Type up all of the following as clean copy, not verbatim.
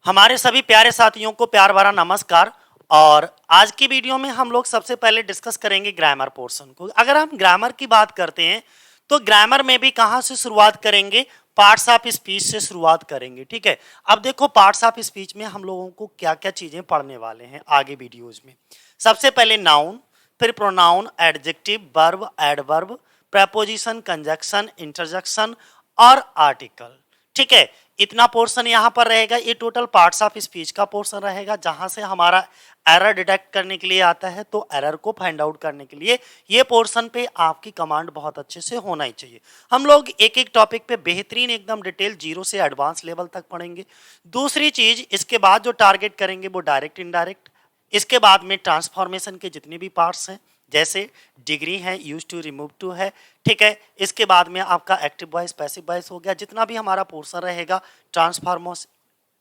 हमारे सभी प्यारे साथियों को प्यार भरा नमस्कार। और आज की वीडियो में हम लोग सबसे पहले डिस्कस करेंगे ग्रामर पोर्शन को। अगर हम ग्रामर की बात करते हैं तो ग्रामर में भी कहां से शुरुआत करेंगे, पार्ट्स ऑफ स्पीच से शुरुआत करेंगे। ठीक है, अब देखो पार्ट्स ऑफ स्पीच में हम लोगों को क्या क्या चीजें पढ़ने वाले हैं आगे वीडियोज में। सबसे पहले नाउन, फिर pronoun, adjective, verb, adverb, preposition, conjunction, interjection और आर्टिकल। ठीक है, इतना पोर्शन यहाँ पर रहेगा। ये टोटल पार्ट्स ऑफ स्पीच का पोर्शन रहेगा, जहां से हमारा एरर डिटेक्ट करने के लिए आता है। तो एरर को फाइंड आउट करने के लिए ये पोर्शन पे आपकी कमांड बहुत अच्छे से होना ही चाहिए। हम लोग एक एक टॉपिक पे बेहतरीन एकदम डिटेल जीरो से एडवांस लेवल तक पढ़ेंगे। दूसरी चीज, इसके बाद जो टारगेट करेंगे वो डायरेक्ट इनडायरेक्ट। इसके बाद में ट्रांसफॉर्मेशन के जितने भी पार्ट्स हैं, जैसे डिग्री है, यूज टू, रिमूव टू है। ठीक है, इसके बाद में आपका एक्टिव वॉइस, पैसिव वॉइस हो गया। जितना भी हमारा पोर्शन रहेगा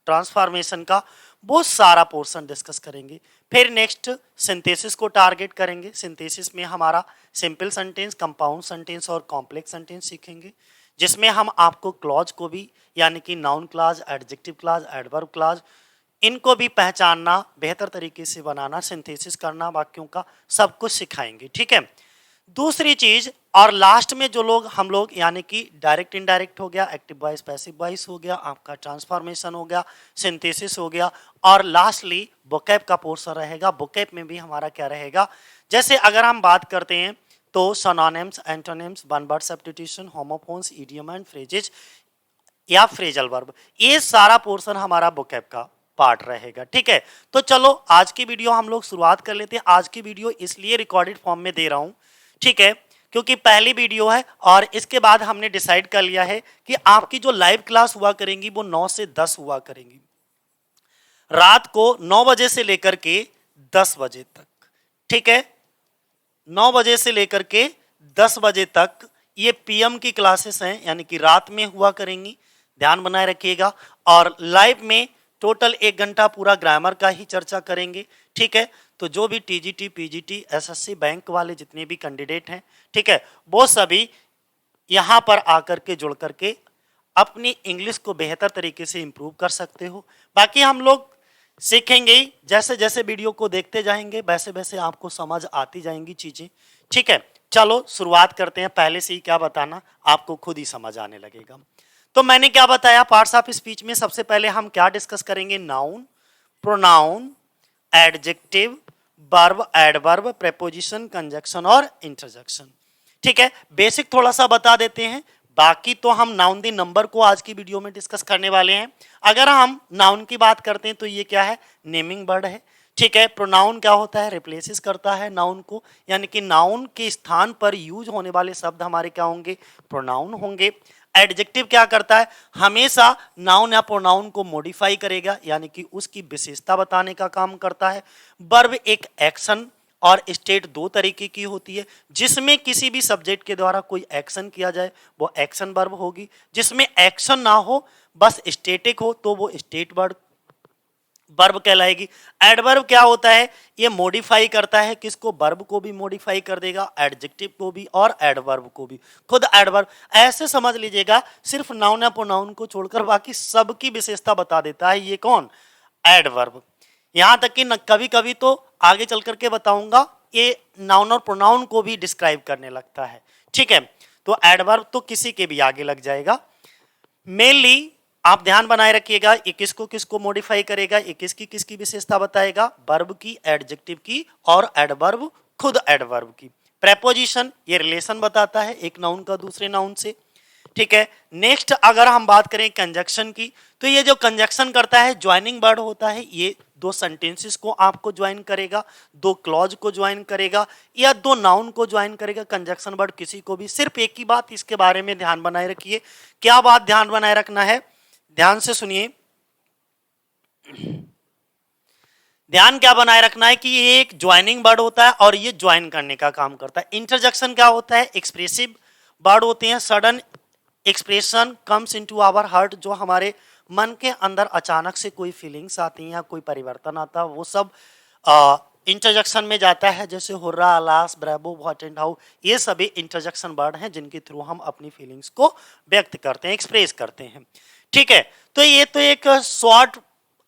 ट्रांसफॉर्मेशन का, वो सारा पोर्शन डिस्कस करेंगे। फिर नेक्स्ट सिंथेसिस को टारगेट करेंगे। सिंथेसिस में हमारा सिंपल सेंटेंस, कंपाउंड सेंटेंस और कॉम्प्लेक्स सेंटेंस सीखेंगे, जिसमें हम आपको क्लॉज को भी, यानी कि noun clause, adjective clause, adverb clause, इनको भी पहचानना, बेहतर तरीके से बनाना, सिंथेसिस करना वाक्यों का, सब कुछ सिखाएंगे। ठीक है, दूसरी चीज और लास्ट में जो लोग हम लोग, यानी कि डायरेक्ट इनडायरेक्ट हो गया, एक्टिव वॉइस, पैसिव वॉइस हो गया, आपका ट्रांसफॉर्मेशन हो गया, सिंथेसिस हो गया, और लास्टली वोकैब का पोर्शन रहेगा। वोकैब में भी हमारा क्या रहेगा, जैसे अगर हम बात करते हैं तो synonyms, antonyms, one word substitution, homophones, idiom and phrases या फ्रेजल वर्ब, ये सारा पोर्शन हमारा वोकैब का पार्ट रहेगा। ठीक है, तो चलो आज की वीडियो हम लोग शुरुआत कर लेते हैं। आज की वीडियो इसलिए रिकॉर्डेड फॉर्म में दे रहा हूं, ठीक है, क्योंकि पहली वीडियो है और इसके बाद हमने डिसाइड कर लिया है कि आपकी जो लाइव क्लास हुआ करेंगी वो 9 से 10 हुआ करेंगी, रात को 9 बजे से लेकर के 10 बजे तक। ठीक है, 9 बजे से लेकर के 10 बजे तक ये पीएम की क्लासेस हैं, यानी कि रात में हुआ करेंगी, ध्यान बनाए रखिएगा। और लाइव में टोटल 1 घंटा पूरा ग्रामर का ही चर्चा करेंगे। ठीक है, तो जो भी टीजीटी, पीजीटी, एसएससी बैंक वाले जितने भी कैंडिडेट हैं, ठीक है, वो सभी यहाँ पर आकर के जुड़ करके अपनी इंग्लिश को बेहतर तरीके से इंप्रूव कर सकते हो। बाकी हम लोग सीखेंगे ही, जैसे जैसे वीडियो को देखते जाएंगे वैसे वैसे आपको समझ आती जाएंगी चीजें। ठीक है, चलो शुरुआत करते हैं। पहले से ही क्या बताना, आपको खुद ही समझ आने लगेगा। तो मैंने क्या बताया, पार्ट्स ऑफ स्पीच में सबसे पहले हम क्या डिस्कस करेंगे, noun, pronoun, adjective, verb, adverb, preposition, conjunction और इंटरजेक्शन। ठीक है, बेसिक थोड़ा सा बता देते हैं, बाकी तो हम नाउन दी नंबर को आज की वीडियो में डिस्कस करने वाले हैं। अगर हम नाउन की बात करते हैं तो ये क्या है, नेमिंग वर्ड है। ठीक है, प्रोनाउन क्या होता है, रिप्लेसेस करता है नाउन को, यानी कि नाउन के स्थान पर यूज होने वाले शब्द हमारे क्या होंगे, प्रोनाउन होंगे। एडजेक्टिव क्या करता है, हमेशा नाउन या प्रोनाउन को मॉडिफाई करेगा, यानी कि उसकी विशेषता बताने का काम करता है। वर्ब एक एक्शन और स्टेट दो तरीके की होती है, जिसमें किसी भी सब्जेक्ट के द्वारा कोई एक्शन किया जाए वो एक्शन वर्ब होगी, जिसमें एक्शन ना हो बस स्टेटिक हो तो वो स्टेट वर्ब कहलाएगी। एडवर्ब क्या होता है, ये मॉडिफाई करता है, किसको, वर्ब को भी मॉडिफाई कर देगा, एडजेक्टिव को भी और एडवर्ब को भी। खुद एडवर्ब ऐसे समझ लीजिएगा, सिर्फ नाउन या प्रोनाउन को छोड़कर बाकी सबकी विशेषता बता देता है ये कौन, एडवर्ब। यहां तक कि कभी कभी तो आगे चल करके बताऊंगा, ये नाउन और प्रोनाउन को भी डिस्क्राइब करने लगता है। ठीक है, तो एडवर्ब तो किसी के भी आगे लग जाएगा। मेनली आप ध्यान बनाए रखिएगा, ये किसको किसको मॉडिफाई करेगा, ये किसकी किसकी विशेषता बताएगा, वर्ब की, एडजेक्टिव की और एडवर्ब खुद एडवर्ब की। प्रेपोजिशन ये रिलेशन बताता है एक नाउन का दूसरे नाउन से। ठीक है, नेक्स्ट अगर हम बात करें कंजक्शन की, तो ये जो कंजक्शन करता है ज्वाइनिंग वर्ड होता है, ये दो सेंटेंसेस को आपको ज्वाइन करेगा, दो क्लॉज को ज्वाइन करेगा या दो नाउन को ज्वाइन करेगा। कंजक्शन वर्ड किसी को भी, सिर्फ एक ही बात इसके बारे में ध्यान बनाए रखिए। क्या बात ध्यान बनाए रखना है, ध्यान से सुनिए, ध्यान क्या बनाए रखना है कि ये एक ज्वाइनिंग वर्ड होता है और ये ज्वाइन करने का काम करता है। इंटरजेक्शन क्या होता है, एक्सप्रेसिव वर्ड होते हैं, sudden expression comes into our heart, जो हमारे मन के अंदर अचानक से कोई फीलिंग्स आती हैं या कोई परिवर्तन आता है, वो सब इंटरजेक्शन में जाता है। जैसे hurrah, alas, bravo, what and how, ये सभी इंटरजेक्शन वर्ड हैं जिनके थ्रू हम अपनी फीलिंग्स को व्यक्त करते हैं, एक्सप्रेस करते हैं। ठीक है, तो ये तो एक शॉर्ट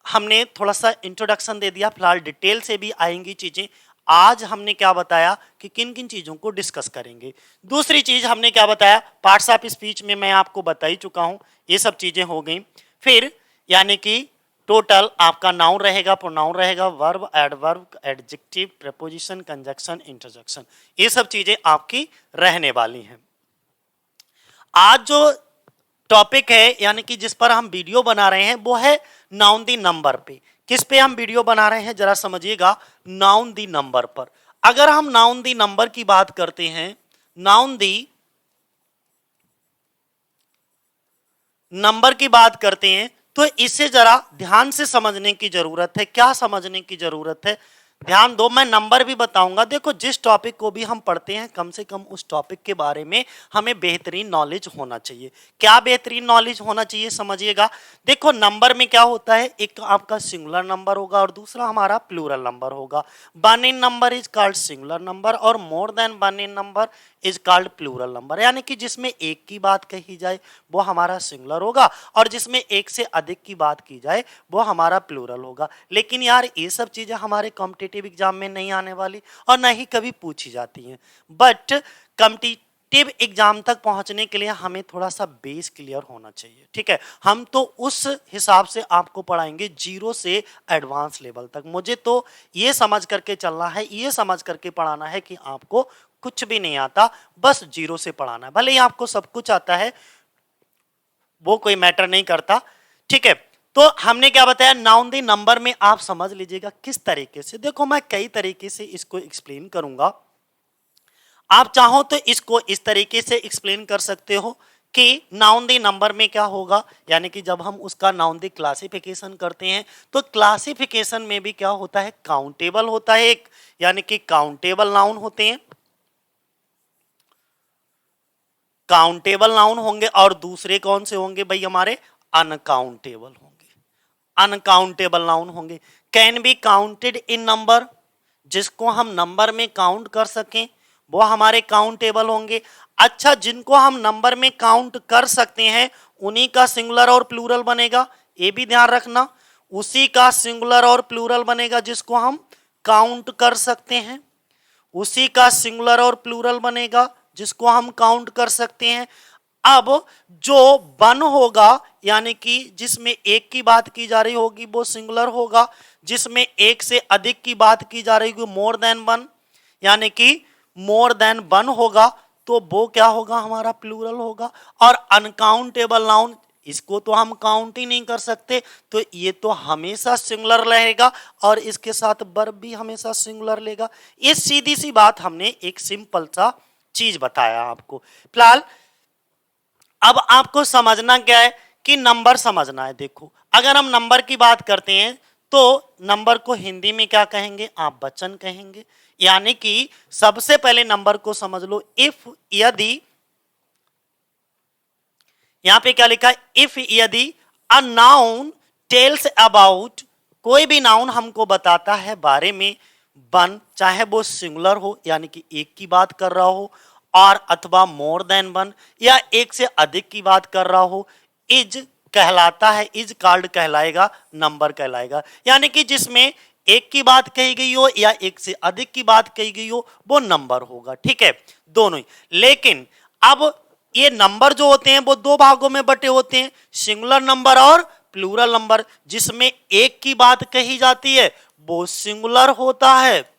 हमने थोड़ा सा इंट्रोडक्शन दे दिया, फिलहाल डिटेल से भी आएंगी चीजें। आज हमने क्या बताया कि किन किन चीजों को डिस्कस करेंगे। दूसरी चीज हमने क्या बताया, पार्ट्स ऑफ स्पीच में मैं आपको बता ही चुका हूं, ये सब चीजें हो गई। फिर यानी कि टोटल आपका नाउन रहेगा, प्रोनाउन रहेगा, verb, adverb, adjective, preposition, conjunction, interjection, ये सब चीजें आपकी रहने वाली हैं। आज जो टॉपिक है यानी कि जिस पर हम वीडियो बना रहे हैं वो है नाउन दी नंबर पे। किस पे हम वीडियो बना रहे हैं जरा समझिएगा, नाउन दी नंबर पर। अगर हम नाउन दी नंबर की बात करते हैं, नाउन दी नंबर की बात करते हैं, तो इसे जरा ध्यान से समझने की जरूरत है। क्या समझने की जरूरत है, ध्यान दो, मैं नंबर भी बताऊंगा। देखो जिस टॉपिक को भी हम पढ़ते हैं कम से कम उस टॉपिक के बारे में हमें बेहतरीन नॉलेज होना चाहिए। क्या बेहतरीन नॉलेज होना चाहिए समझिएगा। देखो नंबर में क्या होता है, एक आपका सिंगुलर नंबर होगा और दूसरा हमारा प्लूरल नंबर होगा। One in number is called singular number और more than one in number is called plural number. यानी कि जिसमें एक की बात कही जाए वो हमारा सिंगुलर होगा और जिसमें एक से अधिक की बात की जाए वो हमारा प्लूरल होगा। लेकिन यार ये सब चीजें हमारे कॉम्पिटिटिव एग्जाम में नहीं आने वाली और न ही कभी पूछी जाती हैं। बट कॉम्पिटिटिव एग्जाम तक पहुंचने के लिए हमें थोड़ा सा बेस क्लियर होना चाहिए, ठीक है। हम तो उस हिसाब से आपको पढ़ाएंगे जीरो से एडवांस लेवल तक। मुझे तो ये समझ करके चलना है, ये समझ करके पढ़ाना है कि आपको कुछ भी नहीं आता, बस जीरो से पढ़ाना है। भले ही आपको सब कुछ आता है वो कोई मैटर नहीं करता, ठीक है। तो हमने क्या बताया, नाउन दी नंबर में आप समझ लीजिएगा किस तरीके से। देखो मैं कई तरीके से इसको एक्सप्लेन करूंगा, आप चाहो तो इसको इस तरीके से एक्सप्लेन कर सकते हो कि नाउन दी नंबर में क्या होगा, यानी कि जब हम उसका नाउन दी क्लासिफिकेशन करते हैं तो क्लासिफिकेशन में भी क्या होता है, काउंटेबल होता है एक, यानी कि काउंटेबल नाउन होते हैं, काउंटेबल नाउन होंगे और दूसरे कौन से होंगे भाई, हमारे अनकाउंटेबल होंगे, अनकाउंटेबल नाउन होंगे। Can be counted in number, जिसको हम नंबर में काउंट कर सकें वो हमारे काउंटेबल होंगे। अच्छा, जिनको हम नंबर में काउंट कर सकते हैं उन्हीं का सिंगुलर और प्लूरल बनेगा, ये भी ध्यान रखना, उसी का सिंगुलर और प्लूरल बनेगा जिसको हम काउंट कर सकते हैं, उसी का सिंगुलर और प्लूरल बनेगा जिसको हम काउंट कर सकते हैं। अब जो वन होगा यानी कि जिसमें एक की बात की जा रही होगी वो सिंगुलर होगा, जिसमें एक से अधिक की बात की जा रही होगी मोर देन वन, यानी कि मोर देन वन होगा तो वो क्या होगा, हमारा प्लूरल होगा। और अनकाउंटेबल नाउन, इसको तो हम काउंट ही नहीं कर सकते तो ये तो हमेशा सिंगुलर रहेगा और इसके साथ वर्ब भी हमेशा सिंगुलर लेगा। ये सीधी सी बात हमने एक सिंपल सा चीज बताया आपको। फिलहाल अब आपको समझना क्या है कि नंबर समझना है। देखो अगर हम नंबर की बात करते हैं तो नंबर को हिंदी में क्या कहेंगे, आप वचन कहेंगे। यानी कि सबसे पहले नंबर को समझ लो, इफ यदि, यहां पे क्या लिखा है, इफ यदि अ नाउन टेल्स अबाउट, कोई भी नाउन हमको बताता है बारे में वन, चाहे वो सिंगुलर हो यानी कि एक की बात कर रहा हो और अथवा मोर देन वन या एक से अधिक की बात कर रहा हो, इज कहलाता है, इज कॉल्ड कहलाएगा, नंबर कहलाएगा। यानी कि जिसमें एक की बात कही गई हो या एक से अधिक की बात कही गई हो वो नंबर होगा, ठीक है, दोनों ही। लेकिन अब ये नंबर जो होते हैं वो दो भागों में बटे होते हैं, सिंगुलर नंबर और प्लूरल नंबर। जिसमें एक की बात कही जाती है वो सिंगुलर होता है,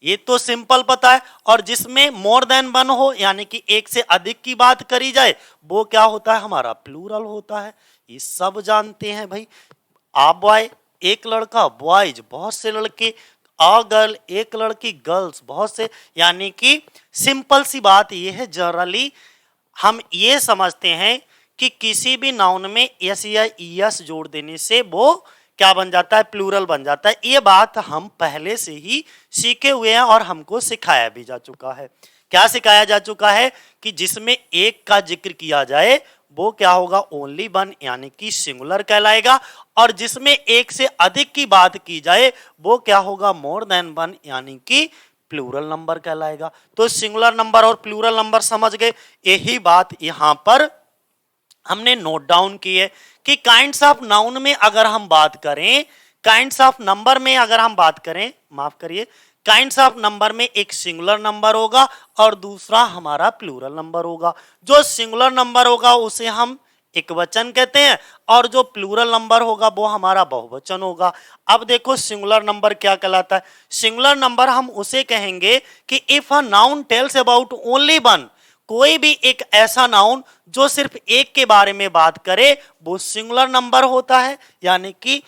ये तो सिंपल पता है। और जिसमें मोर देन वन हो यानी कि एक से अधिक की बात करी जाए वो क्या होता है, हमारा प्लूरल होता है। ये सब जानते हैं भाई। आ बॉय एक लड़का, बॉयज बहुत से लड़के, अ गर्ल एक लड़की, गर्ल्स बहुत से। यानी कि सिंपल सी बात ये है, जनरली हम ये समझते हैं कि किसी भी नाउन में एस या ईएस जोड़ देने से वो क्या बन जाता है, प्लूरल बन जाता है। ये बात हम पहले से ही सीखे हुए हैं और हमको सिखाया भी जा चुका है। क्या सिखाया जा चुका है कि जिसमें एक का जिक्र किया जाए वो क्या होगा, ओनली वन यानी कि सिंगुलर कहलाएगा, और जिसमें एक से अधिक की बात की जाए वो क्या होगा, मोर देन वन यानी कि प्लूरल नंबर कहलाएगा। तो सिंगुलर नंबर और प्लूरल नंबर समझ गए, यही बात यहां पर हमने नोट डाउन किए कि काइंड्स ऑफ नाउन में अगर हम बात करें, काइंड्स ऑफ नंबर में अगर हम बात करें, माफ करिए, काइंड्स ऑफ नंबर में एक सिंगुलर नंबर होगा और दूसरा हमारा प्लूरल नंबर होगा। जो सिंगुलर नंबर होगा उसे हम एकवचन कहते हैं और जो प्लूरल नंबर होगा वो हमारा बहुवचन होगा। अब देखो सिंगुलर नंबर क्या कहलाता है। सिंगुलर नंबर हम उसे कहेंगे कि if a noun tells about only one, कोई भी एक ऐसा नाउन जो सिर्फ एक के बारे में बात करे वो सिंगुलर नंबर होता है। यानी कि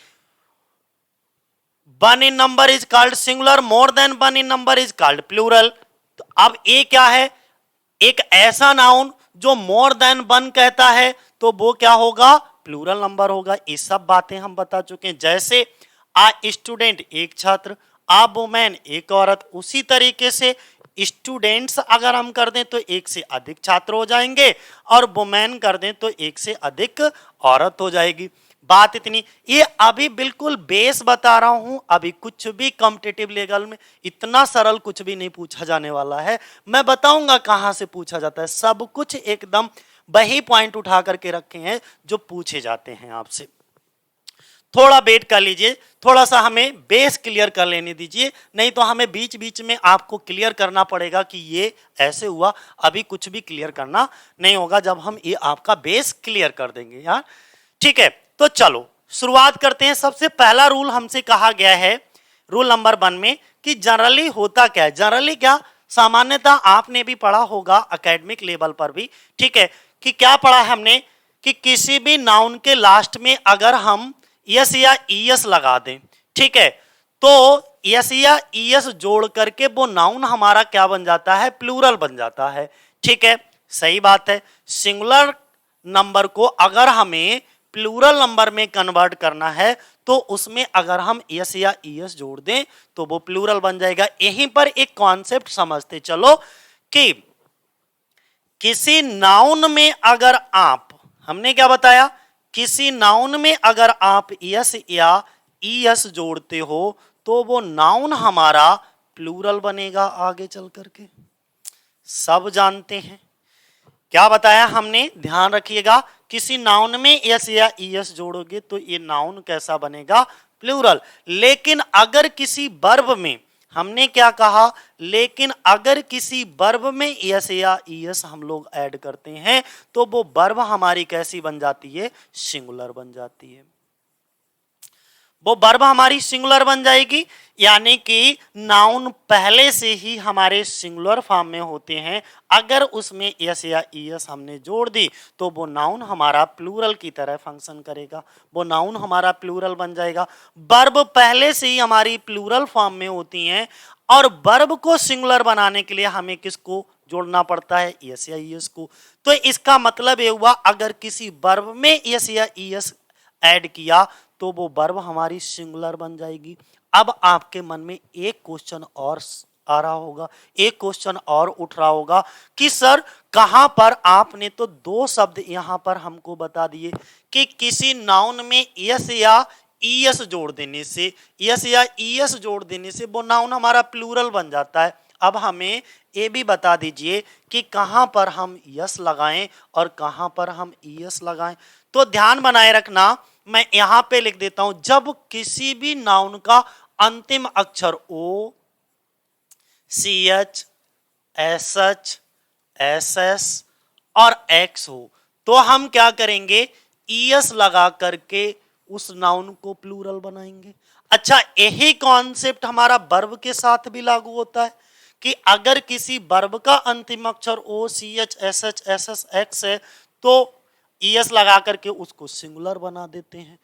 one in number is called singular, more than one in number is called plural. तो अब ए क्या है, एक ऐसा नाउन जो मोर देन वन कहता है तो वो क्या होगा, प्लूरल नंबर होगा। ये सब बातें हम बता चुके हैं। जैसे आ स्टूडेंट एक छात्र, आ वुमेन एक औरत, उसी तरीके से स्टूडेंट्स अगर हम कर दें तो एक से अधिक छात्र हो जाएंगे और वुमेन कर दें तो एक से अधिक औरत हो जाएगी। बात इतनी, ये अभी बिल्कुल बेस बता रहा हूं, अभी कुछ भी कॉम्पिटिटिव लेवल में इतना सरल कुछ भी नहीं पूछा जाने वाला है। मैं बताऊंगा कहां से पूछा जाता है, सब कुछ एकदम वही पॉइंट उठा करके रखे हैं जो पूछे जाते हैं आपसे। थोड़ा वेट कर लीजिए, थोड़ा सा हमें बेस क्लियर कर लेने दीजिए, नहीं तो हमें बीच बीच में आपको क्लियर करना पड़ेगा कि ये ऐसे हुआ। अभी कुछ भी क्लियर करना नहीं होगा जब हम ये आपका बेस क्लियर कर देंगे यार। ठीक है, तो चलो शुरुआत करते हैं। सबसे पहला रूल हमसे कहा गया है रूल नंबर 1 में कि जनरली होता क्या है। जनरली क्या, सामान्यतः आपने भी पढ़ा होगा एकेडमिक लेवल पर भी, ठीक है, कि क्या पढ़ा है हमने कि किसी भी नाउन के लास्ट में अगर हम यस या ईएस लगा दें, ठीक है, तो यस या ईएस जोड़ करके वो नाउन हमारा क्या बन जाता है, प्लूरल बन जाता है। ठीक है, सही बात है। सिंगुलर नंबर को अगर हमें प्लूरल नंबर में कन्वर्ट करना है तो उसमें अगर हम यस या ईएस जोड़ दें तो वो प्लूरल बन जाएगा। यहीं पर एक कॉन्सेप्ट समझते चलो कि किसी नाउन में अगर आप, हमने क्या बताया, किसी नाउन में अगर आप यस या ईएस जोड़ते हो तो वो नाउन हमारा प्लूरल बनेगा आगे चल करके। सब जानते हैं क्या बताया हमने, ध्यान रखिएगा। किसी नाउन में एस या ईएस जोड़ोगे तो ये नाउन कैसा बनेगा, प्लूरल। लेकिन अगर किसी वर्ब में, हमने क्या कहा, लेकिन अगर किसी वर्ब में एस या ईएस हम लोग ऐड करते हैं तो वो वर्ब हमारी कैसी बन जाती है, सिंगुलर बन जाती है। वो वर्ब हमारी सिंगुलर बन जाएगी, यानी कि नाउन पहले से ही हमारे सिंगुलर फॉर्म में होते हैं। अगर उसमें एस या ईएस हमने जोड़ दी तो वो नाउन हमारा प्लूरल की तरह फंक्शन करेगा, वो नाउन हमारा प्लूरल बन जाएगा। वर्ब पहले से ही हमारी प्लूरल फॉर्म में होती हैं और वर्ब को सिंगुलर बनाने के लिए हमें किसको जोड़ना पड़ता है, एस या ईएस को। तो इसका मतलब ये हुआ अगर किसी वर्ब में एस या ईएस ऐड किया तो वो वर्ब हमारी सिंगुलर बन जाएगी। अब आपके मन में एक क्वेश्चन और आ रहा होगा, एक क्वेश्चन और उठ रहा होगा कि सर कहां पर आपने तो दो शब्द यहां पर हमको बता दिए कि किसी नाउन में यस या ईएस जोड़ देने से, यस या ईएस जोड़ देने से वो नाउन हमारा प्लूरल बन जाता है। अब हमें ये भी बता दीजिए कि कहां पर हम यस लगाएं और कहां पर हम ईएस लगाएं। तो ध्यान बनाए रखना, मैं यहां पे लिख देता हूं, जब किसी भी नाउन का अंतिम अक्षर O, C H, S H, S S और एक्स हो तो हम क्या करेंगे, ईएस लगा करके उस नाउन को प्लूरल बनाएंगे। अच्छा, यही कॉन्सेप्ट हमारा वर्ब के साथ भी लागू होता है कि अगर किसी वर्ब का अंतिम अक्षर O, C H, S H, S S, X है तो ईएस लगा करके उसको सिंगुलर बना देते हैं।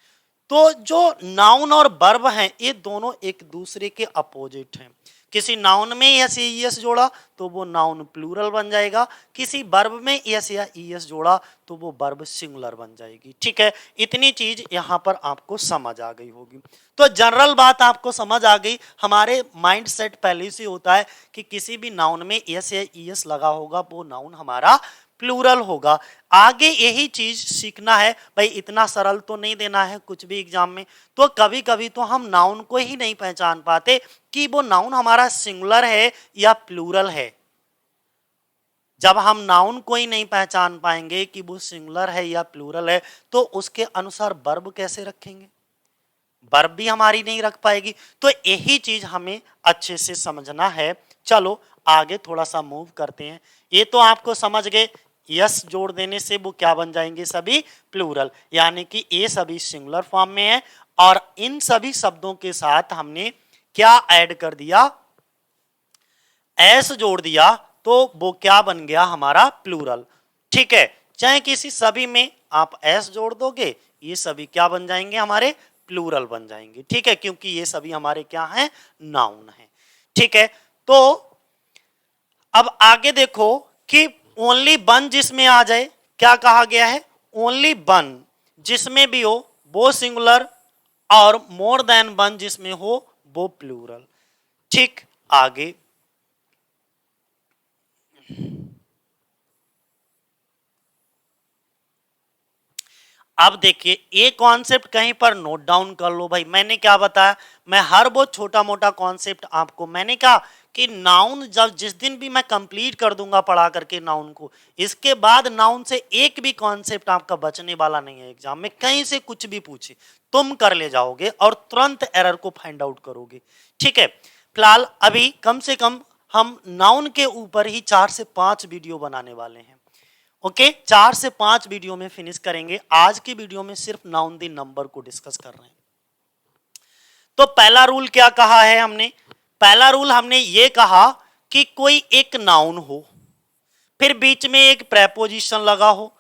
तो जो नाउन और वर्ब हैं ये दोनों एक दूसरे के अपोजिट हैं। किसी नाउन में एस या ईएस जोड़ा तो वो नाउन प्लूरल बन जाएगा, किसी वर्ब में एस या ईएस जोड़ा तो वो वर्ब सिंगुलर बन जाएगी। ठीक है, इतनी चीज यहां पर आपको समझ आ गई होगी। तो जनरल बात आपको समझ आ गई। हमारे माइंड सेट पहले से होता है कि किसी भी नाउन में एस या ईएस लगा होगा वो नाउन हमारा प्लूरल होगा। आगे यही चीज सीखना है भाई, इतना सरल तो नहीं देना है कुछ भी एग्जाम में। तो कभी कभी तो हम नाउन को ही नहीं पहचान पाते कि वो नाउन हमारा सिंगुलर है या प्लूरल है। जब हम नाउन को ही नहीं पहचान पाएंगे कि वो सिंगुलर है या प्लूरल है, तो उसके अनुसार वर्ब कैसे रखेंगे? वर्ब भी हमारी नहीं रख पाएगी। तो यही चीज हमें अच्छे से समझना है। चलो आगे थोड़ा सा मूव करते हैं। ये तो आपको समझ गए, यस जोड़ देने से वो क्या बन जाएंगे? सभी प्लूरल, यानी कि ये सभी सिंगुलर फॉर्म में है। और इन सभी शब्दों के साथ हमने क्या ऐड कर दिया? एस जोड़ दिया, तो वो क्या बन गया? हमारा प्लूरल। ठीक है, चाहे किसी सभी में आप एस जोड़ दोगे, ये सभी क्या बन जाएंगे? हमारे प्लूरल बन जाएंगे। ठीक है, क्योंकि ये सभी हमारे क्या हैं? नाउन है। ठीक है, तो अब आगे देखो कि ओनली वन जिसमें आ जाए, क्या कहा गया है? ओनली वन जिसमें भी हो वो सिंगुलर, और मोर देन वन जिसमें हो वो प्लूरल। ठीक, आगे अब देखिए, ये कॉन्सेप्ट कहीं पर नोट डाउन कर लो भाई। मैंने क्या बताया? मैं हर वो छोटा मोटा कॉन्सेप्ट आपको मैंने कहा कि नाउन जब जिस दिन भी मैं कंप्लीट कर दूंगा पढ़ा करके नाउन को, इसके बाद नाउन से एक भी कॉन्सेप्ट आपका बचने वाला नहीं है। एग्जाम में कहीं से कुछ भी पूछे तुम कर ले जाओगे और तुरंत एरर को फाइंड आउट करोगे। ठीक है, फिलहाल अभी कम से कम हम नाउन के ऊपर ही 4 से 5 वीडियो बनाने वाले हैं। ओके, 4 से 5 वीडियो में फिनिश करेंगे। आज की वीडियो में सिर्फ नाउन दी नंबर को डिस्कस कर रहे हैं। तो पहला रूल क्या कहा है हमने? पहला रूल हमने ये कहा कि कोई एक नाउन हो, फिर बीच में एक प्रेपोजिशन लगा हो,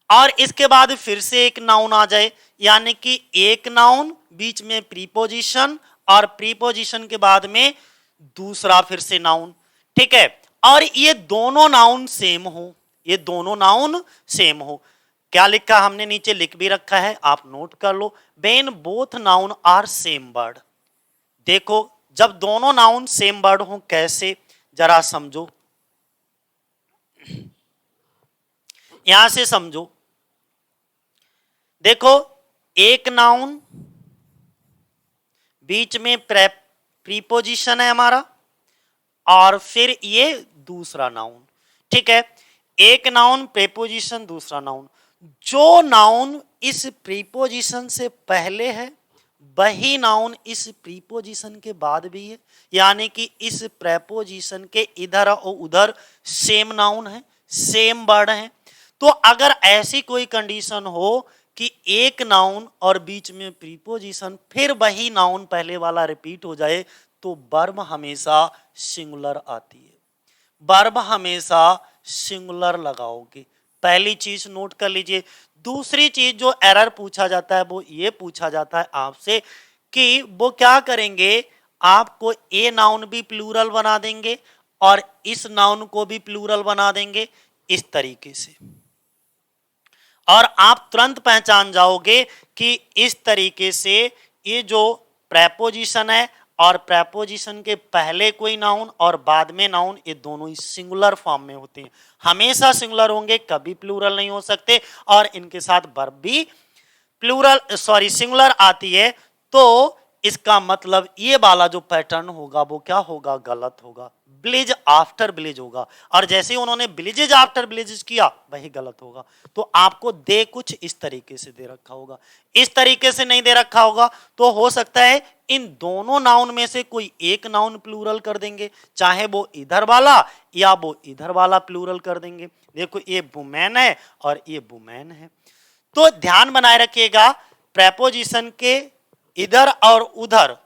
और इसके बाद फिर से एक नाउन आ जाए, यानी कि एक नाउन बीच में प्रीपोजिशन, और प्रीपोजिशन के बाद में दूसरा फिर से नाउन। ठीक है, और ये दोनों नाउन सेम हो, ये दोनों नाउन सेम हो। क्या लिखा हमने? नीचे लिख भी रखा है, आप नोट कर लो। When both noun are same word. देखो, जब दोनों नाउन सेम वर्ड हो कैसे, जरा समझो, यहां से समझो। देखो, एक नाउन बीच में प्रीपोजिशन है हमारा, और फिर ये दूसरा नाउन। ठीक है, एक नाउन प्रीपोजिशन, दूसरा नाउन। जो नाउन इस प्रीपोजिशन से पहले है वही नाउन इस प्रीपोजिशन के बाद भी है, यानी कि इस प्रेपोजिशन के इधर और उधर सेम नाउन है, सेम वर्ड है। तो अगर ऐसी कोई कंडीशन हो कि एक नाउन और बीच में प्रीपोजिशन, फिर वही नाउन पहले वाला रिपीट हो जाए, तो वर्ब हमेशा सिंगुलर आती है। वर्ब हमेशा सिंगुलर लगाओगे। पहली चीज नोट कर लीजिए। दूसरी चीज जो एरर पूछा जाता है वो ये पूछा जाता है आपसे कि वो क्या करेंगे, आपको ए नाउन भी प्लूरल बना देंगे और इस नाउन को भी प्लूरल बना देंगे, इस तरीके से। और आप तुरंत पहचान जाओगे कि इस तरीके से ये जो प्रेपोजिशन है और प्रेपोजिशन के पहले कोई नाउन और बाद में नाउन, ये दोनों ही सिंगुलर फॉर्म में होते हैं। हमेशा सिंगुलर होंगे, कभी प्लूरल नहीं हो सकते। और इनके साथ वर्ब भी सिंगुलर आती है। तो इसका मतलब ये वाला जो पैटर्न होगा वो क्या होगा? गलत होगा। ब्लिज आफ्टर ब्लिज होगा, और जैसे ही उन्होंने ब्लिजेज आफ्टर ब्लिजेज किया वही गलत होगा। तो आपको दे कुछ इस तरीके से दे रखा होगा, इस तरीके से नहीं दे रखा होगा तो हो सकता है इन दोनों नाउन में से कोई एक नाउन प्लूरल कर देंगे, चाहे वो इधर वाला या वो इधर वाला प्लूरल कर देंगे। देखो, ये वुमेन है और ये वुमेन है। तो ध्यान बनाए रखिएगा, प्रेपोजिशन के इधर और उधर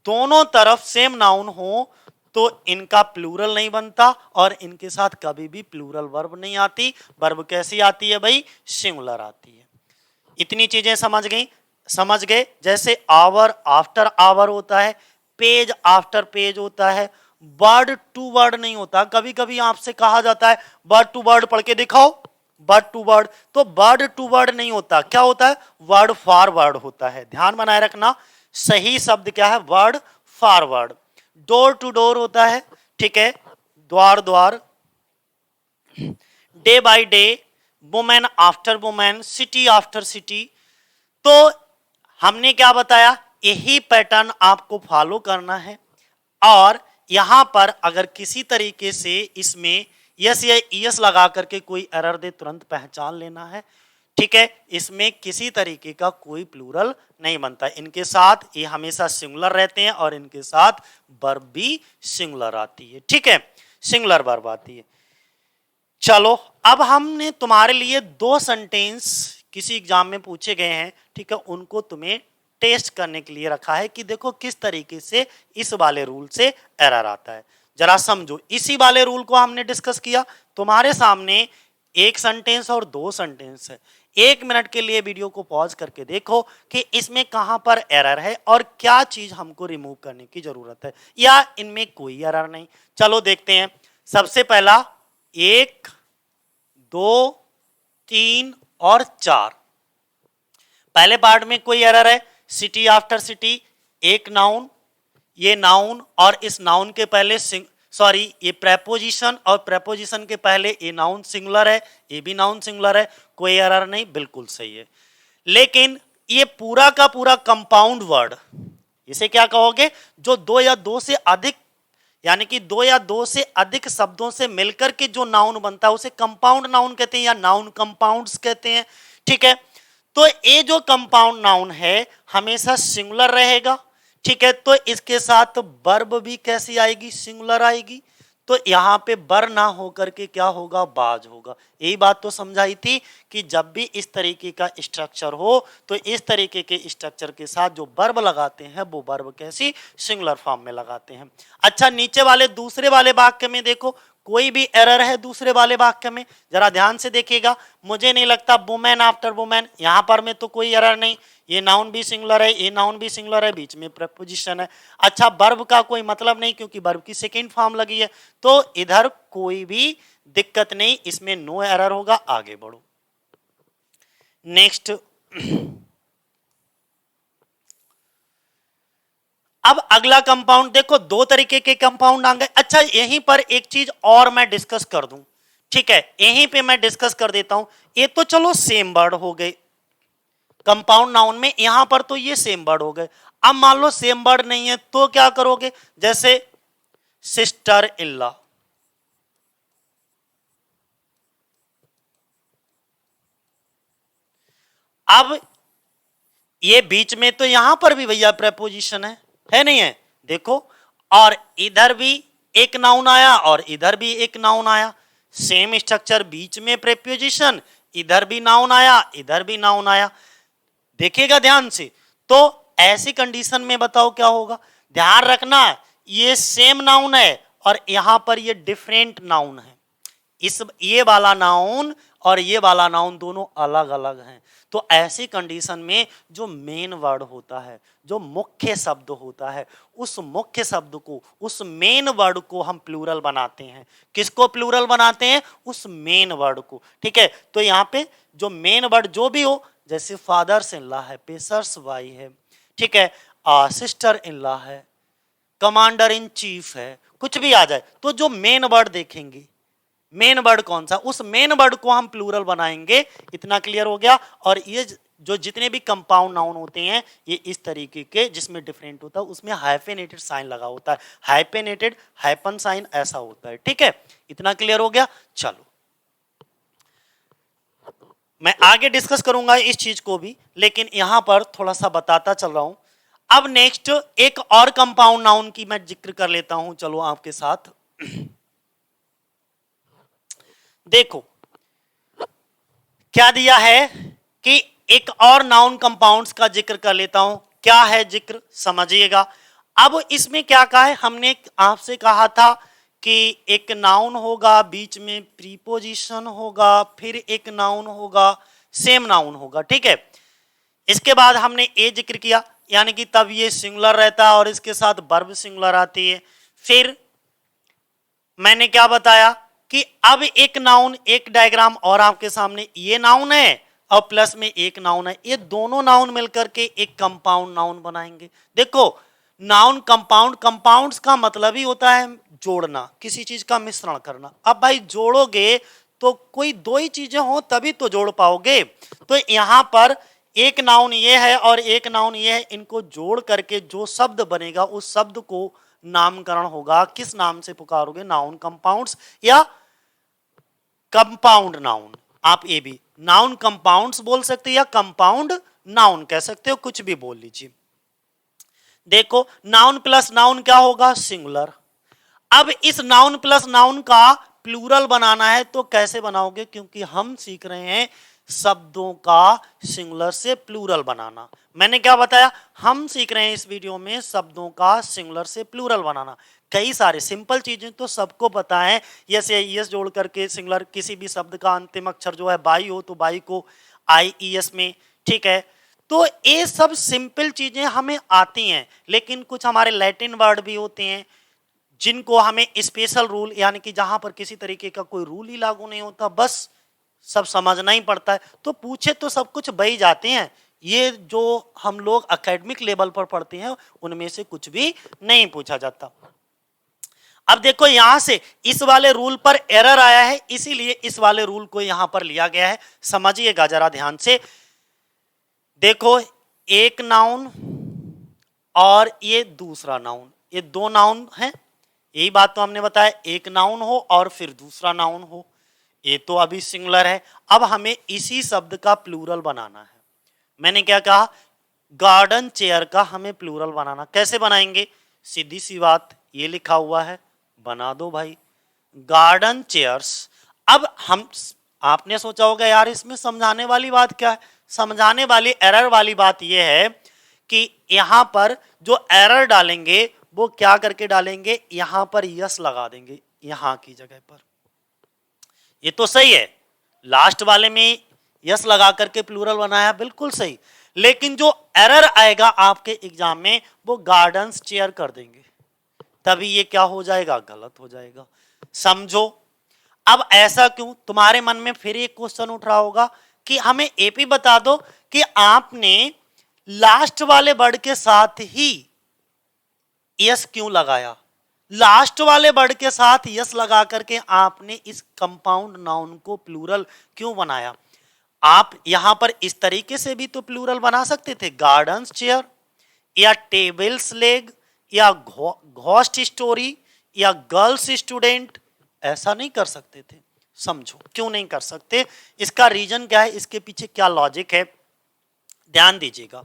दोनों तरफ सेम नाउन हो तो इनका प्लूरल नहीं बनता, और इनके साथ कभी भी प्लूरल वर्ब नहीं आती। वर्ब कैसी आती है भाई? सिंगुलर आती है। इतनी चीजें समझ गए। जैसे आवर आफ्टर आवर होता है, पेज आफ्टर पेज होता है, वर्ड टू वर्ड नहीं होता। कभी कभी आपसे कहा जाता है वर्ड टू वर्ड पढ़ के दिखाओ, वर्ड टू वर्ड, तो वर्ड टू वर्ड नहीं होता। क्या होता है? वर्ड फॉर वर्ड होता है। ध्यान बनाए रखना, सही शब्द क्या है? Word for word. Door to door होता है, ठीक है, द्वार द्वार। Day by day, women after women, city after city. तो हमने क्या बताया? यही पैटर्न आपको फॉलो करना है। और यहां पर अगर किसी तरीके से इसमें यस या ईएस लगा करके कोई एरर दे तुरंत पहचान लेना है, ठीक है। इसमें किसी तरीके का कोई प्लूरल नहीं बनता, इनके साथ ये हमेशा सिंगुलर रहते हैं और इनके साथ वर्ब भी सिंगुलर आती है, ठीक है, सिंगुलर वर्ब आती है। चलो अब हमने तुम्हारे लिए दो सेंटेंस किसी एग्जाम में पूछे गए हैं, ठीक है, उनको तुम्हें टेस्ट करने के लिए रखा है कि देखो किस तरीके से इस वाले रूल से एरर आता है, जरा समझो। इसी वाले रूल को हमने डिस्कस किया, तुम्हारे सामने एक सेंटेंस और दो सेंटेंस है। 1 मिनट के लिए वीडियो को पॉज करके देखो कि इसमें कहां पर एरर है और क्या चीज हमको रिमूव करने की जरूरत है, या इनमें कोई एरर नहीं। चलो देखते हैं। सबसे पहला 1, 2, 3 और 4। पहले पार्ट में कोई एरर है, सिटी आफ्टर सिटी, एक नाउन, ये नाउन और इस नाउन के पहले सॉरी ये प्रेपोजिशन और प्रेपोजिशन के पहले ये नाउन सिंगुलर है, ये भी नाउन सिंगुलर है, कोई एरर नहीं, बिल्कुल सही है। लेकिन ये पूरा का पूरा कंपाउंड वर्ड, इसे क्या कहोगे, जो दो या दो से अधिक, यानी कि दो या दो से अधिक शब्दों से मिलकर के जो नाउन बनता है उसे कंपाउंड नाउन कहते हैं या नाउन कंपाउंड्स कहते हैं, ठीक है। तो ये जो कंपाउंड नाउन है हमेशा सिंगुलर रहेगा, ठीक है। तो इसके साथ वर्ब भी कैसी आएगी, सिंगुलर आएगी। तो यहां पे बर ना होकर के क्या होगा, बाज होगा। यही बात तो समझाई थी कि जब भी इस तरीके का स्ट्रक्चर हो तो इस तरीके के स्ट्रक्चर के साथ जो वर्ब लगाते हैं वो वर्ब कैसी, सिंगुलर फॉर्म में लगाते हैं। अच्छा, नीचे वाले दूसरे वाले वाक्य में देखो कोई भी एरर है दूसरे वाले वाक्य में, जरा ध्यान से देखिएगा। मुझे नहीं लगता वुमेन आफ्टर वुमेन, यहां पर में तो कोई एरर नहीं, ये नाउन भी सिंगुलर है, ये नाउन भी सिंगुलर है, बीच में प्रीपोजिशन है। अच्छा, वर्ब का कोई मतलब नहीं क्योंकि वर्ब की सेकेंड फॉर्म लगी है, तो इधर कोई भी दिक्कत नहीं, इसमें नो एरर होगा। आगे बढ़ो, नेक्स्ट। अब अगला कंपाउंड देखो, दो तरीके के कंपाउंड आ गए। अच्छा, यहीं पर एक चीज और मैं डिस्कस कर दूं, ठीक है, यहीं पे मैं डिस्कस कर देता हूं। ये तो चलो सेम वर्ड हो गए कंपाउंड नाउन में, यहां पर तो ये सेम वर्ड हो गए। अब मान लो सेम वर्ड नहीं है तो क्या करोगे, जैसे सिस्टर इन लॉ, अब ये बीच में तो यहां पर भी भैया प्रेपोजिशन है नहीं है, देखो, और इधर भी एक नाउन आया और इधर भी एक नाउन आया, सेम स्ट्रक्चर, बीच में प्रेपोजिशन, इधर भी नाउन आया इधर भी नाउन आया, देखिएगा ध्यान से। तो ऐसी कंडीशन में बताओ क्या होगा, ध्यान रखना ये सेम नाउन है और यहां पर ये डिफरेंट नाउन है, इस ये वाला नाउन और ये वाला नाउन दोनों अलग अलग हैं। तो ऐसी कंडीशन में जो मेन वर्ड होता है, जो मुख्य शब्द होता है, उस मुख्य शब्द को, उस मेन वर्ड को हम प्लूरल बनाते हैं। किसको प्लूरल बनाते हैं, उस मेन वर्ड को, ठीक है। तो यहाँ पे जो मेन वर्ड जो भी हो, जैसे फादर्स इन लॉ है, पेसर्स वाई है, ठीक है, सिस्टर इन लॉ है, कमांडर इन चीफ है, कुछ भी आ जाए, तो जो मेन वर्ड देखेंगे, मेन वर्ड कौन सा, उस मेन वर्ड को हम प्लूरल बनाएंगे। इतना क्लियर हो गया। और ये जो जितने भी कंपाउंड नाउन होते हैं ये इस तरीके के, जिसमें डिफरेंट होता है उसमें हाइफेनेटेड साइन लगा होता है, हाइफेनेटेड हाइपन साइन ऐसा होता है, ठीक है। इतना क्लियर हो गया। चलो मैं आगे डिस्कस करूंगा इस चीज को भी, लेकिन यहां पर थोड़ा सा बताता चल रहा हूं। अब नेक्स्ट एक और कंपाउंड नाउन की मैं जिक्र कर लेता हूं, चलो आपके साथ। देखो क्या दिया है कि एक और नाउन कंपाउंड्स का जिक्र कर लेता हूं, क्या है जिक्र समझिएगा। अब इसमें क्या कहा है, हमने आपसे कहा था कि एक नाउन होगा, बीच में प्रीपोजिशन होगा, फिर एक नाउन होगा, सेम नाउन होगा, ठीक है। इसके बाद हमने ये जिक्र किया, यानी कि तब ये सिंगुलर रहता है और इसके साथ वर्ब सिंगुलर आती है। फिर मैंने क्या बताया कि अब एक नाउन, एक डायग्राम और आपके सामने, ये नाउन है और प्लस में एक नाउन है, ये दोनों नाउन मिलकर के एक कंपाउंड नाउन बनाएंगे। देखो नाउन कंपाउंड, कंपाउंड्स का मतलब ही होता है जोड़ना, किसी चीज का मिश्रण करना। अब भाई जोड़ोगे तो कोई दो ही चीजें हो तभी तो जोड़ पाओगे। तो यहां पर एक नाउन ये है और एक नाउन ये है, इनको जोड़ करके जो शब्द बनेगा उस शब्द को नामकरण होगा। किस नाम से पुकारोगे, नाउन कंपाउंड्स या कंपाउंड नाउन, आप ये भी नाउन कंपाउंड्स बोल सकते हैं या कंपाउंड नाउन कह सकते हो, कुछ भी बोल लीजिए। देखो नाउन प्लस नाउन क्या होगा, सिंगुलर। अब इस नाउन प्लस नाउन का प्लूरल बनाना है तो कैसे बनाओगे, क्योंकि हम सीख रहे हैं शब्दों का सिंगुलर से प्लूरल बनाना। मैंने क्या बताया, हम सीख रहे हैं इस वीडियो में शब्दों का सिंगुलर से प्लूरल बनाना। कई सारे सिंपल चीजें तो सबको पता है, यस या ईएस जोड़ करके सिंगुलर, किसी भी शब्द का अंतिम अक्षर जो है बाई हो तो बाई को आई ई एस में, ठीक है। तो ये सब सिंपल चीजें हमें आती हैं, लेकिन कुछ हमारे लैटिन वर्ड भी होते हैं जिनको हमें स्पेशल रूल, यानी कि जहां पर किसी तरीके का कोई रूल ही लागू नहीं होता, बस सब समझना ही पड़ता है। तो पूछे तो सब कुछ बही जाते हैं, ये जो हम लोग एकेडमिक लेवल पर पढ़ते हैं उनमें से कुछ भी नहीं पूछा जाता। अब देखो यहां से इस वाले रूल पर एरर आया है, इसीलिए इस वाले रूल को यहां पर लिया गया है। समझिएगा जरा ध्यान से। देखो एक नाउन और ये दूसरा नाउन, ये दो नाउन हैं, यही बात तो हमने बताया, एक नाउन हो और फिर दूसरा नाउन हो। ये तो अभी सिंगुलर है, अब हमें इसी शब्द का प्लूरल बनाना है। मैंने क्या कहा, गार्डन चेयर का हमें प्लूरल बनाना। कैसे बनाएंगे, सीधी सी बात, ये लिखा हुआ है, बना दो भाई, गार्डन चेयर्स। अब हम, आपने सोचा होगा यार इसमें समझाने वाली बात क्या है, समझाने वाली एरर वाली बात यह है कि यहां पर जो एरर डालेंगे वो क्या करके डालेंगे, यहां पर यस लगा देंगे यहां की जगह पर। ये तो सही है, लास्ट वाले में यस लगा करके प्लूरल बनाया, बिल्कुल सही। लेकिन जो एरर आएगा आपके एग्जाम में वो गार्डन्स चेयर कर देंगे, तभी ये क्या हो जाएगा, गलत हो जाएगा। समझो। अब ऐसा क्यों, तुम्हारे मन में फिर एक क्वेश्चन उठ रहा होगा कि हमें एपी बता दो कि आपने लास्ट वाले वर्ड के साथ ही यस क्यों लगाया, लास्ट वर्ड वर्ड के साथ यस लगा करके आपने इस कंपाउंड नाउन को प्लूरल क्यों बनाया। आप यहां पर इस तरीके से भी तो प्लूरल बना सकते थे, गार्डन्स चेयर या टेबल्स लेग या घोस्ट स्टोरी या गर्ल्स स्टूडेंट, ऐसा नहीं कर सकते थे। समझो क्यों नहीं कर सकते, इसका रीजन क्या है, इसके पीछे क्या लॉजिक है, ध्यान दीजिएगा।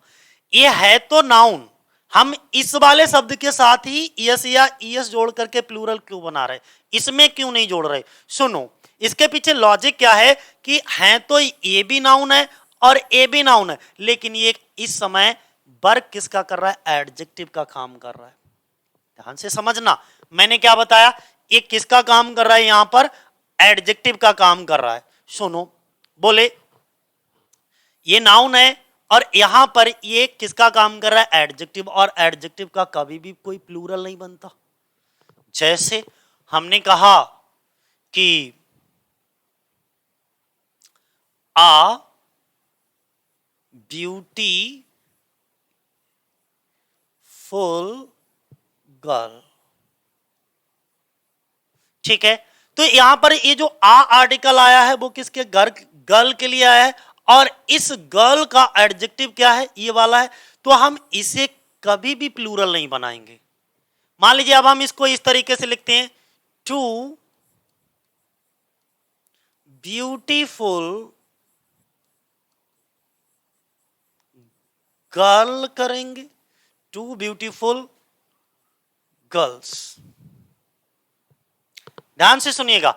ये है तो नाउन, हम इस वाले शब्द के साथ ही ईएस या ईएस जोड़ करके प्लूरल क्यों बना रहे, इसमें क्यों नहीं जोड़ रहे। सुनो, इसके पीछे लॉजिक क्या है कि है तो ये भी नाउन है और ए भी नाउन है, लेकिन ये इस समय वर्क किसका कर रहा है, एडजेक्टिव का काम कर रहा है। ध्यान से समझना, मैंने क्या बताया, ये किसका काम कर रहा है, यहां पर एडजेक्टिव का काम कर रहा है। सुनो, बोले ये नाउन है और यहां पर ये किसका काम कर रहा है, एडजेक्टिव, और एडजेक्टिव का कभी भी कोई प्लूरल नहीं बनता। जैसे हमने कहा कि आ ब्यूटीफुल गर्ल, ठीक है। तो यहां पर ये जो आ आर्टिकल आया है वो किसके, गर्ल के लिए आया है, और इस गर्ल का एडजेक्टिव क्या है, ये वाला है, तो हम इसे कभी भी प्लूरल नहीं बनाएंगे। मान लीजिए अब हम इसको इस तरीके से लिखते हैं, टू ब्यूटीफुल गर्ल करेंगे, टू ब्यूटीफुल गर्ल्स। ध्यान से सुनिएगा,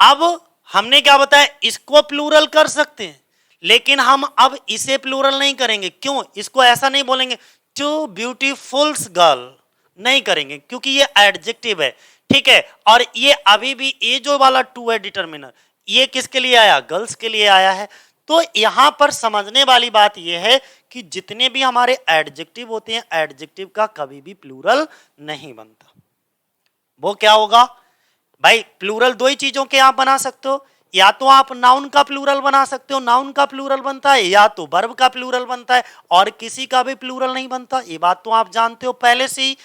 अब हमने क्या बताया, इसको प्लूरल कर सकते हैं, लेकिन हम अब इसे प्लूरल नहीं करेंगे। क्यों, इसको ऐसा नहीं बोलेंगे टू ब्यूटीफुल्स गर्ल, नहीं करेंगे, क्योंकि ये एडजेक्टिव है, ठीक है। और ये अभी भी ये जो वाला टू है डिटर्मिनर, ये किसके लिए आया, गर्ल्स के लिए आया है। तो यहां पर समझने वाली बात यह है कि जितने भी हमारे एडजेक्टिव होते हैं, एडजेक्टिव का कभी भी प्लूरल नहीं बनता। वो क्या होगा भाई, प्लूरल दो ही चीजों के आप बना सकते हो, या तो आप नाउन का प्लूरल बना सकते हो, नाउन का प्लूरल बनता है, या तो वर्ब का प्लूरल बनता है, और किसी का भी प्लूरल नहीं बनता। ये बात तो आप जानते हो पहले से ही।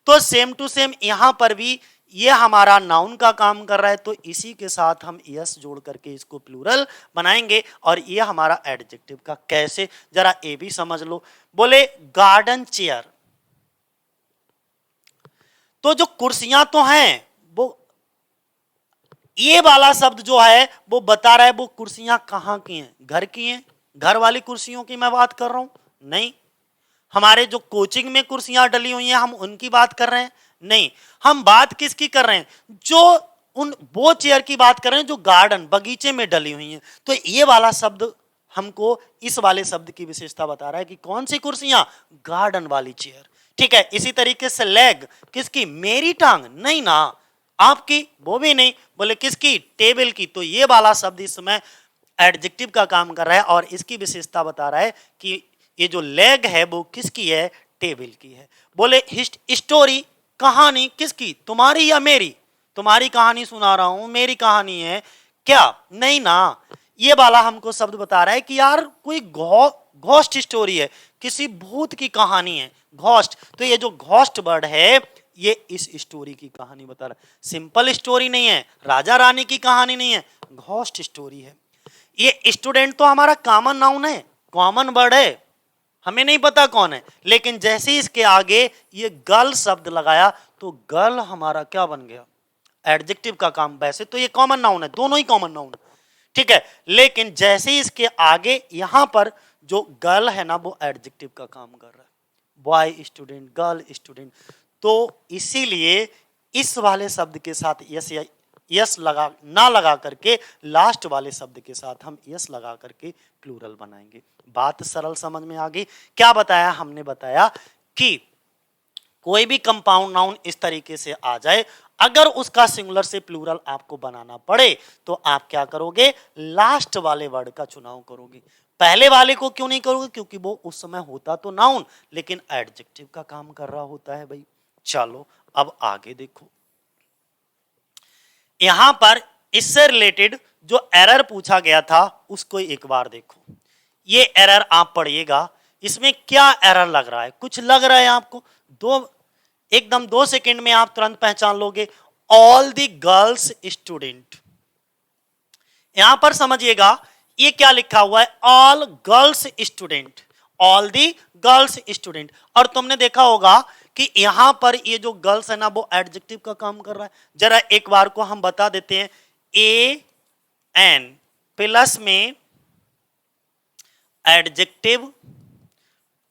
तो सेम टू सेम यहां पर भी ये हमारा नाउन का काम कर रहा है, तो इसी के साथ हम यस जोड़ करके इसको प्लूरल बनाएंगे, और ये हमारा एडजेक्टिव का। कैसे, जरा ये भी समझ लो। बोले गार्डन चेयर, तो जो कुर्सियां तो हैं वो ये वाला शब्द जो है वो बता रहा है वो कुर्सियां कहाँ की हैं, घर की हैं। घर वाली कुर्सियों की मैं बात कर रहा हूं? नहीं। हमारे जो कोचिंग में कुर्सियां डली हुई हैं हम उनकी बात कर रहे हैं? नहीं। हम बात किसकी कर रहे हैं? जो वो चेयर की बात कर रहे हैं जो गार्डन बगीचे में डली हुई हैं। तो ये वाला शब्द हमको इस वाले शब्द की विशेषता बता रहा है कि कौन सी कुर्सियां? गार्डन वाली चेयर। ठीक है। इसी तरीके से लेग किसकी? मेरी टांग? नहीं ना। आपकी? वो भी नहीं। बोले किसकी? टेबल की। तो ये वाला शब्द इस समय एडजेक्टिव का काम कर रहा है और इसकी विशेषता बता रहा है कि ये जो लेग है वो किसकी है? टेबल की है। बोले स्टोरी, कहानी किसकी? तुम्हारी या मेरी? तुम्हारी कहानी सुना रहा हूं, मेरी कहानी है क्या? नहीं ना। ये वाला हमको शब्द बता रहा है कि यार कोई घोस्ट स्टोरी है, किसी भूत की कहानी है। घोस्ट, तो ये जो घोस्ट वर्ड है ये इस स्टोरी की कहानी बता रहा है। सिंपल स्टोरी नहीं है, राजा रानी की कहानी नहीं है, घोस्ट स्टोरी है। ये स्टूडेंट तो हमारा कॉमन नाउन है, कॉमन वर्ड है, हमें नहीं पता कौन है, लेकिन जैसे ही इसके आगे ये गर्ल शब्द लगाया तो गर्ल हमारा क्या बन गया? एडजेक्टिव का काम। वैसे तो ये कॉमन नाउन है, दोनों ही कॉमन नाउन है, ठीक है, लेकिन जैसे ही इसके आगे यहां पर जो गर्ल है ना वो एडजेक्टिव का काम कर रहा है। Boy student, girl student. तो इसीलिए इस वाले शब्द के साथ यस ना लगा करके लास्ट वाले शब्द के साथ हम यस लगा करके प्लूरल बनाएंगे। बात सरल समझ में आ गई? क्या बताया हमने? बताया कि कोई भी कंपाउंड नाउन इस तरीके से आ जाए, अगर उसका सिंगुलर से प्लूरल आपको बनाना पड़े तो आप क्या करोगे? लास्ट वाले वर्ड का चुनाव करोगे। पहले वाले को क्यों नहीं करोगे? क्योंकि वो उस समय होता तो नाउन लेकिन एडजेक्टिव का काम कर रहा होता है भाई। चलो अब आगे देखो, यहां पर इससे रिलेटेड जो एरर पूछा गया था उसको एक बार देखो। ये एरर आप पढ़िएगा, इसमें क्या एरर लग रहा है? कुछ लग रहा है आपको? एकदम 2 सेकंड में आप तुरंत पहचान लोगे। ऑल द गर्ल्स स्टूडेंट, यहां पर समझिएगा ये क्या लिखा हुआ है? All girls student, all the girls student. और तुमने देखा होगा कि यहां पर ये जो गर्ल्स है ना वो एडजेक्टिव का काम कर रहा है। जरा एक बार को हम बता देते हैं, ए एन प्लस में एडजेक्टिव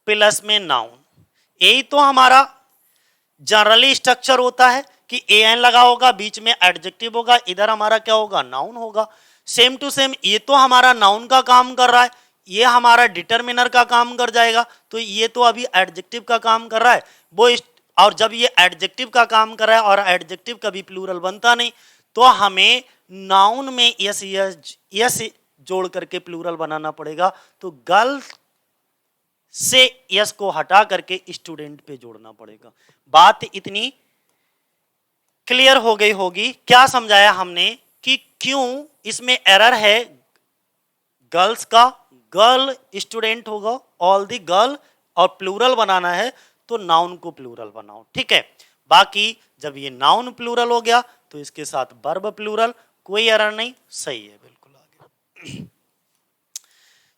प्लस में नाउन, यही तो हमारा जनरली स्ट्रक्चर होता है कि ए एन लगा होगा, बीच में एडजेक्टिव होगा, इधर हमारा क्या होगा? नाउन होगा। सेम टू सेम ये तो हमारा नाउन का काम कर रहा है, ये हमारा डिटरमिनर का काम कर जाएगा, तो ये तो अभी एडजेक्टिव का काम कर रहा है वो। और जब ये एडजेक्टिव का काम कर रहा है और एडजेक्टिव कभी प्लूरल बनता नहीं, तो हमें नाउन में यस यस यस जोड़ करके प्लूरल बनाना पड़ेगा। तो गर्ल से यस को हटा करके स्टूडेंट पे जोड़ना पड़ेगा। बात इतनी क्लियर हो गई होगी। क्या समझाया हमने कि क्यों इसमें एरर है? गर्ल्स का गर्ल स्टूडेंट होगा, ऑल दी गर्ल, और प्लूरल बनाना है तो नाउन को प्लूरल बनाओ, ठीक है। बाकी जब ये नाउन प्लूरल हो गया तो इसके साथ वर्ब प्लूरल, कोई एरर नहीं, सही है, बिल्कुल आगे।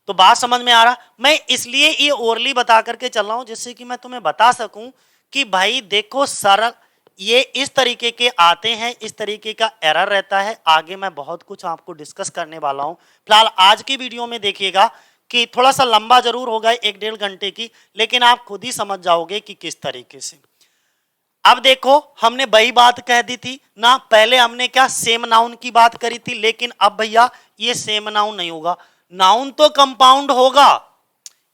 तो बात समझ में आ रहा? मैं इसलिए ये ओरली बता करके चल रहा हूं जिससे कि मैं तुम्हें बता सकूं कि भाई देखो सरल ये इस तरीके के आते हैं, इस तरीके का एरर रहता है। आगे मैं बहुत कुछ आपको डिस्कस करने वाला हूं। फिलहाल आज की वीडियो में देखिएगा कि थोड़ा सा लंबा जरूर होगा, 1-1.5 घंटे की, लेकिन आप खुद ही समझ जाओगे कि किस तरीके से। अब देखो हमने वही बात कह दी थी ना, पहले हमने क्या सेम नाउन की बात करी थी, लेकिन अब भैया ये सेम नाउन नहीं होगा। नाउन तो कंपाउंड होगा,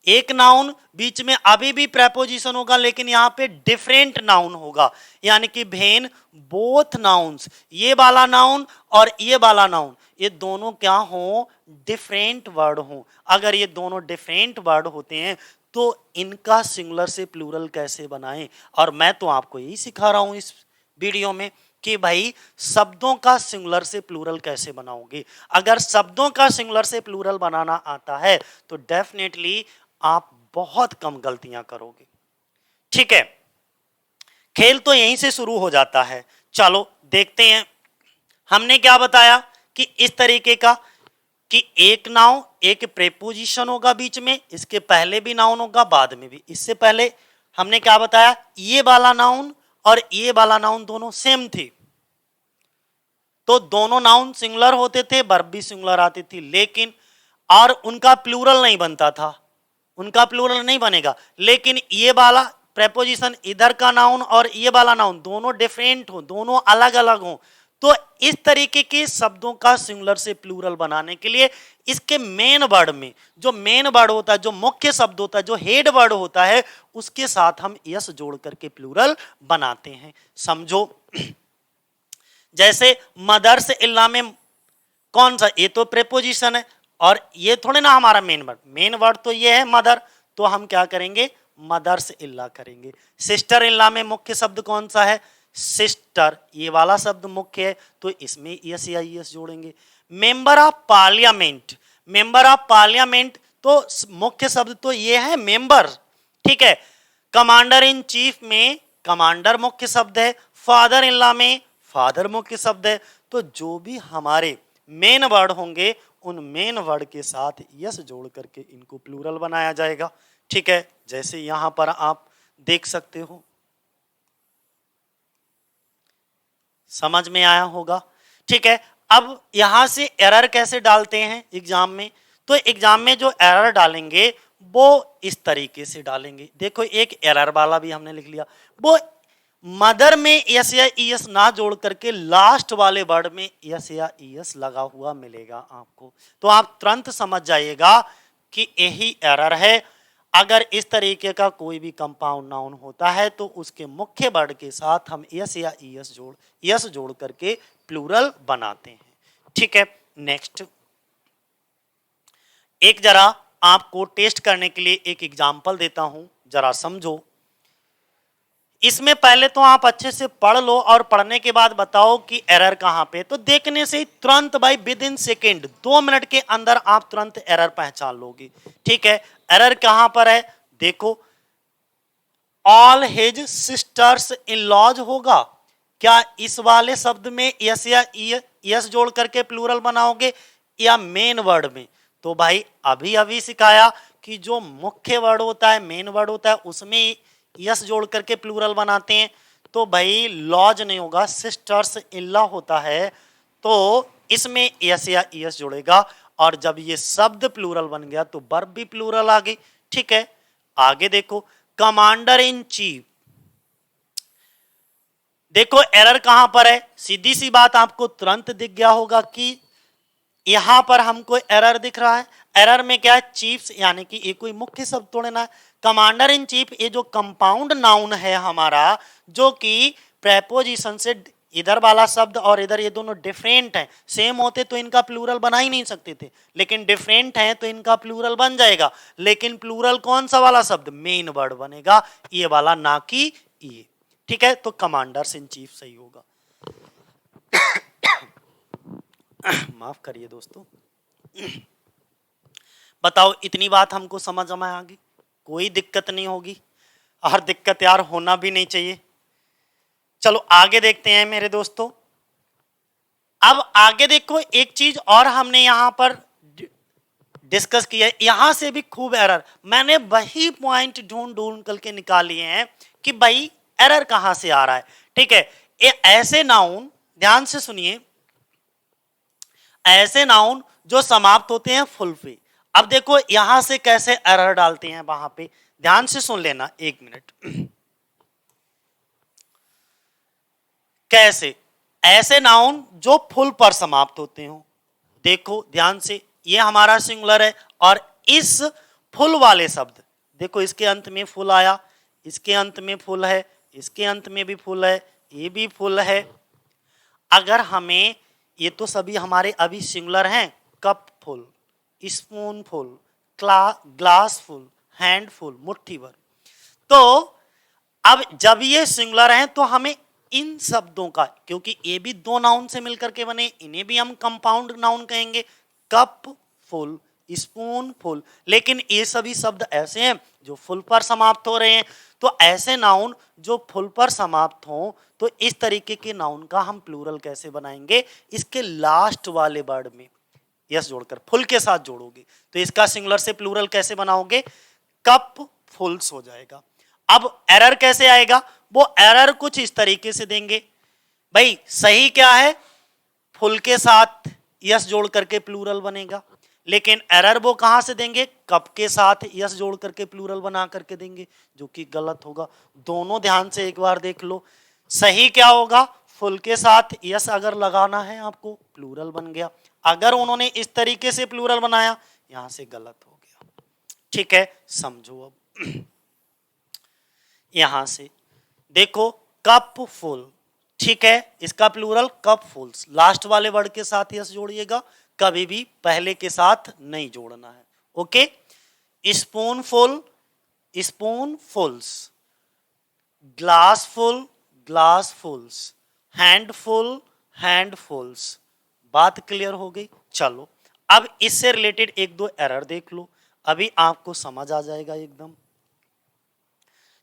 एक नाउन बीच में अभी भी प्रेपोजिशन होगा, लेकिन यहां पे डिफरेंट नाउन होगा। यानी कि भेन बोथ नाउन्स, ये वाला नाउन और ये वाला नाउन, ये दोनों क्या हो? डिफरेंट वर्ड हो। अगर ये दोनों डिफरेंट वर्ड होते हैं तो इनका सिंगुलर से प्लूरल कैसे बनाएं? और मैं तो आपको यही सिखा रहा हूं इस वीडियो में कि भाई शब्दों का सिंगुलर से प्लूरल कैसे बनाओगे। अगर शब्दों का सिंगुलर से प्लूरल बनाना आता है तो डेफिनेटली आप बहुत कम गलतियां करोगे, ठीक है। खेल तो यहीं से शुरू हो जाता है। चलो देखते हैं, हमने क्या बताया कि इस तरीके का कि एक नाउन एक प्रेपोजिशन होगा बीच में, इसके पहले भी नाउन होगा बाद में भी। इससे पहले हमने क्या बताया? ये वाला नाउन और ये वाला नाउन दोनों सेम थे, तो दोनों नाउन सिंगुलर होते थे, वर्ब भी सिंगुलर आती थी, लेकिन और उनका प्लूरल नहीं बनता था, उनका प्लूरल नहीं बनेगा। लेकिन ये वाला प्रेपोजिशन इधर का नाउन और ये वाला नाउन दोनों डिफरेंट हो, दोनों अलग अलग हो, तो इस तरीके के शब्दों का सिंगुलर से प्लूरल बनाने के लिए इसके मेन वर्ड में जो मेन वर्ड होता है, जो मुख्य शब्द होता है, जो हेड वर्ड होता है, उसके साथ हम यस जोड़ करके प्लूरल बनाते हैं। समझो, जैसे मदर्स इल्ला में कौन सा, ये तो प्रेपोजिशन है और ये थोड़े ना हमारा मेन वर्ड तो ये है मदर, तो हम क्या करेंगे, मदर्स इल्ला करेंगे। सिस्टर इल्ला में मुख्य शब्द कौन सा है, सिस्टर, ये वाला शब्द मुख्य है, तो इसमें यस या यस जोड़ेंगे। Member of parliament, member of parliament तो मुख्य शब्द तो ये है मेंबर, ठीक है। कमांडर इन चीफ में कमांडर मुख्य शब्द है, फादर इन लॉ में फादर मुख्य शब्द है। तो जो भी हमारे मेन वर्ड होंगे उन मेन वर्ड के साथ यस जोड़ करके इनको प्लूरल बनाया जाएगा, ठीक है। जैसे यहां पर आप देख सकते हो, समझ में आया होगा, ठीक है। अब यहां से एरर कैसे डालते हैं एग्जाम में, तो एग्जाम में जो एरर डालेंगे वो इस तरीके से डालेंगे। देखो एक एरर वाला भी हमने लिख लिया, वो मदर में एस या ईएस ना जोड़ करके लास्ट वाले वर्ड में एस या ईएस लगा हुआ मिलेगा आपको, तो आप तुरंत समझ जाइएगा कि यही एरर है। अगर इस तरीके का कोई भी कंपाउंड नाउन होता है तो उसके मुख्य वर्ड के साथ हम एस या ईएस जोड़ करके प्लूरल बनाते हैं, ठीक है। नेक्स्ट, एक जरा आपको टेस्ट करने के लिए एक एग्जांपल देता हूं, जरा समझो। इसमें पहले तो आप अच्छे से पढ़ लो और पढ़ने के बाद बताओ कि एरर कहां पे, तो देखने से ही तुरंत भाई विद इन सेकेंड 2 मिनट के अंदर आप तुरंत एरर पहचान लोगे, ठीक है। एरर कहां पर है, देखो all his sisters in laws होगा, क्या इस वाले शब्द में यस या यस जोड़ करके प्लूरल बनाओगे या मेन वर्ड में, तो भाई अभी अभी सिखाया कि जो मुख्य वर्ड होता है, मेन वर्ड होता है, उसमें यस जोड़ करके प्लूरल बनाते हैं। तो भाई लॉज नहीं होगा, सिस्टर्स इल्ला होता है, तो इसमें यस या यस जोड़ेगा, और जब ये शब्द प्लूरल बन गया तो वर्ब भी प्लूरल आ गई, ठीक है। आगे देखो, कमांडर इन चीफ, देखो एरर कहां पर है, सीधी सी बात आपको तुरंत दिख गया होगा कि यहां पर हमको एरर दिख रहा है। एरर में क्या है, चीफ्स, यानी कि ये कोई मुख्य शब्द तोड़े ना। कमांडर इन चीफ ये जो कंपाउंड नाउन है हमारा, जो कि प्रेपोजिशन से इधर वाला शब्द और इधर ये दोनों डिफरेंट हैं, सेम होते तो इनका प्लूरल बना ही नहीं सकते थे, लेकिन डिफरेंट हैं तो इनका प्लूरल बन जाएगा। लेकिन प्लूरल कौन सा वाला शब्द, मेन वर्ड बनेगा, ये वाला, ना कि ये, ठीक है। तो कमांडर्स इन चीफ सही होगा। माफ करिए दोस्तों। बताओ इतनी बात हमको समझ में आ गई, कोई दिक्कत नहीं होगी, और दिक्कत यार होना भी नहीं चाहिए। चलो आगे देखते हैं मेरे दोस्तों। अब आगे देखो, एक चीज और हमने यहां पर डिस्कस किया है, यहां से भी खूब एरर, मैंने वही पॉइंट ढूंढ ढूंढ करके निकाल लिए हैं कि भाई एरर कहां से आ रहा है, ठीक है। ये ऐसे नाउन, ध्यान से सुनिए, ऐसे नाउन जो समाप्त होते हैं फुल पे। अब देखो यहां से कैसे एरर डालते हैं, वहां पे ध्यान से सुन लेना, 1 मिनट। कैसे, ऐसे नाउन जो फुल पर समाप्त होते हो, देखो ध्यान से, ये हमारा सिंगुलर है और इस फुल वाले शब्द, देखो इसके अंत में फुल आया, इसके अंत में फुल है, इसके अंत में भी फुल है, ये भी फुल है। अगर हमें, ये तो सभी हमारे अभी सिंगुलर हैं, cup full, spoon full, glass full, hand full, मुट्ठी भर, तो अब जब ये सिंगुलर हैं तो हमें इन शब्दों का, क्योंकि ये भी 2 नाउन से मिलकर के बने, इन्हें भी हम कंपाउंड नाउन कहेंगे, कप फुल, स्पून फुल, लेकिन ये सभी शब्द ऐसे हैं जो फुल पर समाप्त हो रहे हैं। तो ऐसे नाउन जो फुल पर समाप्त हो, तो इस तरीके के नाउन का हम प्लूरल कैसे बनाएंगे, इसके लास्ट वाले वर्ड में यस जोड़कर फुल के साथ जोड़ोगे, तो इसका सिंगुलर से प्लूरल कैसे बनाओगे, कप फुल्स हो जाएगा। अब एरर कैसे आएगा, वो एरर कुछ इस तरीके से देंगे, भाई सही क्या है, फुल के साथ यस जोड़ करके प्लूरल बनेगा, लेकिन एरर वो कहां से देंगे, कप के साथ यस जोड़ करके प्लूरल बना करके देंगे, जो कि गलत होगा। दोनों ध्यान से एक बार देख लो, सही क्या होगा, फुल के साथ यस अगर लगाना है आपको, प्लूरल बन गया। अगर उन्होंने इस तरीके से प्लूरल बनाया, यहां से गलत हो गया। ठीक है, समझो अब यहां से देखो, कप फुल, ठीक है, इसका प्लूरल कप फुल्स, लास्ट वाले वर्ड के साथ यस जोड़िएगा, कभी भी पहले के साथ नहीं जोड़ना है। Okay, spoon full, spoon fulls, glass full, glass fulls, handful, handfuls. बात क्लियर हो गई। चलो अब इससे रिलेटेड एक दो एरर देख लो, अभी आपको समझ आ जाएगा एकदम।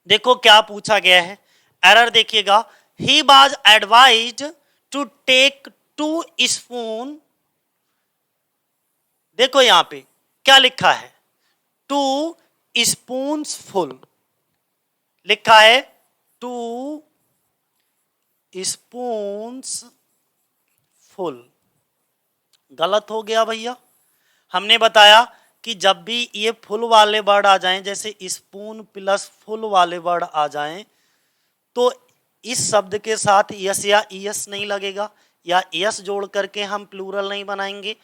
देखो क्या पूछा गया है, एरर देखिएगा, he was advised to take 2 spoon, देखो यहां पे क्या लिखा है, 2 स्पून्स फुल लिखा है, 2 स्पून्स फुल, गलत हो गया भैया। हमने बताया कि जब भी ये फुल वाले वर्ड आ जाएं, जैसे स्पून प्लस फुल वाले वर्ड आ जाएं, तो इस शब्द के साथ यस या ईएस नहीं लगेगा, या यस जोड़ करके हम प्लूरल नहीं बनाएंगे।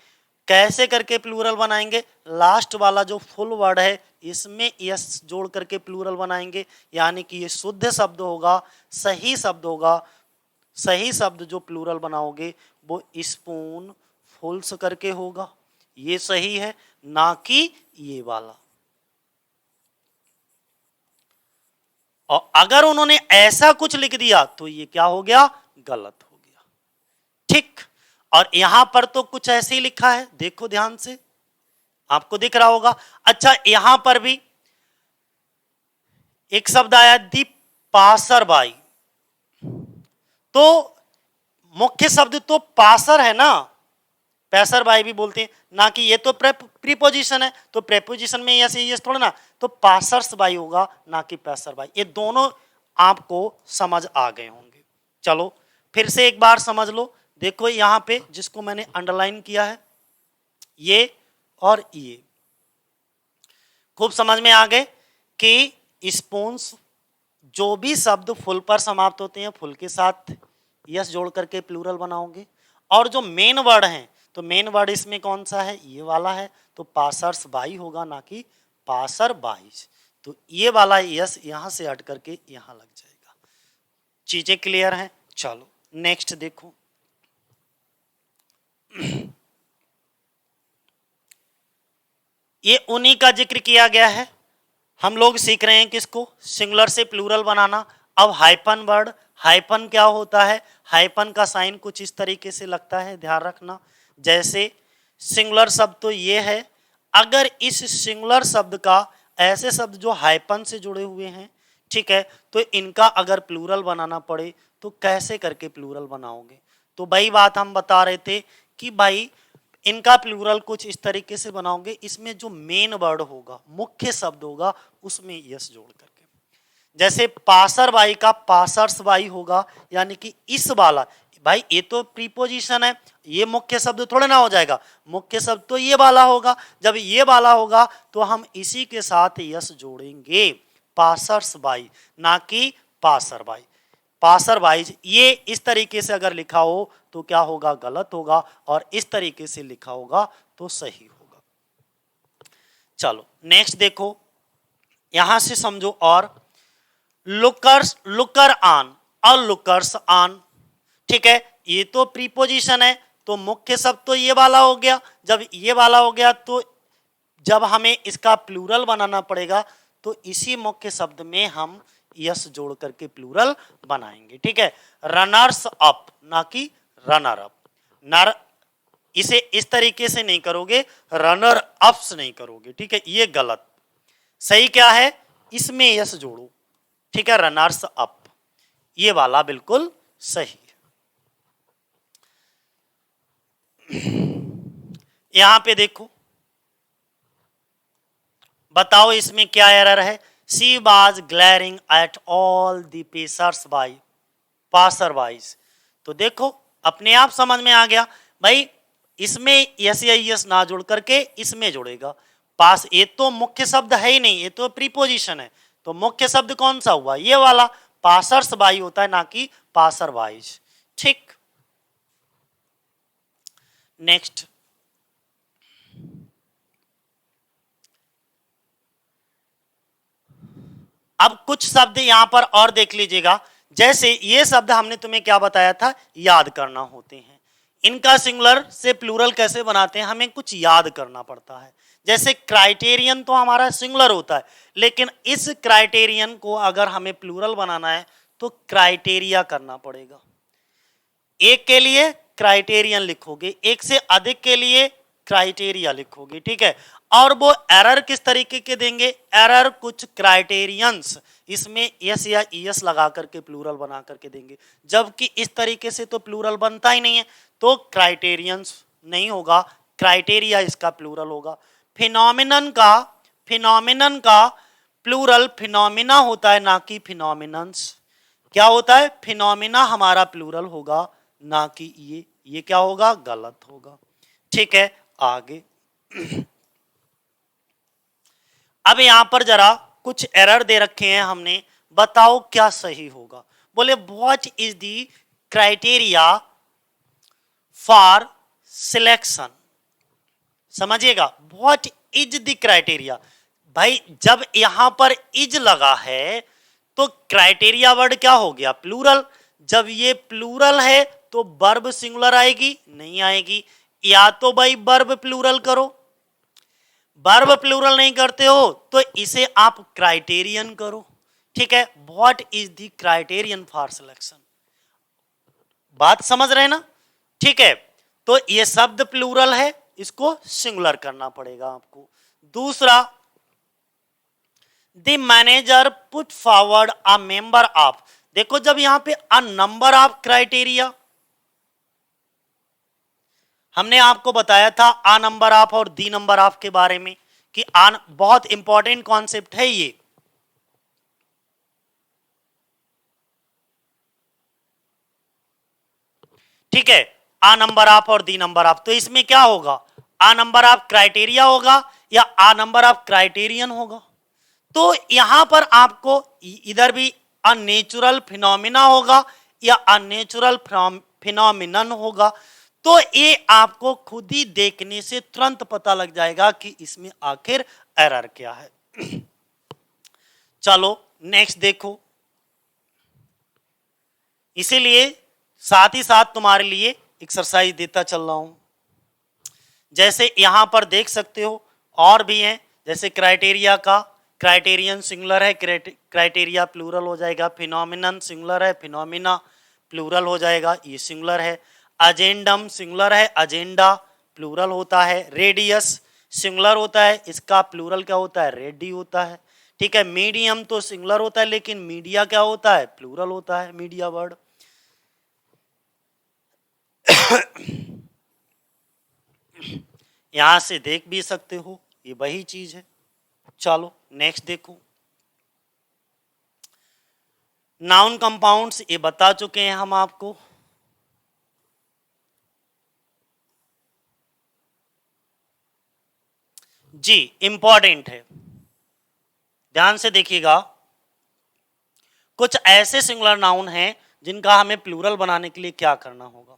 कैसे करके प्लूरल बनाएंगे, लास्ट वाला जो फुल वर्ड है इसमें यस जोड़ करके प्लूरल बनाएंगे, यानी कि ये शुद्ध शब्द होगा, सही शब्द होगा। सही शब्द जो प्लूरल बनाओगे वो स्पून फुल्स करके होगा, ये सही है, ना कि ये वाला। और अगर उन्होंने ऐसा कुछ लिख दिया तो ये क्या हो गया, गलत हो गया। ठीक, और यहां पर तो कुछ ऐसे ही लिखा है, देखो ध्यान से, आपको दिख रहा होगा। अच्छा, यहां पर भी एक शब्द आया, दी पासरबाई, तो मुख्य शब्द तो पासर है ना, पैसर बाई भी बोलते हैं ना, कि ये तो प्रीपोजिशन है, तो प्रीपोजिशन में ऐसे ये थोड़ा ना, तो पासर्स बाई होगा ना कि पैसर बाई। ये दोनों आपको समझ आ गए होंगे। चलो फिर से एक बार समझ लो, देखो यहां पे जिसको मैंने अंडरलाइन किया है, ये और ये खूब समझ में आ गए कि स्पून्स, जो भी शब्द फुल पर समाप्त होते हैं फुल के साथ यस जोड़ करके प्लूरल बनाओगे। और जो मेन वर्ड है, तो मेन वर्ड इसमें कौन सा है, ये वाला है, तो पासर्स बाई होगा ना कि पासर बाईस। तो ये वाला यस यहां से हट करके यहां लग जाएगा। चीजें क्लियर हैं। चलो नेक्स्ट देखो, ये उन्हीं का जिक्र किया गया है। हम लोग सीख रहे हैं किसको, सिंगुलर से प्लूरल बनाना। अब हाइपन वर्ड, हाइपन क्या होता है, हाइपन का साइन कुछ इस तरीके से लगता है, ध्यान रखना। जैसे सिंगुलर शब्द तो ये है, अगर इस सिंगुलर शब्द का, ऐसे शब्द जो हाइपन से जुड़े हुए हैं, ठीक है, तो इनका अगर प्लूरल बनाना पड़े तो कैसे करके प्लूरल बनाओगे। तो वही बात हम बता रहे थे कि भाई इनका प्लूरल कुछ इस तरीके से बनाओगे, इसमें जो मेन वर्ड होगा, मुख्य शब्द होगा, उसमें यस जोड़ करके। जैसे पासर बाई का पासर्स बाई होगा, यानी कि इस वाला, भाई ये तो प्रीपोजिशन है, ये मुख्य शब्द थोड़े ना हो जाएगा, मुख्य शब्द तो ये वाला होगा। जब ये वाला होगा तो हम इसी के साथ यस जोड़ेंगे, पासर्स बाई ना कि पासर बाई। पासर बाई ये इस तरीके से अगर लिखा हो तो क्या होगा, गलत होगा, और इस तरीके से लिखा होगा तो सही होगा। चलो नेक्स्ट देखो, यहां से समझो। और लुकर्स, लुकर ऑन और लुकर्स ऑन, ठीक है, ये तो प्रीपोजिशन है, तो मुख्य शब्द तो ये वाला हो गया। जब ये वाला हो गया तो जब हमें इसका प्लूरल बनाना पड़ेगा तो इसी मुख्य शब्द में हम यस जोड़ करके प्लूरल बनाएंगे। ठीक है, रनर्स अप ना कि रनर अप। नर इसे इस तरीके से नहीं करोगे, रनर अप्स नहीं करोगे, ठीक है, ये गलत। सही क्या है, इसमें यस जोड़ो, ठीक है, रनर्स अप, ये वाला बिल्कुल सही है। यहां पे देखो, बताओ इसमें क्या एरर है। She was glaring at all the passers by, passer bys. तो देखो अपने आप समझ में आ गया, भाई इसमें यस या यस ना जोड़ करके इसमें जोड़ेगा। पास, ये तो मुख्य शब्द है ही नहीं, ये तो प्रीपोजिशन है। तो मुख्य शब्द कौन सा हुआ? ये वाला, पासर्स बाई होता है, ना कि पासर वाइज। ठीक, नेक्स्ट। अब कुछ शब्द यहां पर और देख लीजिएगा। जैसे ये शब्द हमने तुम्हें क्या बताया था, याद करना होते हैं। इनका सिंगुलर से प्लूरल कैसे बनाते हैं, हमें कुछ याद करना पड़ता है। जैसे क्राइटेरियन तो हमारा सिंगुलर होता है, लेकिन इस क्राइटेरियन को अगर हमें प्लूरल बनाना है तो क्राइटेरिया करना पड़ेगा। एक के लिए क्राइटेरियन लिखोगे, एक से अधिक के लिए क्राइटेरिया लिखोगे, ठीक है। और वो एरर किस तरीके के देंगे, एरर कुछ क्राइटेरियंस, इसमें यस या यस लगा करके प्लूरल बना करके देंगे। जबकि इस तरीके से तो प्लूरल बनता ही नहीं है, तो क्राइटेरियंस नहीं होगा, क्राइटेरिया इसका प्लूरल होगा। फिनोमिनन का प्लूरल फिनोमिना होता है, ना कि फिनोमिनन्स। क्या होता है, फिनोमिना हमारा प्लूरल होगा, ना कि ये क्या होगा, गलत होगा। ठीक है, आगे। अब यहां पर जरा कुछ एरर दे रखे हैं हमने, बताओ क्या सही होगा। बोले what is the criteria for selection. समझिएगा, व्हाट इज द क्राइटेरिया। भाई जब यहां पर इज लगा है तो क्राइटेरिया वर्ड क्या हो गया, प्लूरल। जब ये प्लूरल है तो वर्ब सिंगुलर आएगी, नहीं आएगी। या तो भाई वर्ब प्लूरल करो, वर्ब प्लूरल नहीं करते हो तो इसे आप क्राइटेरियन करो। ठीक है, what is the criterion for selection. बात समझ रहे हैं ना? ठीक है, तो ये शब्द प्लूरल है, इसको सिंगुलर करना पड़ेगा आपको। दूसरा, the manager put forward a member of. देखो जब यहां पे अ नंबर ऑफ क्राइटेरिया, हमने आपको बताया था आ नंबर ऑफ और दी नंबर ऑफ के बारे में कि आन बहुत इंपॉर्टेंट कॉन्सेप्ट है ये। ठीक है, आ नंबर ऑफ और दी नंबर ऑफ, तो इसमें क्या होगा, आ नंबर ऑफ क्राइटेरिया होगा या आ नंबर ऑफ क्राइटेरियन होगा। तो यहां पर आपको इधर भी अननेचुरल फिनोमिना होगा या अननेचुरल फिनोमिनन होगा। तो ये आपको खुद ही देखने से तुरंत पता लग जाएगा कि इसमें आखिर एरर क्या है। चलो नेक्स्ट देखो। इसीलिए साथ ही साथ तुम्हारे लिए एक्सरसाइज देता चल रहा हूं। जैसे यहां पर देख सकते हो और भी हैं, जैसे क्राइटेरिया का, क्राइटेरियन सिंगुलर है, क्राइटेरिया प्लूरल हो जाएगा। फिनोमिनन सिंगुलर है, फिनोमिना प्लूरल हो जाएगा, ये सिंगुलर है। अजेंडम सिंगुलर है, अजेंडा प्लूरल होता है। रेडियस सिंगुलर होता है, इसका प्लूरल क्या होता है, रेडी होता है। ठीक है, मीडियम तो सिंगुलर होता है, लेकिन मीडिया क्या होता है, प्लूरल होता है, मीडिया वर्ड। यहां से देख भी सकते हो, ये वही चीज है। चलो नेक्स्ट देखो। नाउन कंपाउंड्स ये बता चुके हैं हम आपको। जी इंपॉर्टेंट है, ध्यान से देखिएगा। कुछ ऐसे सिंगुलर नाउन हैं जिनका हमें प्लूरल बनाने के लिए क्या करना होगा।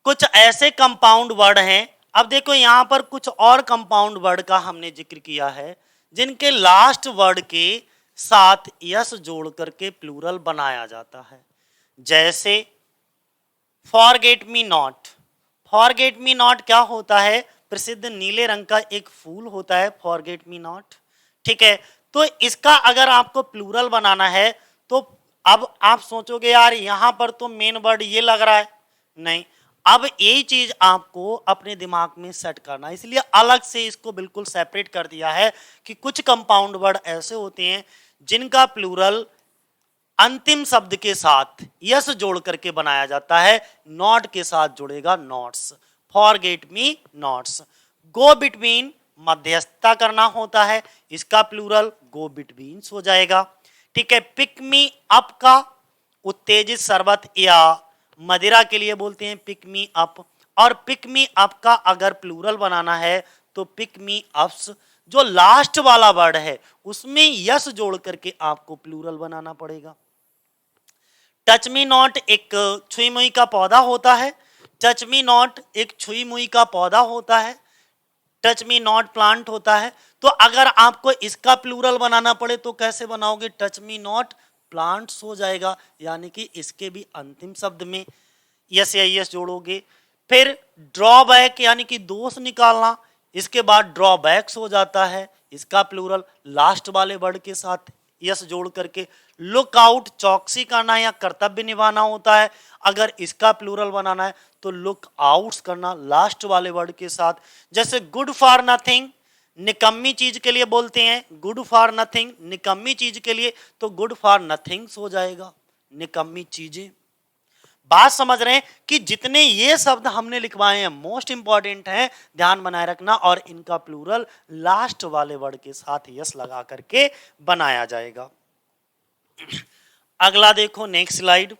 कुछ ऐसे कंपाउंड वर्ड हैं, अब देखो यहां पर कुछ और कंपाउंड वर्ड का हमने जिक्र किया है जिनके लास्ट वर्ड के साथ यस जोड़ करके प्लूरल बनाया जाता है। जैसे forget me not. Forget me not क्या होता है, प्रसिद्ध नीले रंग का एक फूल होता है फॉरगेट मी नॉट। ठीक है, तो इसका अगर आपको प्लूरल बनाना है तो अब आप सोचोगे यार यहां पर तो मेन वर्ड ये लग रहा है, नहीं, अब यही चीज आपको अपने दिमाग में सेट करना है, इसलिए अलग से इसको बिल्कुल सेपरेट कर दिया है कि कुछ कंपाउंड वर्ड ऐसे होते हैं जिनका प्लूरल अंतिम शब्द के साथ यस जोड़ करके बनाया जाता है, नॉट के साथ जुड़ेगा nots. Forget me nots. Go between मध्यस्थता करना होता है, इसका प्लूरल गो बिटवीन्स हो जाएगा। ठीक है, पिक मी अप का उत्तेजित शरबत या मदिरा के लिए बोलते हैं पिक मी अप, और पिक मी अप का अगर प्लूरल बनाना है तो पिक मी अप्स, जो लास्ट वाला वर्ड है उसमें यस जोड़ करके आपको प्लूरल बनाना पड़ेगा। टच मी नॉट एक छुई मुई का पौधा होता है, टच मी नॉट एक छुई मुई का पौधा होता है, टच मी नॉट प्लांट होता है। तो अगर आपको इसका प्लूरल बनाना पड़े तो कैसे बनाओगे, टच मी नॉट प्लांट्स हो जाएगा, यानी कि इसके भी अंतिम शब्द में यस या यस जोड़ोगे। फिर ड्रॉबैक यानी कि दोष निकालना, इसके बाद ड्रॉबैक्स हो जाता है, इसका प्लूरल लास्ट वाले वर्ड के साथ यस जोड़ करके। लुक आउट चौकसी करना या कर्तव्य निभाना होता है, अगर इसका प्लूरल बनाना है तो लुक आउट्स करना लास्ट वाले वर्ड के साथ। जैसे गुड फॉर नथिंग, निकम्मी चीज के लिए बोलते हैं गुड फॉर नथिंग, निकम्मी चीज के लिए तो गुड फॉर नथिंग्स हो जाएगा, निकम्मी चीजें। बात समझ रहे हैं कि जितने ये शब्द हमने लिखवाए हैं मोस्ट इंपॉर्टेंट हैं, ध्यान बनाए रखना, और इनका प्लूरल लास्ट वाले वर्ड के साथ यस लगा करके बनाया जाएगा। अगला देखो नेक्स्ट स्लाइड।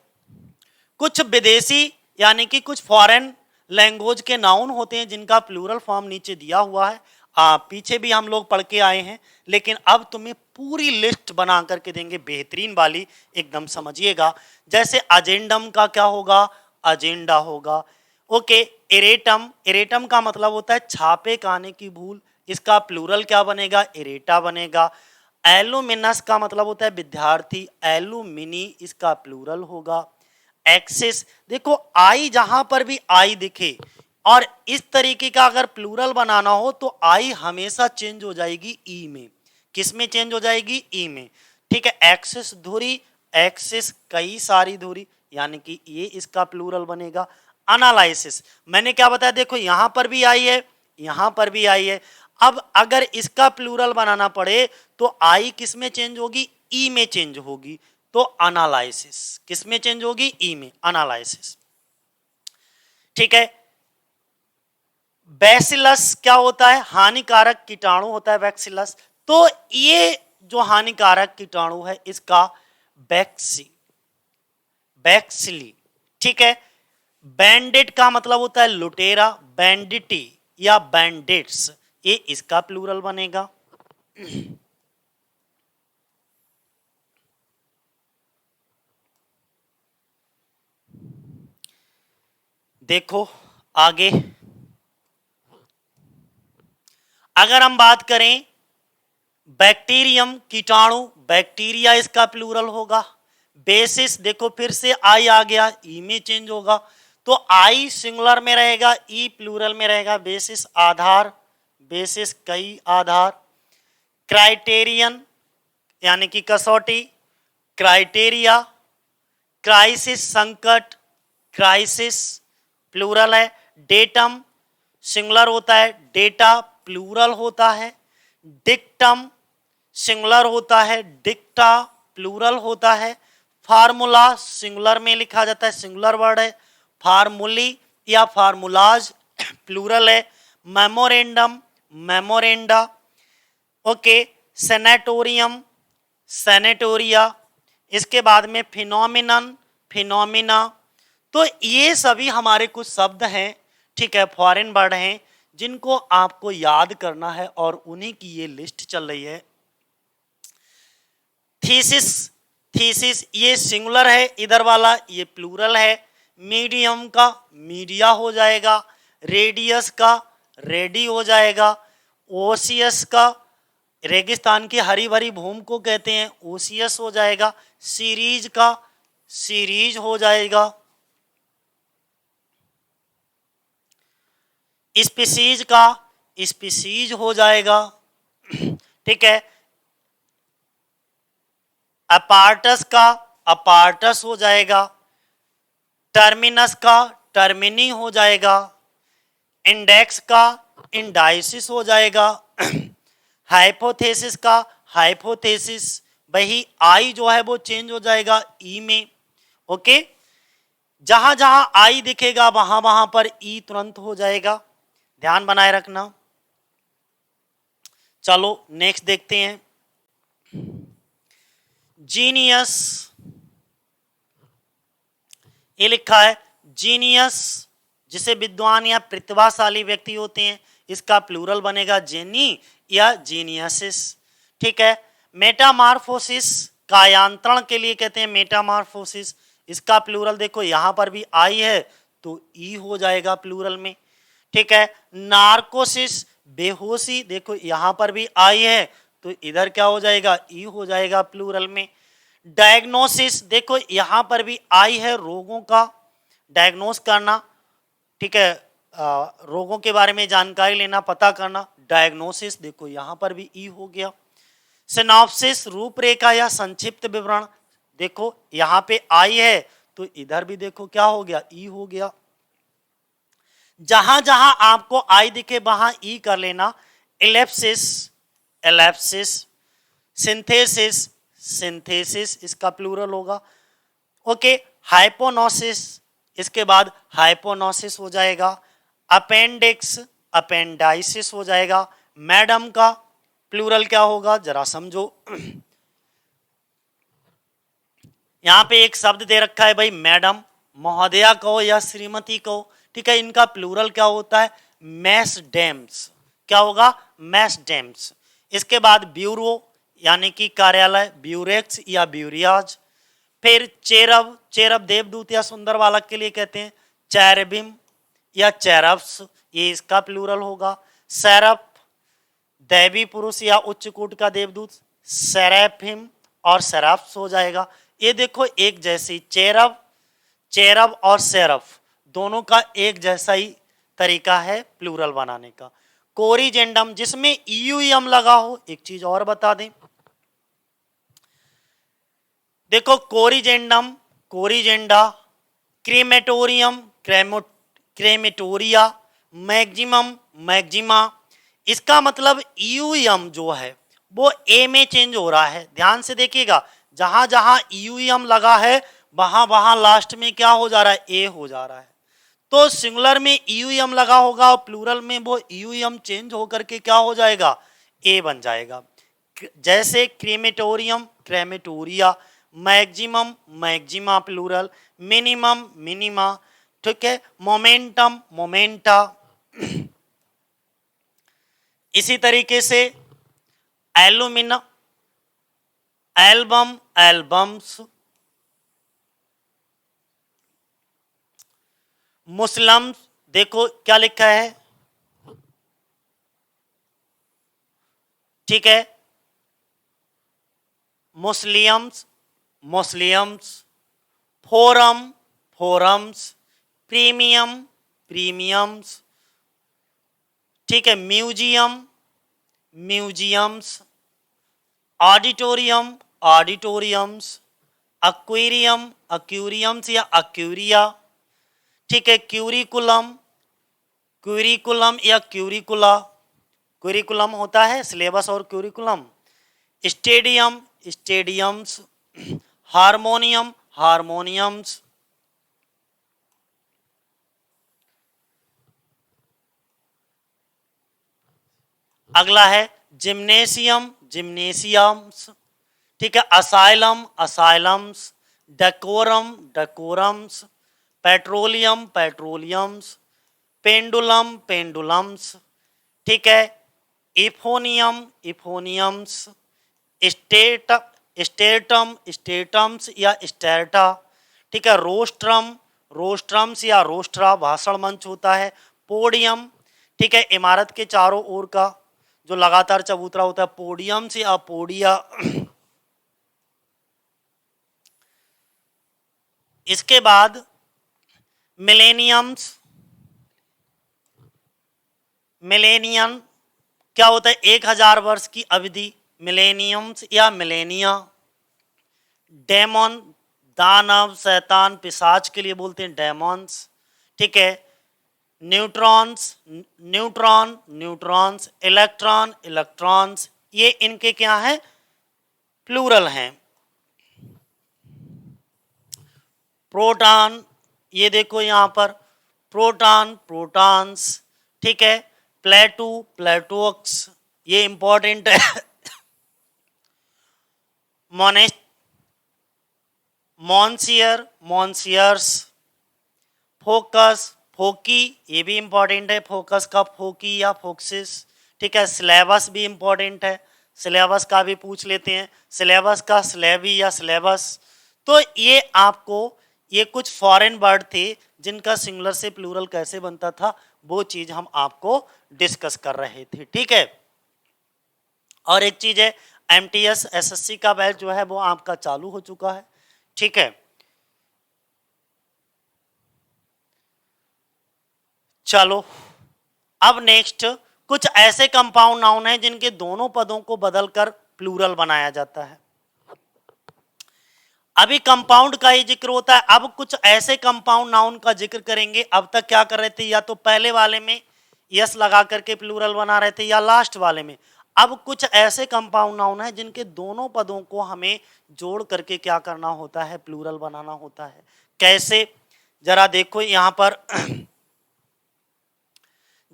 कुछ विदेशी यानी कि कुछ फॉरेन लैंग्वेज के नाउन होते हैं जिनका प्लूरल फॉर्म नीचे दिया हुआ है, पीछे भी हम लोग पढ़ के आए हैं, लेकिन अब तुम्हें पूरी लिस्ट बना करके देंगे बेहतरीन वाली, एकदम समझिएगा। जैसे अजेंडम का क्या होगा, अजेंडा होगा। ओके, इरेटम, इरेटम का मतलब होता है छापे खाने की भूल, इसका प्लूरल क्या बनेगा, इरेटा बनेगा। एलुमिनस का मतलब होता है विद्यार्थी, एलुमिनी इसका प्लूरल होगा। एक्सिस, देखो आई जहां पर भी आई दिखे और इस तरीके का अगर प्लूरल बनाना हो तो आई हमेशा चेंज हो जाएगी ई में, किस में चेंज हो जाएगी, ई में, ठीक है। एक्सिस धुरी, एक्सिस कई सारी धुरी, यानी कि ये इसका प्लूरल बनेगा। एनालिसिस, मैंने क्या बताया, देखो यहां पर भी आई है, यहां पर भी आई है। अब अगर इसका प्लूरल बनाना पड़े तो आई किस में चेंज होगी, ई में चेंज होगी, तो एनालिसिस किस में चेंज होगी, ई में, एनालिसिस, ठीक है। बैसिलस क्या होता है, हानिकारक कीटाणु होता है बैक्सिलस, तो ये जो हानिकारक कीटाणु है इसका बैक्सी, बैक्सिली, ठीक है। बैंडिट का मतलब होता है लुटेरा, बैंडिटी या बैंडिट्स, ये इसका प्लूरल बनेगा। देखो आगे अगर हम बात करें बैक्टीरियम कीटाणु, बैक्टीरिया इसका प्लूरल होगा। बेसिस, देखो फिर से आई आ गया, ई में चेंज होगा, तो आई सिंगुलर में रहेगा, ई प्लूरल में रहेगा। बेसिस आधार, बेसिस कई आधार। क्राइटेरियन यानी कि कसौटी, क्राइटेरिया। क्राइसिस संकट, क्राइसिस प्लूरल है। डेटम सिंगुलर होता है, डेटा प्लूरल होता है। डिक्टम सिंगुलर होता है, डिक्टा प्लूरल होता है। फार्मूला सिंगुलर में लिखा जाता है, सिंगुलर वर्ड है। फार्मूली या फार्मूलाज प्लूरल है। Memorandum, memoranda, okay. सेनेटोरियम, सेनेटोरिया। इसके बाद में फिनोमिनन, फिनोमिना। तो ये सभी हमारे कुछ शब्द हैं, ठीक है, फॉरेन वर्ड हैं जिनको आपको याद करना है और उन्हीं की ये लिस्ट चल रही है। थीसिस, थीसिस ये सिंगुलर है, इधर वाला ये प्लूरल है। मीडियम का मीडिया हो जाएगा, रेडियस का रेडी हो जाएगा, ओसियस का रेगिस्तान की हरी भरी भूमि को कहते हैं, ओसियस हो जाएगा। सीरीज का सीरीज हो जाएगा। स्पीसीज का स्पीसीज हो जाएगा, ठीक है। अपार्टस का अपार्टस हो जाएगा। टर्मिनस का टर्मिनी हो जाएगा। इंडेक्स का इंडाइसिस हो जाएगा। हाइपोथेसिस का हाइपोथेसिस, वही आई जो है वो चेंज हो जाएगा ई में, ओके। जहां जहां आई दिखेगा वहां वहां पर ई तुरंत हो जाएगा, ध्यान बनाए रखना। चलो नेक्स्ट देखते हैं। जीनियस, ये लिखा है जीनियस जिसे विद्वान या प्रतिभाशाली व्यक्ति होते हैं, इसका प्लूरल बनेगा जेनी या जीनियसिस। ठीक है। मेटामार्फोसिस कायांतरण के लिए कहते हैं मेटामार्फोसिस, इसका प्लूरल देखो यहां पर भी आई है तो ई हो जाएगा प्लूरल में। ठीक है। नार्कोसिस बेहोशी, देखो यहां पर भी आई है तो इधर क्या हो जाएगा, ई हो जाएगा प्लूरल में। डायग्नोसिस देखो यहां पर भी आई है, रोगों का डायग्नोस करना, ठीक है, रोगों के बारे में जानकारी लेना, पता करना, डायग्नोसिस देखो यहां पर भी ई हो गया। सिनॉप्सिस रूपरेखा या संक्षिप्त विवरण, देखो यहां पे आई है तो इधर भी देखो क्या हो गया, ई हो गया। जहां जहां आपको आई दिखे वहां ई कर लेना। एलेप्सिस एलेप्सिस, सिंथेसिस सिंथेसिस, इसका प्लूरल होगा। ओके। हाइपोनोसिस, इसके बाद हाइपोनोसिस हो जाएगा। अपेंडिक्स अपेंडाइसिस हो जाएगा। मैडम का प्लूरल क्या होगा जरा समझो। यहां पे एक शब्द दे रखा है भाई मैडम, महोदया कहो या श्रीमती कहो, ठीक है, इनका प्लूरल क्या होता है, मैस डेम्स, क्या होगा, मैस डेम्स। इसके बाद ब्यूरो यानी कि कार्यालय, ब्यूरेक्स या ब्यूरियाज। फिर चेरब, चेरब देवदूत या सुंदर बालक के लिए कहते हैं, चैरबिम या चैरब्स, ये इसका प्लूरल होगा। सैरप दैवी पुरुष या उच्च कोट का देवदूत, सेराफिम और सेराफ्स हो जाएगा। ये देखो एक जैसी, चेरब चेरब और सेरफ दोनों का एक जैसा ही तरीका है प्लूरल बनाने का। कोरिजेंडम जिसमें ईयूएम लगा हो, एक चीज और बता दें, देखो corrigendum, कोरिजेंडा, crematorium, crematoria, maximum, maxima, इसका मतलब ईयूएम जो है वो ए में चेंज हो रहा है। ध्यान से देखिएगा, जहां जहां ईयूएम लगा है वहां वहां लास्ट में क्या हो जा रहा है, ए हो जा रहा है। तो सिंगुलर में ईयूएम लगा होगा और प्लूरल में वो ईयूएम चेंज होकर के क्या हो जाएगा, ए बन जाएगा। जैसे crematorium, crematoria, maximum, maxima plural, minimum, minima, ठीक है, मोमेंटम, मोमेंटा। इसी तरीके से एल्यूमिना, एल्बम, एल्बम्स, मुस्लिम, देखो क्या लिखा है, ठीक है, Muslims, Muslims, forum, forums, premium, premiums, ठीक है, museum, museums, auditorium, auditoriums, aquarium, aquariums या एक्वेरिया, ठीक है, क्यूरिकुलम, क्यूरिकुलम या क्यूरिकुला, क्यूरिकुलम होता है सिलेबस और curriculum. Stadium, stadiums, harmonium, harmoniums. अगला है जिम्नेशियम, जिम्नेशियम्स, ठीक है, asylum, asylums, decorum, decorums, petroleum, petroleums, pendulum, pendulums, ठीक है, इफोनियम, इफोनियम्स, स्टेट, स्टेटम, स्टेटम्स या स्टेटा, ठीक है, रोस्ट्रम, रोस्ट्रम्स या रोस्ट्रा भाषण मंच होता है। पोडियम, ठीक है, इमारत के चारों ओर का जो लगातार चबूतरा होता है, पोडियम्स या पोडिया। इसके बाद मिलेनियम्स, मिलेनियम क्या होता है, 1000 वर्ष की अवधि, मिलेनियम्स या मिलेनिया। डेमोन, दानव, शैतान, पिशाच के लिए बोलते हैं डेमोन्स, ठीक है। Neutrons, neutron, neutrons, electron, electrons, ये इनके क्या हैं, प्लूरल हैं। प्रोटॉन, ये देखो यहां पर प्रोटॉन, प्रोटॉन्स, ठीक है। प्लेटू, प्लेटोक्स, ये इंपॉर्टेंट है। मोनेस्ट, मॉन्सियर, मॉन्सियर्स, फोकस, फोकी, ये भी इंपॉर्टेंट है, फोकस का फोकी या फोक्सिस। ठीक है, सिलेबस भी इंपॉर्टेंट है, सिलेबस का भी पूछ लेते हैं, सिलेबस का स्लेबी या सिलेबस। तो ये आपको, ये कुछ फॉरेन वर्ड थे जिनका सिंगुलर से प्लूरल कैसे बनता था, वो चीज हम आपको डिस्कस कर रहे थे। ठीक है, और एक चीज है, एमटीएस एसएससी का बैच जो है वो आपका चालू हो चुका है। ठीक है, चलो अब नेक्स्ट, कुछ ऐसे कंपाउंड नाउन हैं जिनके दोनों पदों को बदलकर प्लूरल बनाया जाता है। अभी कंपाउंड का ही जिक्र होता है, अब कुछ ऐसे कंपाउंड नाउन का जिक्र करेंगे। अब तक क्या कर रहे थे, या तो पहले वाले में यस लगा करके प्लूरल बना रहे थे, या लास्ट वाले में। अब कुछ ऐसे कंपाउंड नाउन है जिनके दोनों पदों को हमें जोड़ करके क्या करना होता है, प्लूरल बनाना होता है। कैसे, जरा देखो यहां पर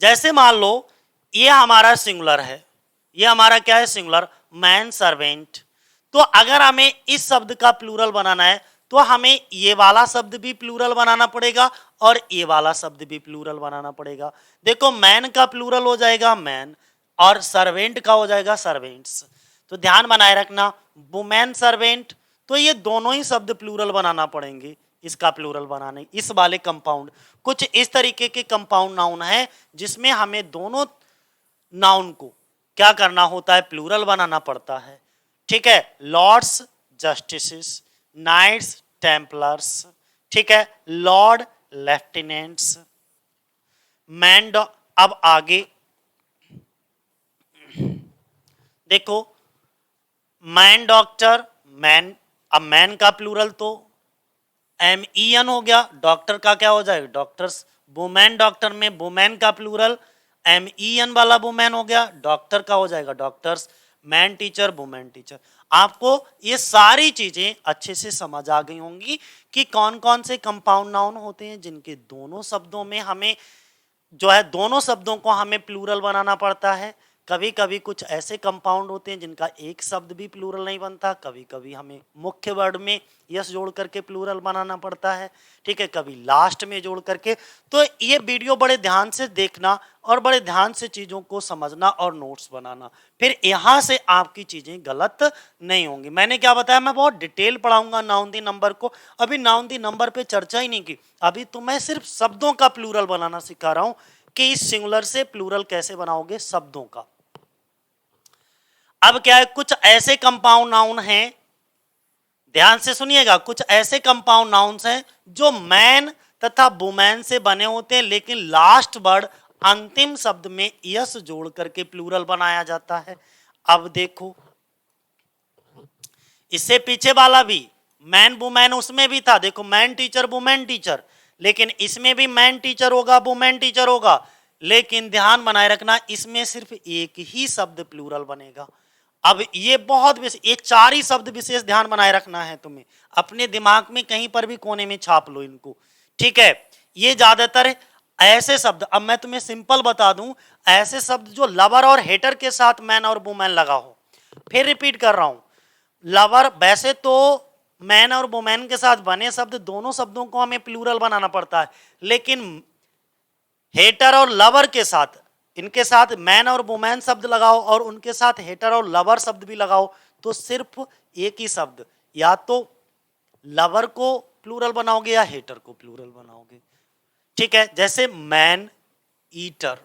जैसे मान लो ये हमारा सिंगुलर है, ये हमारा क्या है, सिंगुलर, मैन सर्वेंट। तो अगर हमें इस शब्द का प्लूरल बनाना है तो हमें ये वाला शब्द भी प्लूरल बनाना पड़ेगा और ये वाला शब्द भी प्लूरल बनाना पड़ेगा। देखो मैन का प्लूरल हो जाएगा मैन और सर्वेंट का हो जाएगा सर्वेंट्स। तो ध्यान बनाए रखना, वुमेन सर्वेंट, तो ये दोनों ही शब्द प्लूरल बनाना पड़ेंगे। इसका प्लूरल बनाने, इस वाले कंपाउंड, कुछ इस तरीके के कंपाउंड नाउन है जिसमें हमें दोनों नाउन को क्या करना होता है, प्लूरल बनाना पड़ता है। ठीक है, लॉर्ड्स जस्टिसेस, नाइट्स टेम्पलर्स, ठीक है, लॉर्ड लेफ्टिनेंट्स, मैन। अब आगे देखो, मैन डॉक्टर, मैन, अब मैन का प्लूरल तो MEN हो गया, डॉक्टर का क्या हो जाएगा, डॉक्टर्स। वुमेन डॉक्टर में वुमेन का प्लूरल MEN वाला वुमेन हो गया, डॉक्टर का हो जाएगा doctors. Man teacher, women teacher. आपको ये सारी चीजें अच्छे से समझ आ गई होंगी कि कौन कौन से कंपाउंड नाउन होते हैं जिनके दोनों शब्दों में हमें जो है, दोनों शब्दों को हमें प्लूरल बनाना पड़ता है। कभी कभी कुछ ऐसे कंपाउंड होते हैं जिनका एक शब्द भी प्लूरल नहीं बनता, कभी कभी हमें मुख्य वर्ड में यस जोड़ करके प्लूरल बनाना पड़ता है। ठीक है, कभी लास्ट में जोड़ करके। तो ये वीडियो बड़े ध्यान से देखना और बड़े ध्यान से चीज़ों को समझना और नोट्स बनाना, फिर यहाँ से आपकी चीज़ें गलत नहीं होंगी। मैंने क्या बताया, मैं बहुत डिटेल पढ़ाऊंगा नाउन दी नंबर को। अभी नाउन दी नंबर पे चर्चा ही नहीं की, अभी तो मैं सिर्फ शब्दों का प्लूरल बनाना सिखा रहा हूँ कि इस सिंगुलर से प्लूरल कैसे बनाओगे शब्दों का। अब क्या है, कुछ ऐसे कंपाउंड नाउन हैं, ध्यान से सुनिएगा, कुछ ऐसे कंपाउंड नाउन्स हैं जो मैन तथा वुमेन से बने होते हैं, लेकिन लास्ट वर्ड अंतिम शब्द में यस जोड़ करके प्लूरल बनाया जाता है। अब देखो, इससे पीछे वाला भी मैन वुमेन उसमें भी था, देखो मैन टीचर वुमेन टीचर, लेकिन इसमें भी मैन टीचर होगा वुमेन टीचर होगा, लेकिन ध्यान बनाए रखना इसमें सिर्फ एक ही शब्द प्लूरल बनेगा। अब ये बहुत ये चार ही शब्द विशेष ध्यान बनाए रखना है तुम्हें, अपने दिमाग में कहीं पर भी कोने में छाप लो इनको। ठीक है, ये ज्यादातर ऐसे शब्द, अब मैं तुम्हें सिंपल बता दूं, ऐसे शब्द जो लवर और हेटर के साथ मैन और वुमेन लगा हो। फिर रिपीट कर रहा हूं, लवर, वैसे तो मैन और वुमेन के साथ बने शब्द, दोनों शब्दों को हमें प्लूरल बनाना पड़ता है, लेकिन हेटर और लवर के साथ, इनके साथ मैन और वुमेन शब्द लगाओ और उनके साथ हेटर और लवर शब्द भी लगाओ, तो सिर्फ एक ही शब्द, या तो लवर को प्लूरल बनाओगे या हेटर को प्लूरल बनाओगे। ठीक है, जैसे मैन ईटर,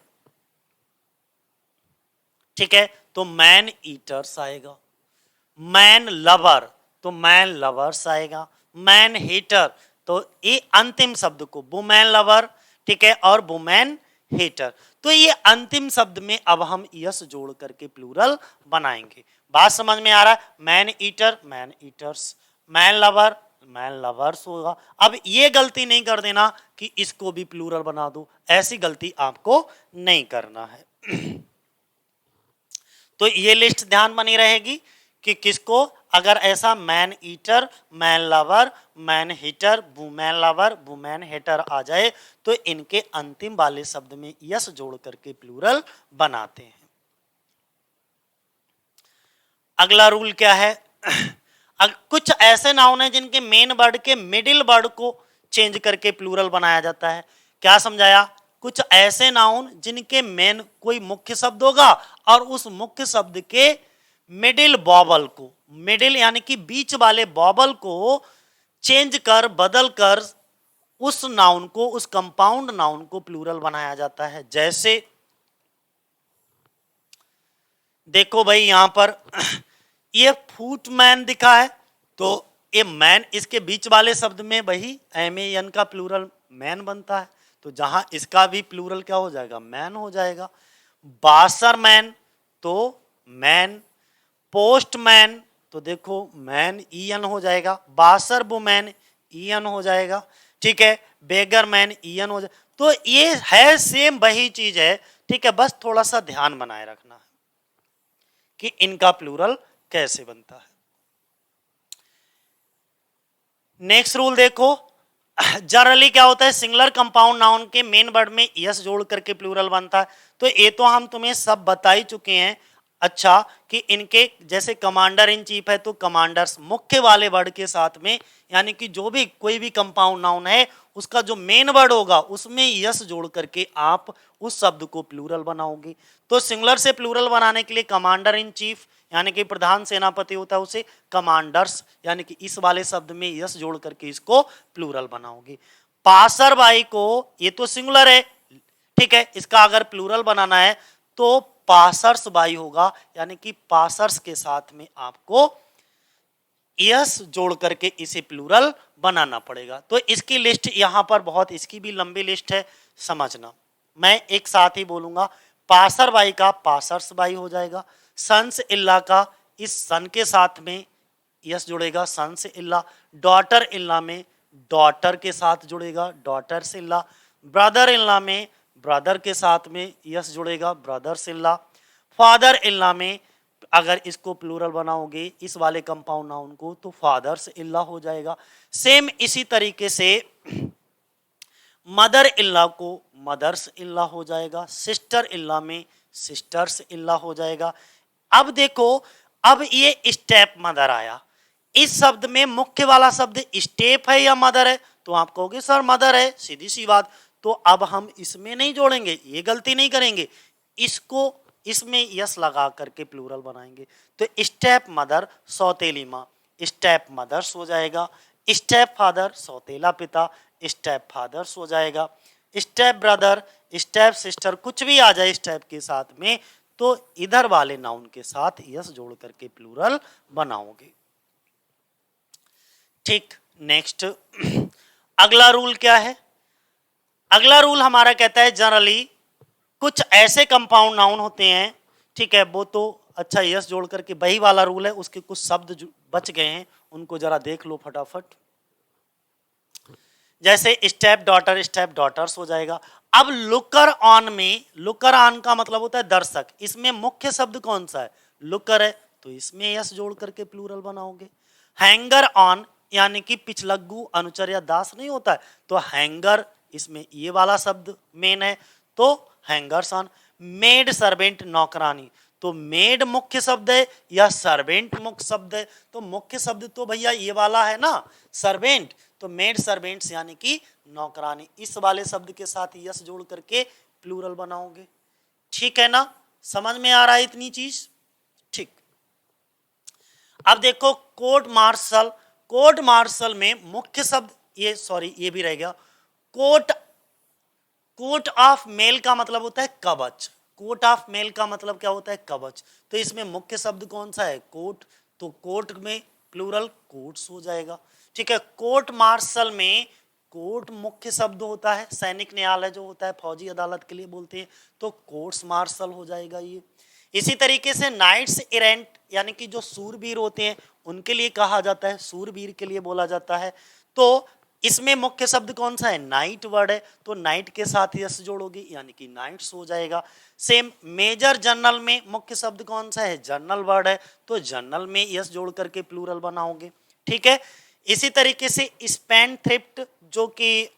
ठीक है, तो मैन ईटर्स आएगा। मैन लवर, तो मैन लवर्स आएगा। मैन हेटर, तो ये अंतिम शब्द को वुमेन लवर, ठीक है, और वुमेन हेटर, तो ये अंतिम शब्द में अब हम यस जोड़ करके प्लूरल बनाएंगे। बात समझ में आ रहा है, man eater man eaters, man lover man lovers होगा। अब ये गलती नहीं कर देना कि इसको भी प्लूरल बना दो, ऐसी गलती आपको नहीं करना है। तो ये लिस्ट ध्यान बनी रहेगी कि किसको, अगर ऐसा man eater man lover man hater woman lover woman hater आ जाए तो इनके अंतिम वाले शब्द में यस जोड़ करके प्लूरल बनाते हैं। अगला रूल क्या है, कुछ ऐसे नाउन है जिनके मेन वर्ड के मिडिल वर्ड को चेंज करके प्लूरल बनाया जाता है। क्या समझाया? कुछ ऐसे नाउन जिनके मेन कोई मुख्य शब्द होगा और उस मुख्य शब्द के मिडिल बॉबल को, मिडिल यानी कि बीच वाले बॉबल को चेंज कर, बदल कर उस नाउन को, उस कंपाउंड नाउन को प्लूरल बनाया जाता है। जैसे देखो भाई यहां पर ये फूटमैन दिखा है, तो ये मैन, इसके बीच वाले शब्द में वही MAN का प्लूरल मैन बनता है, तो जहां इसका भी प्लूरल क्या हो जाएगा? मैन हो जाएगा। बासरमैन तो मैन, पोस्टमैन तो देखो मैन EN हो जाएगा, बासर वुमेन EN हो जाएगा, ठीक है, बेगरमैन EN हो जाएगा। तो ये है सेम वही चीज है, ठीक है, बस थोड़ा सा ध्यान बनाए रखना है कि इनका प्लूरल कैसे बनता है। नेक्स्ट रूल देखो, जनरली क्या होता है, सिंगुलर कंपाउंड नाउन के मेन वर्ड में यस जोड़ करके प्लूरल बनता है। तो ये तो हम तुम्हें सब बता ही चुके हैं। अच्छा, कि इनके जैसे कमांडर इन चीफ है तो कमांडर्स मुख्य वाले वर्ड के साथ में, यानी कि जो भी कोई भी कंपाउंड नाउन है उसका जो मेन वर्ड होगा उसमें यस जोड़ करके आप उस शब्द को प्लूरल बनाओगे। तो सिंगुलर से प्लूरल बनाने के लिए कमांडर इन चीफ यानी कि प्रधान सेनापति होता है, उसे कमांडर्स यानी कि इस वाले शब्द में यस जोड़ करके इसको प्लूरल बनाओगे। पासर बाई को, ये तो सिंगुलर है, ठीक है, इसका अगर प्लूरल बनाना है तो पासर्स बाई होगा, यानी कि पासर्स के साथ में आपको यस जोड़ करके इसे प्लूरल बनाना पड़ेगा। तो इसकी लिस्ट यहां पर बहुत, इसकी भी लंबी लिस्ट है, समझना। मैं एक साथ ही बोलूंगा, पासर बाई का पासर्स बाई हो जाएगा, सन्स इल्ला का इस सन के साथ में यस जुड़ेगा, सन्स इल्ला, डॉटर इल्ला में डॉटर के साथ जुड़ेगा, डॉटर्स इल्ला, ब्रदर इल्ला में ब्रदर के साथ में यस जुड़ेगा, ब्रदर्स इल्ला, फादर इल्ला में अगर इसको प्लूरल बनाओगे इस वाले कंपाउंड नाउन को तो फादर्स इल्ला हो जाएगा। सेम इसी तरीके से मदर इल्ला को मदर्स इल्ला हो जाएगा, सिस्टर इल्ला में सिस्टर्स इल्ला हो जाएगा। अब देखो, अब ये स्टेप मदर आया, इस शब्द में मुख्य वाला शब्द स्टेप है या मदर है? तो आप कहोगे सर मदर है, सीधी सी बात। तो अब हम इसमें नहीं जोड़ेंगे, ये गलती नहीं करेंगे, इसको इसमें यस लगा करके प्लूरल बनाएंगे। तो स्टेप मदर सौतेली माँ, स्टेप मदर्स हो जाएगा, स्टेप फादर सौतेला पिता, स्टेप फादर्स हो जाएगा, स्टेप ब्रदर, स्टेप सिस्टर, कुछ भी आ जाए स्टेप के साथ में तो इधर वाले नाउन के साथ यस जोड़ करके प्लूरल बनाओगे। ठीक, नेक्स्ट अगला रूल क्या है? अगला रूल हमारा कहता है जनरली कुछ ऐसे कंपाउंड नाउन होते हैं, ठीक है, वो तो अच्छा यस जोड़ करके वही वाला रूल है, उसके कुछ शब्द बच गए हैं, उनको जरा देख लो फटाफट। जैसे स्टेप डॉटर स्टेप डॉटर्स हो जाएगा। अब लुकर ऑन में, लुकर ऑन का मतलब होता है दर्शक, इसमें मुख्य शब्द कौन सा है? लुकर है, तो इसमें यस जोड़ करके प्लूरल बनाओगे। हैंगर ऑन यानी कि पिछलग्गू अनुचर या दास नहीं होता है, तो हैंगर इसमें ये वाला शब्द मेन है, तो हैंगर्स ऑन। मेड सर्वेंट नौकरानी, तो मेड मुख्य शब्द है या सर्वेंट मुख्य शब्द है? तो मुख्य शब्द तो भैया ये वाला है ना, सर्वेंट, तो मेड सर्वेंट्स यानी कि नौकरानी, इस वाले शब्द के साथ यस जोड़ करके प्लूरल बनाओगे। ठीक है ना, समझ में आ रहा है इतनी चीज? ठीक। अब देखो कोर्ट मार्शल, कोर्ट मार्शल में मुख्य शब्द ये, सॉरी ये भी रह गया, कोर्ट, कोर्ट ऑफ मेल का मतलब होता है कवच, कोर्ट ऑफ मेल का मतलब क्या होता है? कवच। तो इसमें मुख्य शब्द कौन सा है? कोर्ट, तो कोर्ट में प्लूरल कोर्ट्स हो जाएगा। ठीक है, कोर्ट मार्शल में कोर्ट मुख्य शब्द होता है, सैनिक न्यायालय जो होता है फौजी अदालत के लिए बोलते हैं, तो कोर्ट्स मार्शल हो जाएगा ये। इसी तरीके से नाइट्स इरेंट यानी कि जो सूरवीर होते हैं उनके लिए कहा जाता है, सूरवीर के लिए बोला जाता है, तो इसमें मुख्य शब्द कौन सा है? नाइट वर्ड है, तो नाइट के साथ यस जोड़ोगे यानी कि नाइट्स हो जाएगा। सेम मेजर जनरल में मुख्य शब्द कौन सा है? जनरल वर्ड है, तो जनरल में यस जोड़ करके प्लूरल बनाओगे। ठीक है, इसी तरीके से स्पेंड थ्रिफ्ट जो कि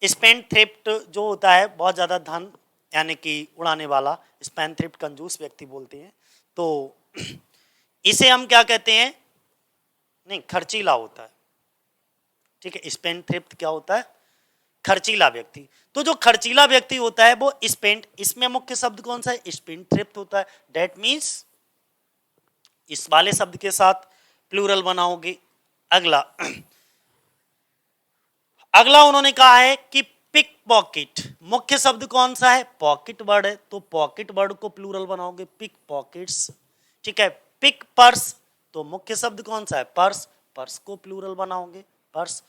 स्पेंड थ्रिफ्ट जो होता है बहुत ज्यादा धन यानी कि उड़ाने वाला, स्पेंड थ्रिफ्ट कंजूस व्यक्ति बोलते हैं, तो इसे हम क्या कहते हैं? नहीं, खर्चीला होता है, ठीक है। स्पेंडथ्रिफ्ट क्या होता है? खर्चीला व्यक्ति। तो जो खर्चीला व्यक्ति होता है वो स्पेंड, इसमें मुख्य शब्द कौन सा है? स्पेंडथ्रिफ्ट होता है। डेट मीन्स इस वाले शब्द के साथ प्लूरल बनाओगे। अगला अगला उन्होंने कहा है कि पिक पॉकेट, मुख्य शब्द कौन सा है? पॉकेट वर्ड है, तो पॉकेट वर्ड को प्लूरल बनाओगे पिक पॉकेट्स, ठीक है। पिक पर्स, तो मुख्य शब्द कौन सा है? पर्स, पर्स को प्लूरल बनाओगे पर्स,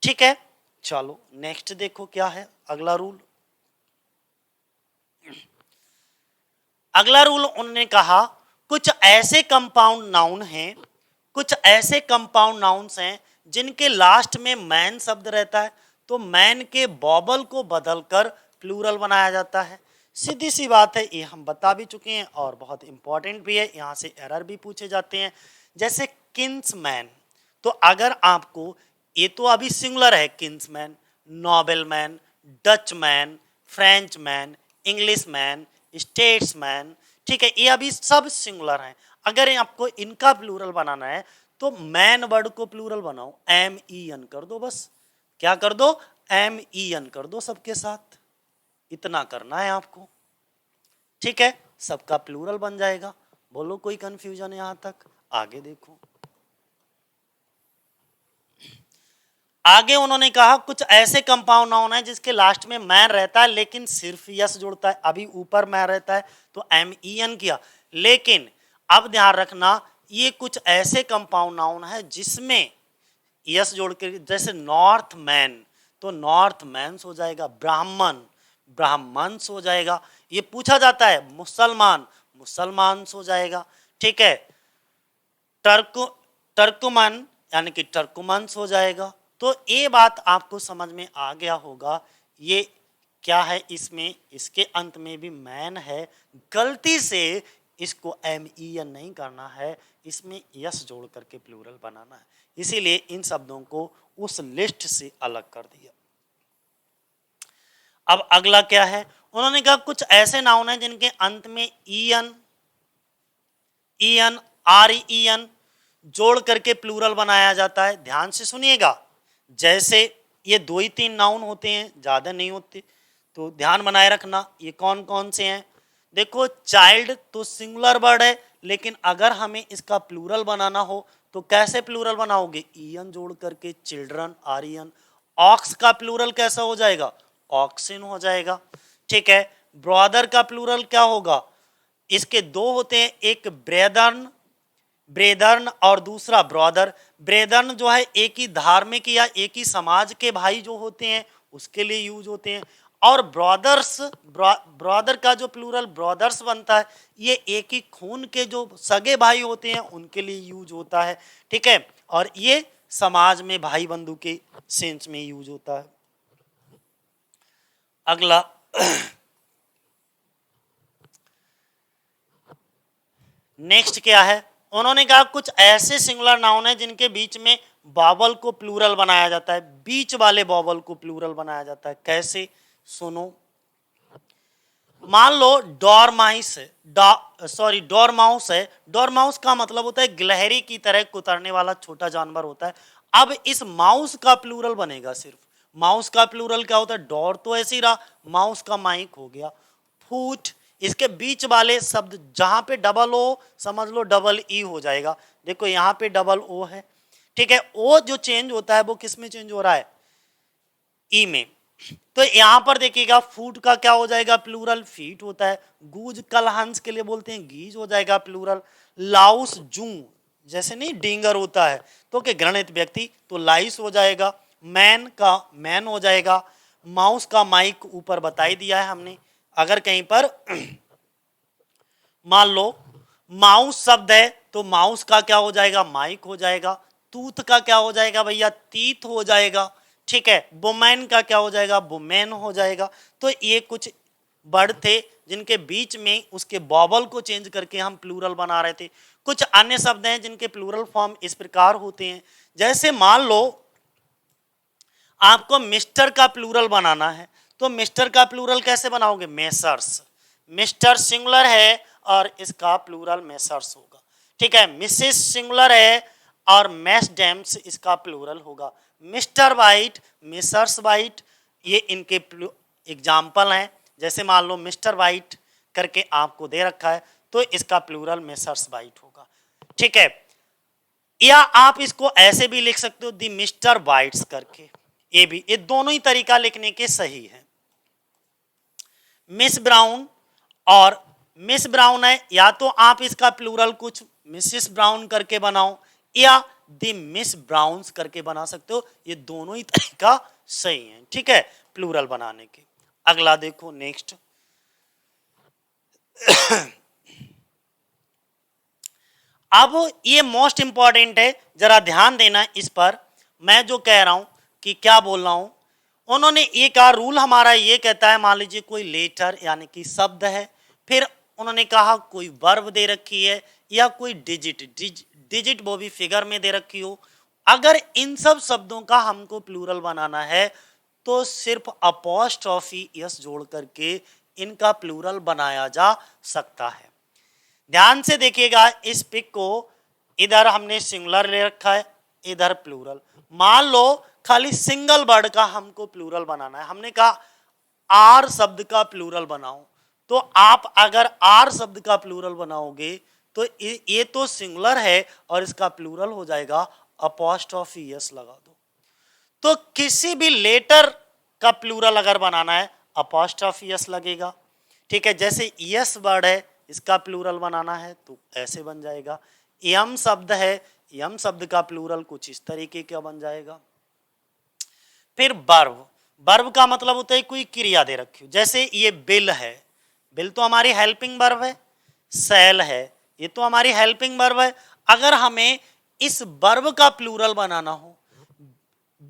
ठीक है। चलो नेक्स्ट देखो क्या है अगला रूल। अगला रूल उन्होंने कहा कुछ ऐसे कंपाउंड नाउन हैं, कुछ ऐसे कंपाउंड नाउन्स हैं जिनके लास्ट में मैन शब्द रहता है, तो मैन के बॉबल को बदलकर प्लूरल बनाया जाता है। सीधी सी बात है, ये हम बता भी चुके हैं और बहुत इंपॉर्टेंट भी है, यहाँ से एरर भी पूछे जाते हैं। जैसे किंग्समैन, तो अगर आपको, ये तो अभी सिंगुलर है, kingsman, nobleman, Dutchman, Frenchman, Englishman, statesman, ठीक है, ये अभी सब सिंगुलर हैं। अगर आपको इनका प्लूरल बनाना है तो मैन वर्ड को प्लूरल बनाओ, एम ई एन कर दो, बस क्या कर दो? एम ई एन कर दो सबके साथ, इतना करना है आपको, ठीक है, सबका प्लूरल बन जाएगा। बोलो कोई कंफ्यूजन है यहां तक? आगे देखो, आगे उन्होंने कहा कुछ ऐसे कंपाउंड नाउन है जिसके लास्ट में मैन रहता है लेकिन सिर्फ यस जुड़ता है। अभी ऊपर मैन रहता है तो एम ई एन किया, लेकिन अब ध्यान रखना ये कुछ ऐसे कंपाउंड नाउन है जिसमें यस जोड़ के, जैसे नॉर्थ मैन, तो नॉर्थ मैंस हो जाएगा, ब्राह्मण ब्राह्मण्स हो जाएगा, ये पूछा जाता है, मुसलमान मुसलमान्स हो जाएगा, ठीक है। टर्कुमन यानी कि टर्कुमन्स हो जाएगा। तो ये बात आपको समझ में आ गया होगा, ये क्या है, इसमें इसके अंत में भी मैन है, गलती से इसको एम ई एन नहीं करना है, इसमें यस जोड़ करके प्लूरल बनाना है, इसीलिए इन शब्दों को उस लिस्ट से अलग कर दिया। अब अगला क्या है, उन्होंने कहा कुछ ऐसे नाउन हैं जिनके अंत में E N R E N जोड़ करके प्लूरल बनाया जाता है। ध्यान से सुनिएगा, जैसे ये 2 ही 3 नाउन होते हैं, ज्यादा नहीं होते, तो ध्यान बनाए रखना ये कौन कौन से हैं। देखो चाइल्ड तो सिंगुलर वर्ड है, लेकिन अगर हमें इसका प्लूरल बनाना हो तो कैसे प्लूरल बनाओगे? ईएन जोड़ करके, children R E N. Ox का प्लूरल कैसा हो जाएगा? ऑक्सिन हो जाएगा, ठीक है। ब्रदर का प्लूरल क्या होगा? इसके 2 होते हैं, एक ब्रेदर्न ब्रेदर्न और दूसरा ब्रदर। ब्रेदर्न जो है एक ही धार्मिक या एक ही समाज के भाई जो होते हैं उसके लिए यूज होते हैं, और ब्रदर्स, ब्रदर का जो प्लूरल ब्रदर्स बनता है ये एक ही खून के जो सगे भाई होते हैं उनके लिए यूज होता है, ठीक है, और ये समाज में भाई बंधु के सेंस में यूज होता है। अगला नेक्स्ट क्या है, उन्होंने कहा कुछ ऐसे सिंगुलर नाउन है जिनके बीच में बॉबल को प्लूरल बनाया जाता है, बीच वाले बॉबल को प्लूरल बनाया जाता है। कैसे? सुनो, मान लो डॉरमाइस है, डॉरमाउस है। डॉरमाउस का मतलब होता है गिलहरी की तरह कुतरने वाला छोटा जानवर होता है। अब इस माउस का प्लूरल बनेगा सिर्फ, माउस का प्लूरल क्या होता है? डॉर तो ऐसे ही रहा, माउस का माइक हो गया। फूट, इसके बीच वाले शब्द जहां पे डबल ओ समझ लो डबल ई हो जाएगा। देखो यहाँ पे डबल ओ है, ठीक है, ओ जो चेंज होता है वो किस में चेंज हो रहा है? ई में। तो यहां पर देखिएगा फूट का क्या हो जाएगा प्लूरल? फीट होता है। गूज कल हंस के लिए बोलते हैं, गीज हो जाएगा प्लूरल। लाउस जू, जैसे नहीं डिंगर होता है तो के गणित व्यक्ति, तो लाइस हो जाएगा। मैन का मैन हो जाएगा। माउस का माइक ऊपर बता ही दिया है हमने। अगर कहीं पर मान लो माउस शब्द है तो माउस का क्या हो जाएगा? माइक हो जाएगा। तूत का क्या हो जाएगा भैया? तीत हो जाएगा, ठीक है। वुमेन का क्या हो जाएगा? वुमेन हो जाएगा। तो ये कुछ वर्ड थे जिनके बीच में उसके बॉबल को चेंज करके हम प्लूरल बना रहे थे। कुछ अन्य शब्द हैं जिनके प्लूरल फॉर्म इस प्रकार होते हैं, जैसे मान लो आपको मिस्टर का प्लूरल बनाना है, तो मिस्टर का प्लूरल कैसे बनाओगे? मेसर्स। मिस्टर सिंगुलर है और इसका प्लूरल मेसर्स होगा, ठीक है। मिसेस सिंगुलर है और मैस डैम्स इसका प्लूरल होगा। मिस्टर वाइट, मिसर्स वाइट, ये इनके एग्जाम्पल हैं। जैसे मान लो मिस्टर वाइट करके आपको दे रखा है तो इसका प्लूरल मिसर्स वाइट होगा, ठीक है। या आप इसको ऐसे भी लिख सकते हो दी मिस्टर वाइट्स करके, ये भी, ये दोनों ही तरीका लिखने के सही है। मिस ब्राउन और मिस ब्राउन है, या तो आप इसका प्लूरल कुछ मिसिस ब्राउन करके बनाओ या दी मिस ब्राउन्स करके बना सकते हो, ये दोनों ही तरीका सही है, ठीक है, प्लूरल बनाने के। अगला देखो नेक्स्ट। अब ये मोस्ट इंपॉर्टेंट है, जरा ध्यान देना इस पर, मैं जो कह रहा हूं कि क्या बोल रहा हूं। उन्होंने ये कहा, रूल हमारा ये कहता है, मान लीजिए कोई लेटर यानी कि शब्द है, फिर उन्होंने कहा कोई वर्ब दे रखी है या कोई डिजिट वो भी फिगर में दे रखी हो, अगर इन सब शब्दों का हमको प्लूरल बनाना है तो सिर्फ अपॉस्ट्रोफी यस जोड़ करके इनका प्लूरल बनाया जा सकता है। ध्यान से देखिएगा इस पिक को, इधर हमने सिंगुलर ले रखा है, इधर प्लूरल। मान लो खाली सिंगल वर्ड का हमको प्लूरल बनाना है, हमने कहा आर शब्द का प्लूरल बनाओ, तो आप अगर आर शब्द का प्लूरल बनाओगे तो ये तो सिंगुलर है और इसका प्लूरल हो जाएगा अपॉस्ट्रोफी यस लगा दो। तो किसी भी लेटर का प्लूरल अगर बनाना है अपॉस्ट्रोफी यस लगेगा, ठीक है। जैसे यस वर्ड है, इसका प्लूरल बनाना है तो ऐसे बन जाएगा। यम शब्द है, यम शब्द का प्लूरल कुछ इस तरीके का बन जाएगा। फिर वर्ब, वर्ब का मतलब होता है कोई क्रिया दे रखी हो, जैसे ये बिल है, बिल तो हमारी हेल्पिंग वर्ब है। सेल है, ये तो हमारी हेल्पिंग वर्ब है। अगर हमें इस वर्ब का प्लूरल बनाना हो,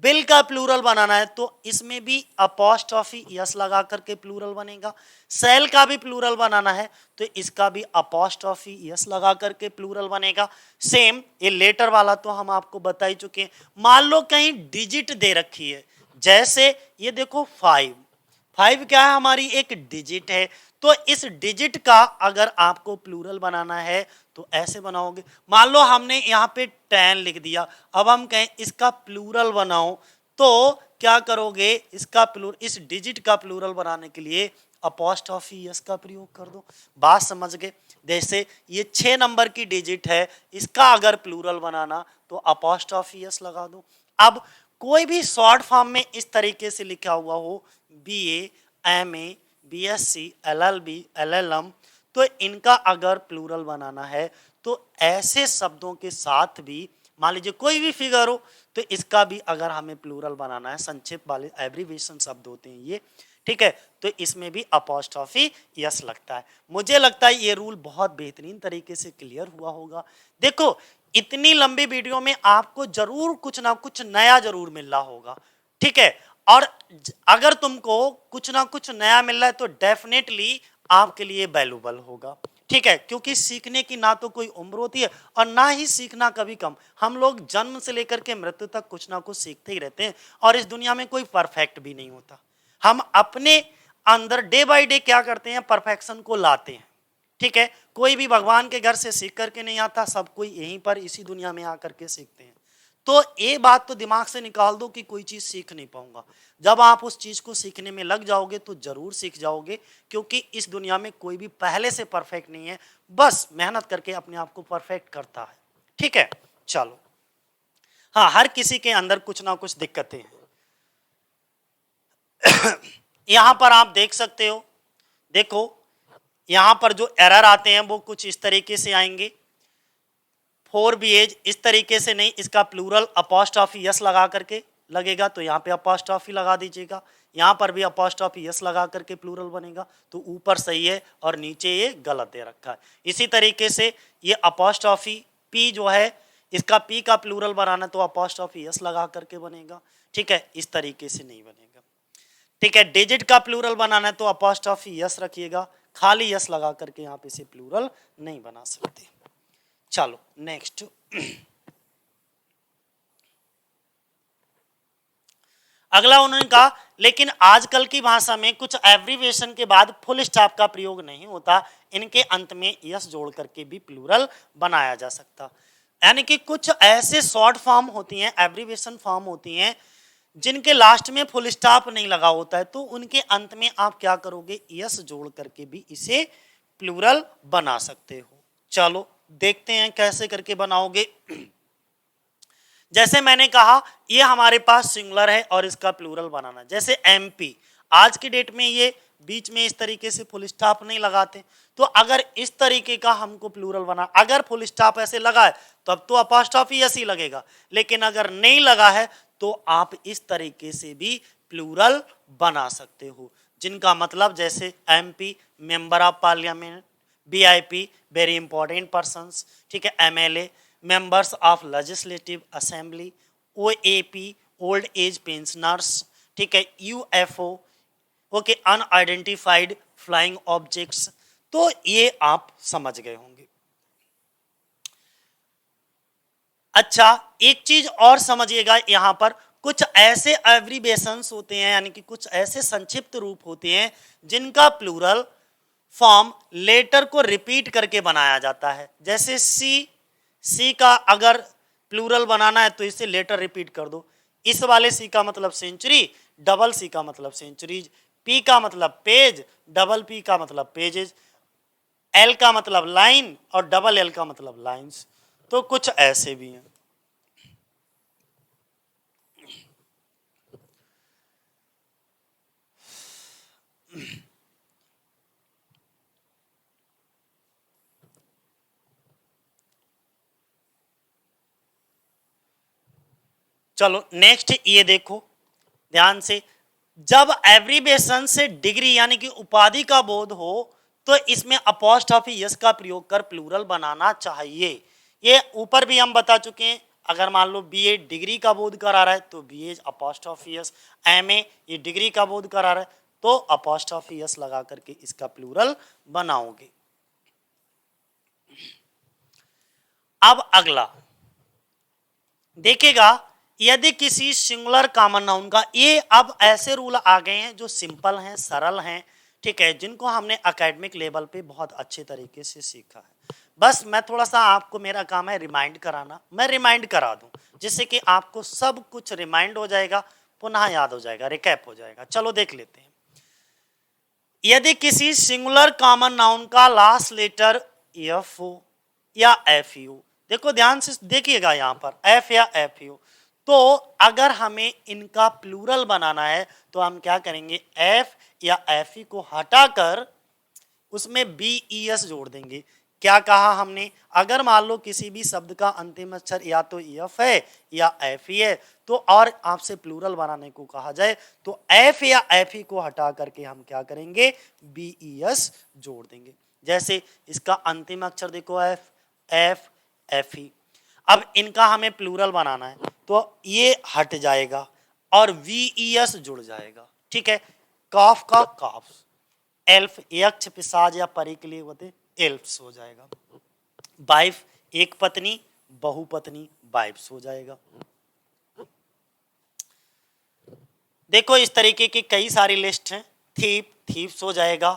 बिल का प्लूरल बनाना है, तो इसमें भी अपॉस्ट्रोफी यस लगा करके प्लूरल बनेगा। सेल का भी प्लूरल बनाना है तो इसका भी अपॉस्ट्रोफी यस लगा करके प्लूरल बनेगा। सेम ये लेटर वाला तो हम आपको बता ही चुके हैं। मान लो कहीं डिजिट दे रखी है, जैसे ये देखो 5, 5 क्या है, हमारी एक डिजिट है, तो इस डिजिट का अगर आपको प्लूरल बनाना है तो ऐसे बनाओगे। मान लो हमने यहाँ पे 10 लिख दिया, अब हम कहें इसका प्लूरल बनाओ, तो क्या करोगे, इसका इस डिजिट का प्लूरल बनाने के लिए अपॉस्ट्रोफी यस का प्रयोग कर दो। बात समझ गए। जैसे ये 6 नंबर की डिजिट है, इसका अगर प्लूरल बनाना तो अपॉस्ट्रोफी यस लगा दो। अब कोई भी शॉर्ट फॉर्म में इस तरीके से लिखा हुआ हो, BA, MA, BSc, LLB, LLM, तो इनका अगर प्लूरल बनाना है तो ऐसे शब्दों के साथ भी, मान लीजिए कोई भी फिगर हो तो इसका भी अगर हमें प्लूरल बनाना है, संक्षिप्त वाले एब्रीविएशन शब्द होते हैं ये, ठीक है, तो इसमें भी अपॉस्ट्रोफी यस लगता है। मुझे लगता है ये रूल बहुत बेहतरीन तरीके से क्लियर हुआ होगा। देखो इतनी लंबी वीडियो में आपको जरूर कुछ ना कुछ नया जरूर मिल रहा होगा, ठीक है, और अगर तुमको कुछ ना कुछ नया मिल रहा है तो डेफिनेटली आपके लिए वैल्यूबल होगा, ठीक है, क्योंकि सीखने की ना तो कोई उम्र होती है और ना ही सीखना कभी कम। हम लोग जन्म से लेकर के मृत्यु तक कुछ ना कुछ सीखते ही रहते हैं और इस दुनिया में कोई परफेक्ट भी नहीं होता। हम अपने अंदर डे बाय डे क्या करते हैं, परफेक्शन को लाते हैं, ठीक है। कोई भी भगवान के घर से सीख करके नहीं आता, सब कोई यहीं पर इसी दुनिया में आकर के सीखते हैं। तो ये बात तो दिमाग से निकाल दो कि कोई चीज सीख नहीं पाऊंगा। जब आप उस चीज को सीखने में लग जाओगे तो जरूर सीख जाओगे, क्योंकि इस दुनिया में कोई भी पहले से परफेक्ट नहीं है, बस मेहनत करके अपने आप को परफेक्ट करता है, ठीक है। चलो, हाँ, हर किसी के अंदर कुछ ना कुछ दिक्कतें हैं। यहां पर आप देख सकते हो, देखो यहां पर जो एरर आते हैं वो कुछ इस तरीके से आएंगे। 4BH इस तरीके से नहीं, इसका प्लूरल अपॉस्ट्रोफी यस लगा करके लगेगा, तो यहाँ पे अपॉस्ट्रोफी लगा दीजिएगा। यहाँ पर भी अपॉस्ट्रोफी यस लगा करके प्लूरल बनेगा, तो ऊपर सही है और नीचे ये गलत दे रखा है। इसी तरीके से ये अपॉस्ट्रोफी P जो है, इसका P का प्लूरल बनाना तो अपॉस्ट्रोफी यस लगा करके बनेगा, ठीक है, इस तरीके से नहीं बनेगा, ठीक है। डिजिट का प्लूरल बनाना है तो अपॉस्ट्रोफी यस रखिएगा, खाली यस लगा करके यहाँ पे इसे प्लूरल नहीं बना सकते। चलो नेक्स्ट। अगला उन्होंने कहा, लेकिन आजकल की भाषा में कुछ एब्रीविएशन के बाद फुल स्टॉप का प्रयोग नहीं होता, इनके अंत में यस जोड़ करके भी प्लूरल बनाया जा सकता। यानी कि कुछ ऐसे शॉर्ट फॉर्म होती हैं, एब्रीविएशन फॉर्म होती हैं जिनके लास्ट में फुल स्टॉप नहीं लगा होता है, तो उनके अंत में आप क्या करोगे, यस जोड़ करके भी इसे प्लूरल बना सकते हो। चलो देखते हैं कैसे करके बनाओगे। जैसे मैंने कहा ये हमारे पास सिंगुलर है और इसका प्लूरल बनाना, जैसे एमपी, आज की डेट में ये बीच में इस तरीके से फुल स्टॉप नहीं लगाते, तो अगर इस तरीके का हमको प्लूरल बना, अगर फुल स्टॉप ऐसे लगा है तो अब तो अपॉस्ट्रोफी यस ही लगेगा, लेकिन अगर नहीं लगा है तो आप इस तरीके से भी प्लूरल बना सकते हो, जिनका मतलब जैसे MP member of parliament, VIP very important persons, ठीक है, MLA members of legislative assembly, OAP old age pensioners, ठीक है, UFO, okay, unidentified flying objects, तो ये आप समझ गए होंगे। अच्छा एक चीज और समझिएगा, यहां पर कुछ ऐसे एब्रीविएशंस होते हैं, यानी कि कुछ ऐसे संक्षिप्त रूप होते हैं जिनका प्लूरल फॉर्म लेटर को रिपीट करके बनाया जाता है, जैसे सी का अगर प्लूरल बनाना है तो इसे लेटर रिपीट कर दो, इस वाले सी का मतलब सेंचुरी, डबल सी का मतलब सेंचुरीज, पी का मतलब पेज, डबल पी का मतलब पेजेस, एल का मतलब लाइन और डबल एल का मतलब लाइंस, तो कुछ ऐसे भी हैं। चलो नेक्स्ट ये देखो ध्यान से, जब एब्रीविएशन से डिग्री यानी कि उपाधि का बोध हो तो इसमें अपॉस्ट्रोफी यस का प्रयोग कर प्लूरल बनाना चाहिए। ये ऊपर भी हम बता चुके हैं, अगर मान लो बीए डिग्री का बोध करा रहा है तो बीए अपॉस्ट्रोफी यस, एमए ये डिग्री का बोध करा रहा है तो अपॉस्ट्रोफी यस लगा करके इसका प्लूरल बनाओगे। अब अगला देखिएगा, यदि किसी सिंगुलर कॉमन नाउन का, ये अब ऐसे रूल आ गए हैं जो सिंपल हैं, सरल हैं, ठीक है, जिनको हमने एकेडमिक लेवल पे बहुत अच्छे तरीके से सीखा है। बस मैं थोड़ा सा आपको, मेरा काम है रिमाइंड कराना, मैं रिमाइंड करा दूं जिससे कि आपको सब कुछ रिमाइंड हो जाएगा, पुनः याद हो जाएगा, रिकैप हो जाएगा। चलो देख लेते हैं, यदि किसी सिंगुलर कॉमन नाउन का लास्ट लेटर एफ हो या एफ यू, देखो ध्यान से देखिएगा यहाँ पर एफ या एफ यू, तो अगर हमें इनका प्लूरल बनाना है तो हम क्या करेंगे, एफ या एफ ई को हटाकर उसमें बी ई एस जोड़ देंगे। क्या कहा हमने, अगर मान लो किसी भी शब्द का अंतिम अक्षर या तो एफ है या एफ ई है, तो और आपसे प्लूरल बनाने को कहा जाए तो एफ या एफ ई को हटा करके हम क्या करेंगे, बी ई एस जोड़ देंगे। जैसे इसका अंतिम अक्षर देखो एफ, एफ एफ ई, अब इनका हमें प्लूरल बनाना है तो ये हट जाएगा और वी ई एस जुड़ जाएगा, ठीक है, काफ का काफ, एल्फ यक्ष पिशाच या परी के लिए होते एल्फ्स हो जाएगा, वाइफ एक पत्नी, बहुपत्नी वाइफ्स हो जाएगा। देखो इस तरीके की कई सारी लिस्ट हैं, थीप थीप्स हो जाएगा,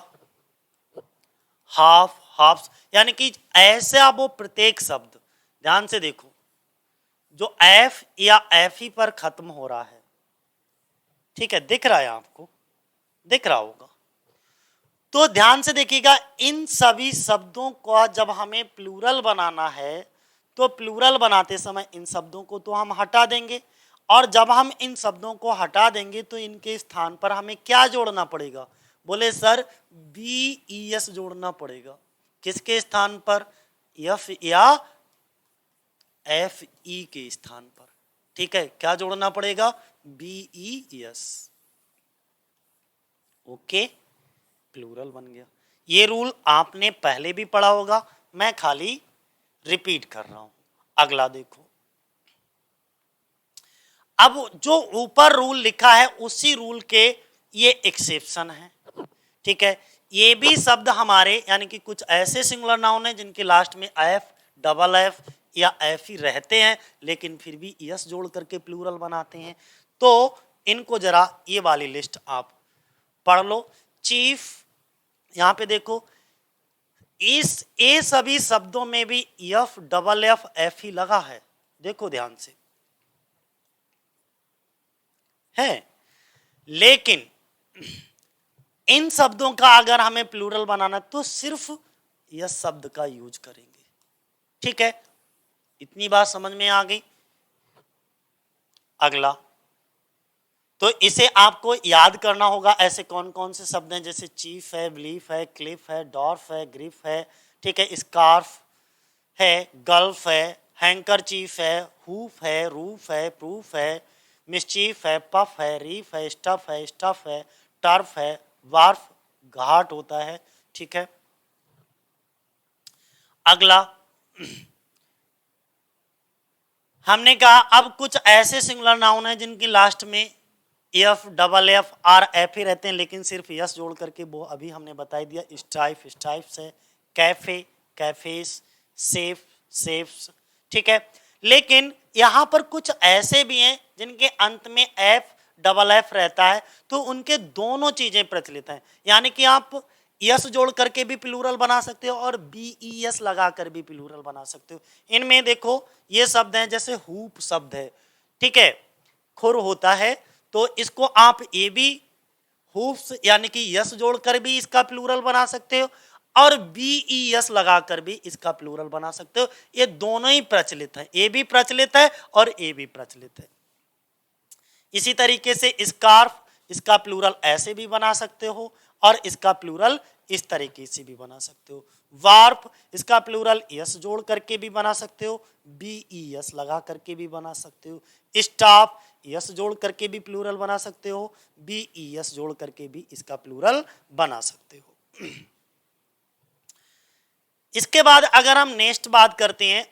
हाफ हाफ्स, यानी कि ऐसे वो प्रत्येक शब्द, ध्यान से देखो जो एफ या एफ ही पर खत्म हो रहा है, ठीक है, दिख रहा है आपको, दिख रहा होगा, तो ध्यान से देखिएगा, इन सभी शब्दों को जब हमें प्लूरल बनाना है तो प्लूरल बनाते समय इन शब्दों को तो हम हटा देंगे, और जब हम इन शब्दों को हटा देंगे तो इनके स्थान पर हमें क्या जोड़ना पड़ेगा, बोले सर बी ई एस जोड़ना पड़ेगा, किसके स्थान पर, एफ या एफ ई के स्थान पर, ठीक है, क्या जोड़ना पड़ेगा, B E S, okay, plural बन गया। ये रूल आपने पहले भी पढ़ा होगा, मैं खाली रिपीट कर रहा हूं। अगला देखो, अब जो ऊपर रूल लिखा है उसी रूल के ये एक्सेप्शन है, ठीक है, ये भी शब्द हमारे यानी कि कुछ ऐसे सिंगुलर नाउन है जिनके लास्ट में एफ, डबल एफ या एफ ही रहते हैं लेकिन फिर भी यस जोड़ करके प्लूरल बनाते हैं, तो इनको जरा ये वाली लिस्ट आप पढ़ लो। चीफ, यहां पे देखो इस ए सभी शब्दों में भी एफ डबल एफ एफ ही लगा है, देखो ध्यान से है। लेकिन इन शब्दों का अगर हमें प्लूरल बनाना तो सिर्फ यस शब्द का यूज करेंगे। ठीक है, इतनी बात समझ में आ गई। अगला तो इसे आपको याद करना होगा, ऐसे कौन कौन से शब्द हैं, जैसे चीफ है, बिलीफ है, क्लिफ है, डॉर्फ है, ग्रिफ है, ठीक है, स्कार्फ है, गल्फ है, हैंकर चीफ है, हुफ है, रूफ है, प्रूफ है, मिसचीफ है, पफ है, रीफ है, स्टफ है, टर्फ है, वार्फ घाट होता है। ठीक है, अगला हमने कहा अब कुछ ऐसे सिंगुलर नाउन है जिनकी लास्ट में F double F R F ही रहते हैं, लेकिन सिर्फ यस जोड़ करके, वो अभी हमने बता दिया। स्टाइफ स्टाइफ्स है, कैफे कैफेस, सेफ सेफ्स। ठीक है, लेकिन यहां पर कुछ ऐसे भी हैं जिनके अंत में एफ डबल एफ रहता है, तो उनके दोनों चीजें प्रचलित हैं, यानी कि आप यस जोड़ करके भी प्लूरल बना सकते हो और बी ई एस लगा कर भी प्लूरल बना सकते हो। इनमें देखो ये शब्द हैं, जैसे हुप शब्द है, ठीक है, खुर होता है, तो इसको आप ए बी हुप्स यानी कि यस जोड़कर भी इसका प्लूरल बना सकते हो और बी ई एस लगाकर भी इसका प्लूरल बना सकते हो। ये दोनों ही प्रचलित है, ए भी प्रचलित है और ए भी प्रचलित है। इसी तरीके से स्कार्फ, इसका प्लूरल ऐसे भी बना सकते हो और इसका प्लूरल इस तरीके से भी बना सकते हो। वार्प, इसका प्लूरल यस जोड़ करके भी बना सकते हो, बी ई एस लगा करके भी बना सकते हो। स्टाफ, यस जोड़ करके भी प्लूरल बना सकते हो, बी ई एस जोड़ करके भी इसका प्लूरल बना सकते हो। इसके बाद अगर हम नेक्स्ट बात करते हैं,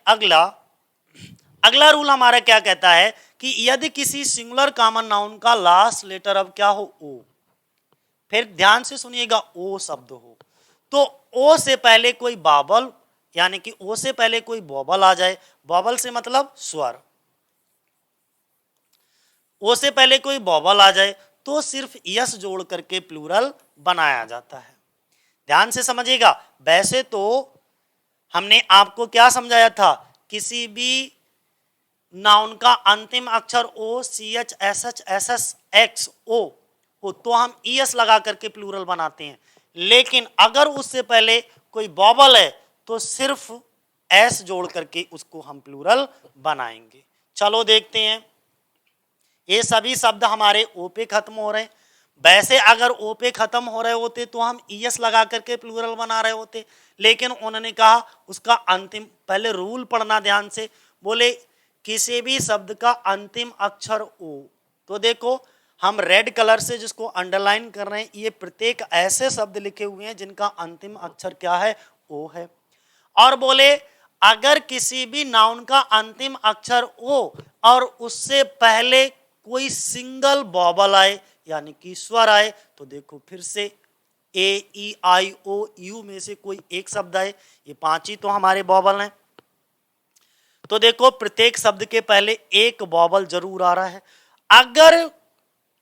अगला रूल हमारा क्या कहता है कि यदि किसी सिंगुलर कॉमन नाउन का लास्ट लेटर अब क्या हो, ओ, फिर ध्यान से सुनिएगा, ओ शब्द हो, तो ओ से पहले कोई बाबल, यानी कि ओ से पहले कोई बॉबल आ जाए, बॉबल से मतलब स्वर, ओ से पहले कोई बॉबल आ जाए तो सिर्फ यस जोड़ करके प्लूरल बनाया जाता है। ध्यान से समझिएगा, वैसे तो हमने आपको क्या समझाया था, किसी भी नाउन का अंतिम अक्षर O, C H, S H, S S, X, O हो तो हम ई एस लगा करके प्लूरल बनाते हैं, लेकिन अगर उससे पहले कोई बॉबल है तो सिर्फ एस जोड़ करके उसको हम प्लूरल बनाएंगे। चलो देखते हैं, ये सभी शब्द हमारे ओ पे खत्म हो रहे हैं। वैसे अगर ओ पे खत्म हो रहे होते तो हम ई एस लगा करके प्लूरल बना रहे होते, लेकिन उन्होंने कहा उसका अंतिम, पहले रूल पढ़ना ध्यान से, बोले किसी भी शब्द का अंतिम अक्षर ओ, तो देखो हम रेड कलर से जिसको अंडरलाइन कर रहे हैं, ये प्रत्येक ऐसे शब्द लिखे हुए हैं जिनका अंतिम अक्षर क्या है, ओ है। और बोले अगर किसी भी नाउन का अंतिम अक्षर ओ और उससे पहले कोई सिंगल बॉबल आए यानी कि स्वर आए, तो देखो फिर से ए ई आई ओ यू में से कोई एक शब्द आए, ये पांच ही तो हमारे बॉबल हैं, तो देखो प्रत्येक शब्द के पहले एक बॉबल जरूर आ रहा है। अगर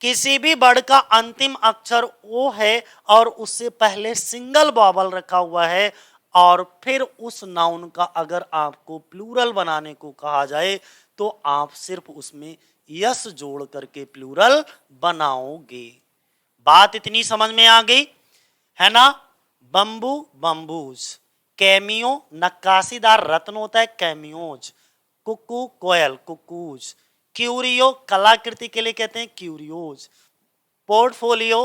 किसी भी वर्ड का अंतिम अक्षर ओ है और उससे पहले सिंगल बॉबल रखा हुआ है और फिर उस नाउन का अगर आपको प्लूरल बनाने को कहा जाए तो आप सिर्फ उसमें यस जोड़ करके प्लूरल बनाओगे। बात इतनी समझ में आ गई है ना। बंबू बंबूज, कैमियो नक्काशीदार रत्न होता है कैमियोज, कुकू कोयल कुकूज, क्यूरियो कलाकृति के लिए कहते हैं क्यूरियोज, पोर्टफोलियो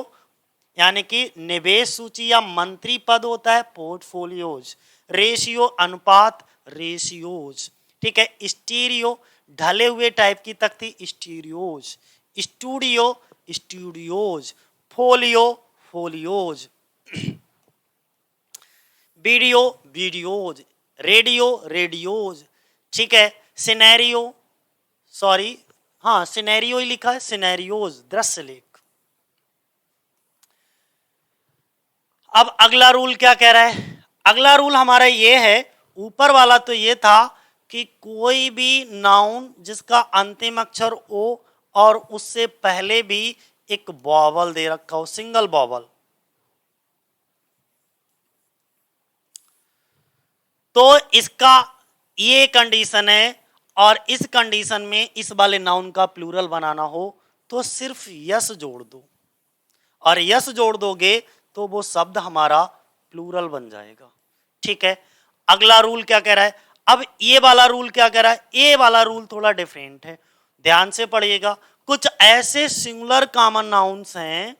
यानी कि निवेश सूची या मंत्री पद होता है पोर्टफोलियोज, रेशियो अनुपात रेशियोज, ठीक है, स्टीरियो ढले हुए टाइप की तख्ती stereos, studio studios, folio folios, video videos, radio radios, ठीक है, सिनेरियो, सॉरी हाँ सिनेरियो ही लिखा है, सिनेरियोज दृश्य लेख। अब अगला रूल क्या कह रहा है, अगला रूल हमारा ये है, ऊपर वाला तो ये था कि कोई भी नाउन जिसका अंतिम अक्षर ओ और उससे पहले भी एक बॉबल दे रखा हो, सिंगल बॉबल, तो इसका ये कंडीशन है, और इस कंडीशन में इस वाले नाउन का प्लूरल बनाना हो तो सिर्फ यस जोड़ दो, और यस जोड़ दोगे तो वो शब्द हमारा प्लूरल बन जाएगा। ठीक है, अगला रूल क्या कह रहा है? अब ये वाला रूल क्या कह रहा है? ये वाला रूल थोड़ा डिफरेंट है, ध्यान से पढ़िएगा। कुछ ऐसे सिंगुलर कॉमन नाउन्स हैं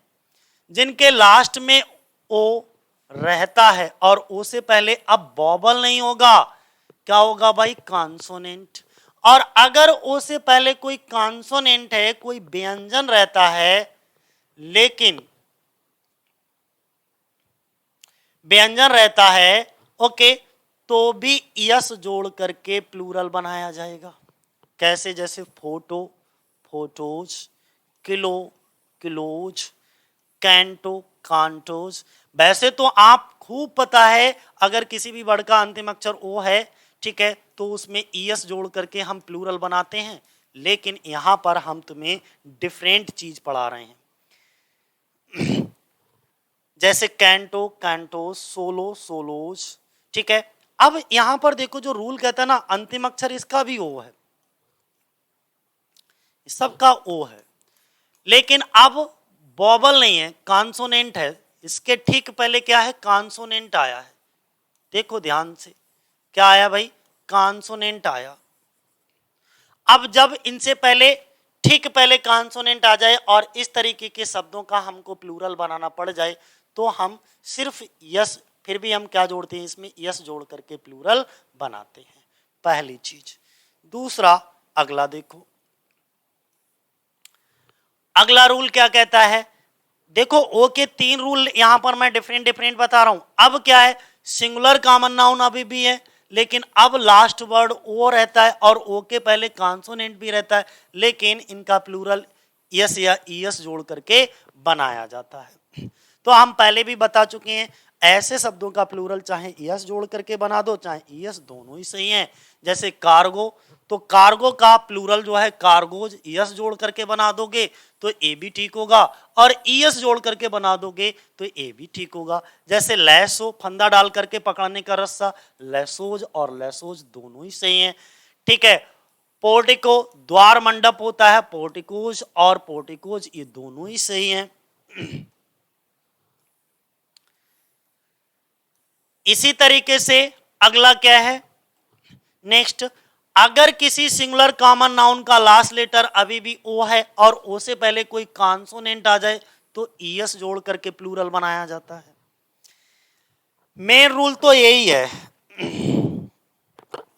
जिनके लास्ट में ओ रहता है, और ओ से पहले अब वॉवल नहीं होगा, क्या होगा भाई? कॉन्सोनेंट। और अगर ओ से पहले कोई कॉन्सोनेंट है, कोई व्यंजन रहता है, लेकिन व्यंजन रहता है, ओके, तो भी यस जोड़ करके प्लूरल बनाया जाएगा। कैसे? जैसे photo, photos, kilo, kilos, canto, cantos. वैसे तो आप खूब पता है, अगर किसी भी वर्ड का अंतिम अक्षर ओ है, ठीक है, तो उसमें ईएस जोड़ करके हम प्लूरल बनाते हैं, लेकिन यहां पर हम तुम्हें डिफरेंट चीज पढ़ा रहे हैं। जैसे कैंटो, कैंटोस, सोलो, सोलोज। ठीक है, अब यहां पर देखो जो रूल कहता है ना, अंतिम अक्षर इसका भी ओ है, सबका ओ है, लेकिन अब वॉवल नहीं है, कॉन्सोनेंट है। इसके ठीक पहले क्या है? कॉन्सोनेंट आया है। देखो ध्यान से, क्या आया भाई? कॉन्सोनेंट आया। अब जब इनसे पहले, ठीक पहले कॉन्सोनेंट आ जाए और इस तरीके के शब्दों का हमको प्लूरल बनाना पड़ जाए, तो हम सिर्फ यस, फिर भी हम क्या जोड़ते हैं इसमें? यस जोड़ करके प्लूरल बनाते हैं, पहली चीज। दूसरा, अगला देखो, अगला रूल क्या कहता है? देखो ओ के 3 रूल यहां पर मैं डिफरेंट डिफरेंट बता रहा हूं। अब क्या है? सिंगुलर कॉमन नाउन अभी भी है, लेकिन अब लास्ट वर्ड ओ रहता है और ओ के पहले कॉन्सोनेंट भी रहता है, लेकिन इनका प्लूरल यस या ईएस जोड़ करके बनाया जाता है। तो हम पहले भी बता चुके हैं, ऐसे शब्दों का प्लूरल चाहे ईएस जोड़ करके बना दो, चाहे ईएस, दोनों ही सही हैं। जैसे कार्गो, तो कार्गो का प्लूरल जो है कार्गोज, ईएस जोड़ करके बना दोगे तो ए भी ठीक होगा, और ईएस जोड़ करके बना दोगे तो ए भी ठीक होगा। जैसे लैसो, फंदा डाल करके पकड़ने का रस्सा, लैसोज और लैसोज दोनों ही सही हैं। ठीक है, पोर्टिको, द्वार मंडप होता है, पोर्टिकोज और पोर्टिकोज ये दोनों ही सही हैं। इसी तरीके से अगला क्या है? नेक्स्ट, अगर किसी सिंगुलर कॉमन नाउन का लास्ट लेटर अभी भी ओ है और ओ से पहले कोई कॉन्सोनेंट आ जाए तो ईएस जोड़ करके प्लूरल बनाया जाता है। मेन रूल तो यही है,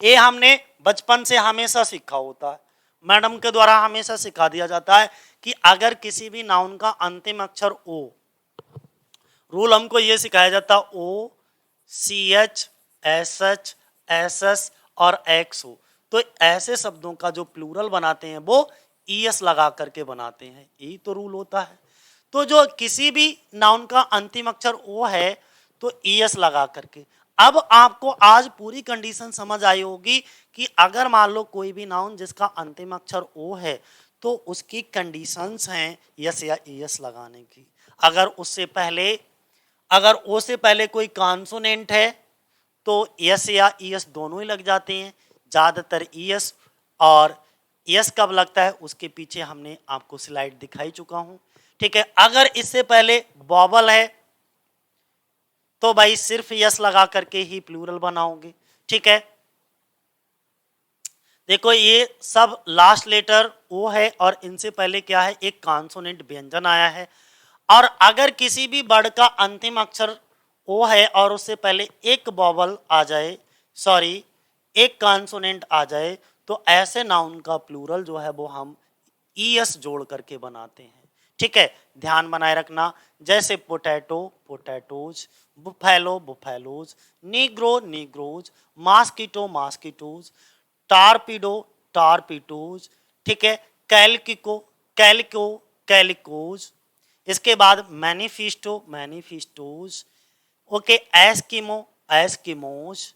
ये हमने बचपन से हमेशा सीखा होता है, मैडम के द्वारा हमेशा सिखा दिया जाता है कि अगर किसी भी नाउन का अंतिम अक्षर ओ, रूल हमको ये सिखाया जाता है ओ, सी एच, एस एस और एक्स हो, तो ऐसे शब्दों का जो प्लूरल बनाते हैं वो ईएस लगा करके बनाते हैं, यही तो रूल होता है। तो जो किसी भी नाउन का अंतिम अक्षर ओ है तो ईएस लगा करके। अब आपको आज पूरी कंडीशन समझ आई होगी कि अगर मान लो कोई भी नाउन जिसका अंतिम अक्षर ओ है तो उसकी कंडीशंस हैं यस या ईएस लगाने की। अगर उससे पहले, अगर ओ से पहले कोई कॉन्सोनेंट है तो यस या ईएस दोनों ही लग जाते हैं, ज़्यादातर ईएस, और यस कब लगता है उसके पीछे हमने आपको स्लाइड दिखाई चुका हूं। ठीक है, अगर इससे पहले वॉवल है तो भाई सिर्फ यस लगा करके ही प्लूरल बनाओगे। ठीक है, देखो ये सब लास्ट लेटर ओ है और इनसे पहले क्या है? एक कॉन्सोनेंट व्यंजन आया है, और अगर किसी भी वर्ड का अंतिम अक्षर ओ है और उससे पहले एक वॉवल आ जाए, सॉरी एक कॉन्सोनेंट आ जाए, तो ऐसे नाउन का प्लूरल जो है वो हम ईएस जोड़ करके बनाते हैं। ठीक है, ध्यान बनाए रखना। जैसे potato, potatoes, buffalo, buffaloes, negro, negroes, mosquito, mosquitoes, torpedo, torpedoes. ठीक है, कैलकिको, कैलिको, कैलिकोज। इसके बाद manifesto, manifestos. Okay, Eskimo, Eskimos,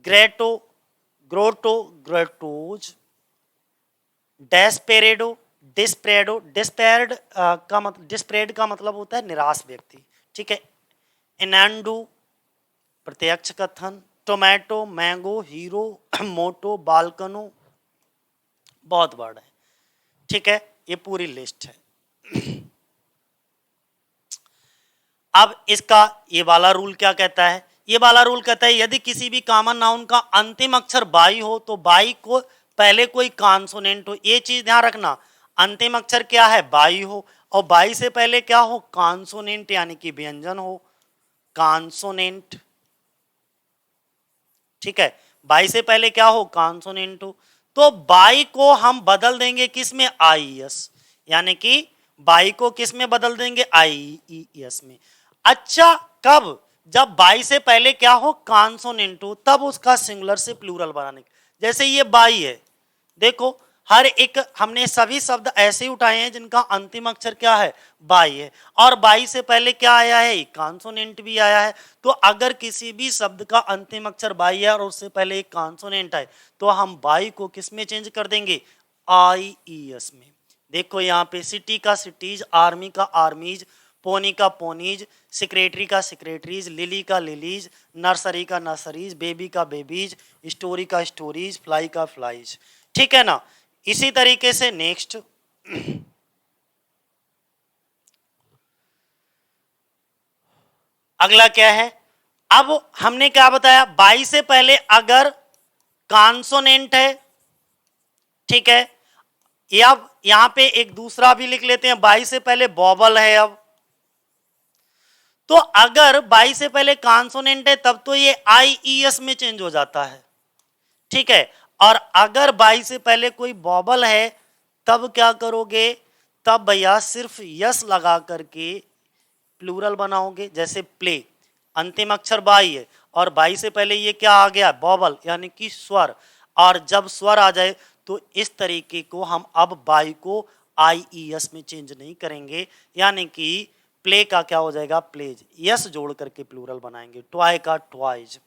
grotto, grotto, grottoes, desperado, desperado, डिस्पेर्ड का मतलब, डिस्प्रेड का मतलब होता है निराश व्यक्ति। ठीक है, इनैंडू, प्रत्यक्ष कथन, टोमेटो, मैंगो, हीरो, मोटो, बालकनो, बहुत वर्ड है। ठीक है, ये पूरी लिस्ट है। अब इसका ये वाला रूल क्या कहता है? ये वाला रूल कहता है यदि किसी भी कॉमन नाउन का अंतिम अक्षर बाई हो तो बाई को पहले कोई कॉन्सोनेंट हो। ये चीज ध्यान रखना, अंतिम अक्षर क्या है? बाई हो, और बाई से पहले क्या हो? कॉन्सोनेंट यानी कि व्यंजन हो, कॉन्सोनेंट। ठीक है, बाई से पहले क्या हो? कॉन्सोनेंट हो। तो बाई को हम बदल देंगे किस में? आई एस, यानी कि बाई को किस में बदल देंगे? आई ई एस में। अच्छा, कब? जब बाई से पहले क्या हो? कॉन्सोनेंट हो, तब उसका सिंगुलर से प्लूरल बनाने। जैसे ये बाई है, देखो हर एक हमने सभी शब्द ऐसे ही उठाए हैं जिनका अंतिम अक्षर क्या है? बाई है, और बाई से पहले क्या आया है? कॉन्सोनेंट भी आया है। तो अगर किसी भी शब्द का अंतिम अक्षर बाई है और उससे पहले एक कॉन्सोनेंट है तो हम बाई को किस में चेंज कर देंगे? आई ई एस में। देखो यहाँ पे सिटी का सिटीज, आर्मी का आर्मीज, पोनी का पोनीज, सेक्रेटरी का सेक्रेटरीज, लिली का लिलीज, नर्सरी का नर्सरीज, बेबी का बेबीज, स्टोरी का स्टोरीज, फ्लाई का फ्लाईज। ठीक है ना? इसी तरीके से नेक्स्ट अगला क्या है? अब हमने क्या बताया? बाई से पहले अगर कॉन्सोनेंट है, ठीक है, या अब यहां पे एक दूसरा भी लिख लेते हैं, बाई से पहले बॉबल है। अब तो अगर बाई से पहले कॉन्सोनेंट है तब तो ये आई ई एस में चेंज हो जाता है। ठीक है, और अगर बाई से पहले कोई बॉबल है तब क्या करोगे? तब भैया सिर्फ यस लगा करके प्लूरल बनाओगे। जैसे प्ले, अंतिम अक्षर बाई है और बाई से पहले ये क्या आ गया? बॉबल, यानी कि स्वर। और जब स्वर आ जाए तो इस तरीके को हम अब बाई को आई ई एस में चेंज नहीं करेंगे, यानी कि प्ले का क्या हो जाएगा? प्लेज। यस जोड़ करके प्लूरल बनाएंगे। ट्वाई का ट्वाइज।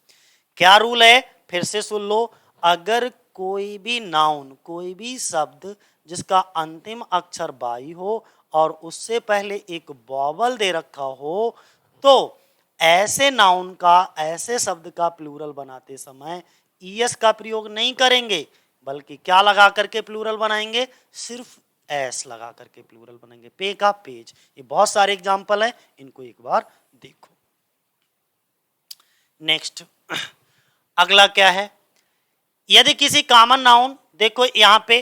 क्या रूल है? फिर से सुन लो, अगर कोई भी नाउन, कोई भी शब्द जिसका अंतिम अक्षर बाई हो और उससे पहले एक बॉबल दे रखा हो तो ऐसे नाउन का, ऐसे शब्द का प्लूरल बनाते समय ईएस का प्रयोग नहीं करेंगे, बल्कि क्या लगा करके प्लूरल बनाएंगे? सिर्फ एस लगा करके प्लूरल बनाएंगे। पे का पेज। ये बहुत सारे एग्जाम्पल है, इनको एक बार देखो। नेक्स्ट अगला क्या है? यदि किसी कॉमन नाउन, देखो यहां पे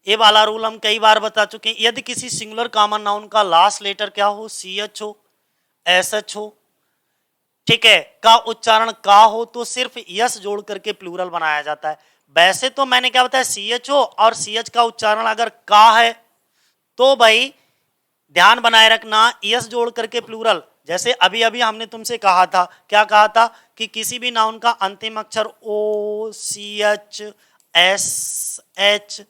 ये वाला रूल हम कई बार बता चुके हैं, यदि किसी सिंगुलर कॉमन नाउन का लास्ट लेटर क्या हो? सी एच हो, एस एच हो, ठीक है, का उच्चारण का हो तो सिर्फ यस जोड़ करके प्लूरल बनाया जाता है। वैसे तो मैंने क्या बताया? सी एच हो और सी एच का उच्चारण अगर का है तो भाई ध्यान बनाए रखना, यस जोड़ करके प्लूरल। जैसे अभी अभी हमने तुमसे कहा था, क्या कहा था? कि किसी भी नाउन का अंतिम अक्षर O, C H, S H,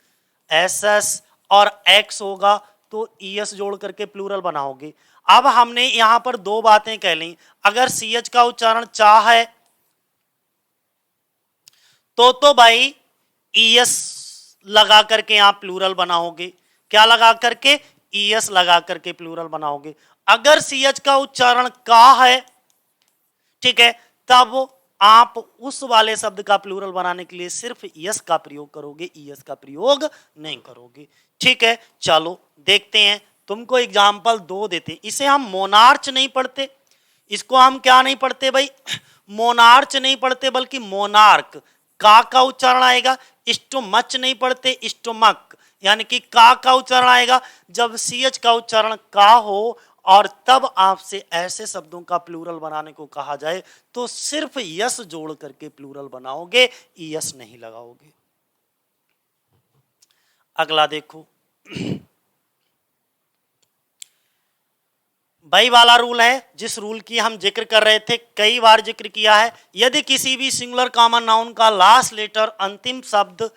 S S और एक्स होगा तो ईएस जोड़ करके प्लूरल बनाओगे। अब हमने यहां पर दो बातें कह ली, अगर सी एच का उच्चारण चाह है तो भाई ईएस लगा करके यहां प्लूरल बनाओगे। क्या लगा करके? ईएस लगा करके प्लूरल बनाओगे। अगर सी एच का उच्चारण का है, ठीक है, तब आप उस वाले शब्द का प्लूरल बनाने के लिए सिर्फ यस का प्रयोग करोगे, ईएस का प्रयोग नहीं करोगे। ठीक है, चलो देखते हैं, तुमको एग्जाम्पल दो देते। इसे हम मोनार्च नहीं पढ़ते, इसको हम क्या नहीं पढ़ते भाई? मोनार्च नहीं पढ़ते, बल्कि मोनार्क। का उच्चारण आएगा। स्टोमच नहीं पढ़ते, स्टोमक, यानी कि का उच्चारण आएगा जब सी एच का उच्चारण का हो और तब आपसे ऐसे शब्दों का प्लूरल बनाने को कहा जाए तो सिर्फ यस जोड़ करके प्लूरल बनाओगे, यस नहीं लगाओगे। अगला देखो, बाई वाला रूल है, जिस रूल की हम जिक्र कर रहे थे, कई बार जिक्र किया है। यदि किसी भी सिंगुलर कॉमन नाउन का लास्ट लेटर अंतिम शब्द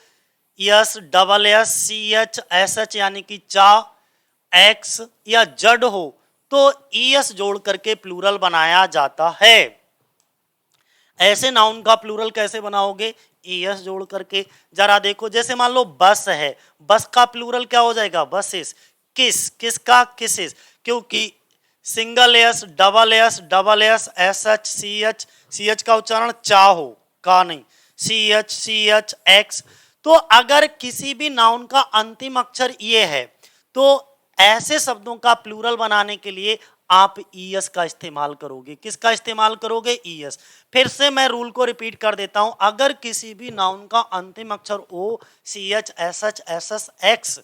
S, double S, C H, S H यानी कि चा, एक्स या जड हो तो ईएस जोड़ करके प्लूरल बनाया जाता है। ऐसे नाउन का प्लूरल कैसे बनाओगे? ईएस जोड़ करके। जरा देखो, जैसे मान लो बस है, बस का प्लूरल क्या हो जाएगा? बसेस। किस, किसका? किसेस, क्योंकि single S, double S, double S, S H, C H का उच्चारण चा हो, का नहीं, CH X। तो अगर किसी भी नाउन का अंतिम अक्षर ये है तो ऐसे शब्दों का प्लूरल बनाने के लिए आप ES का इस्तेमाल करोगे। किसका इस्तेमाल करोगे? ES। फिर से मैं रूल को रिपीट कर देता हूं, अगर किसी भी नाउन का अंतिम अक्षर O, CH SH SS X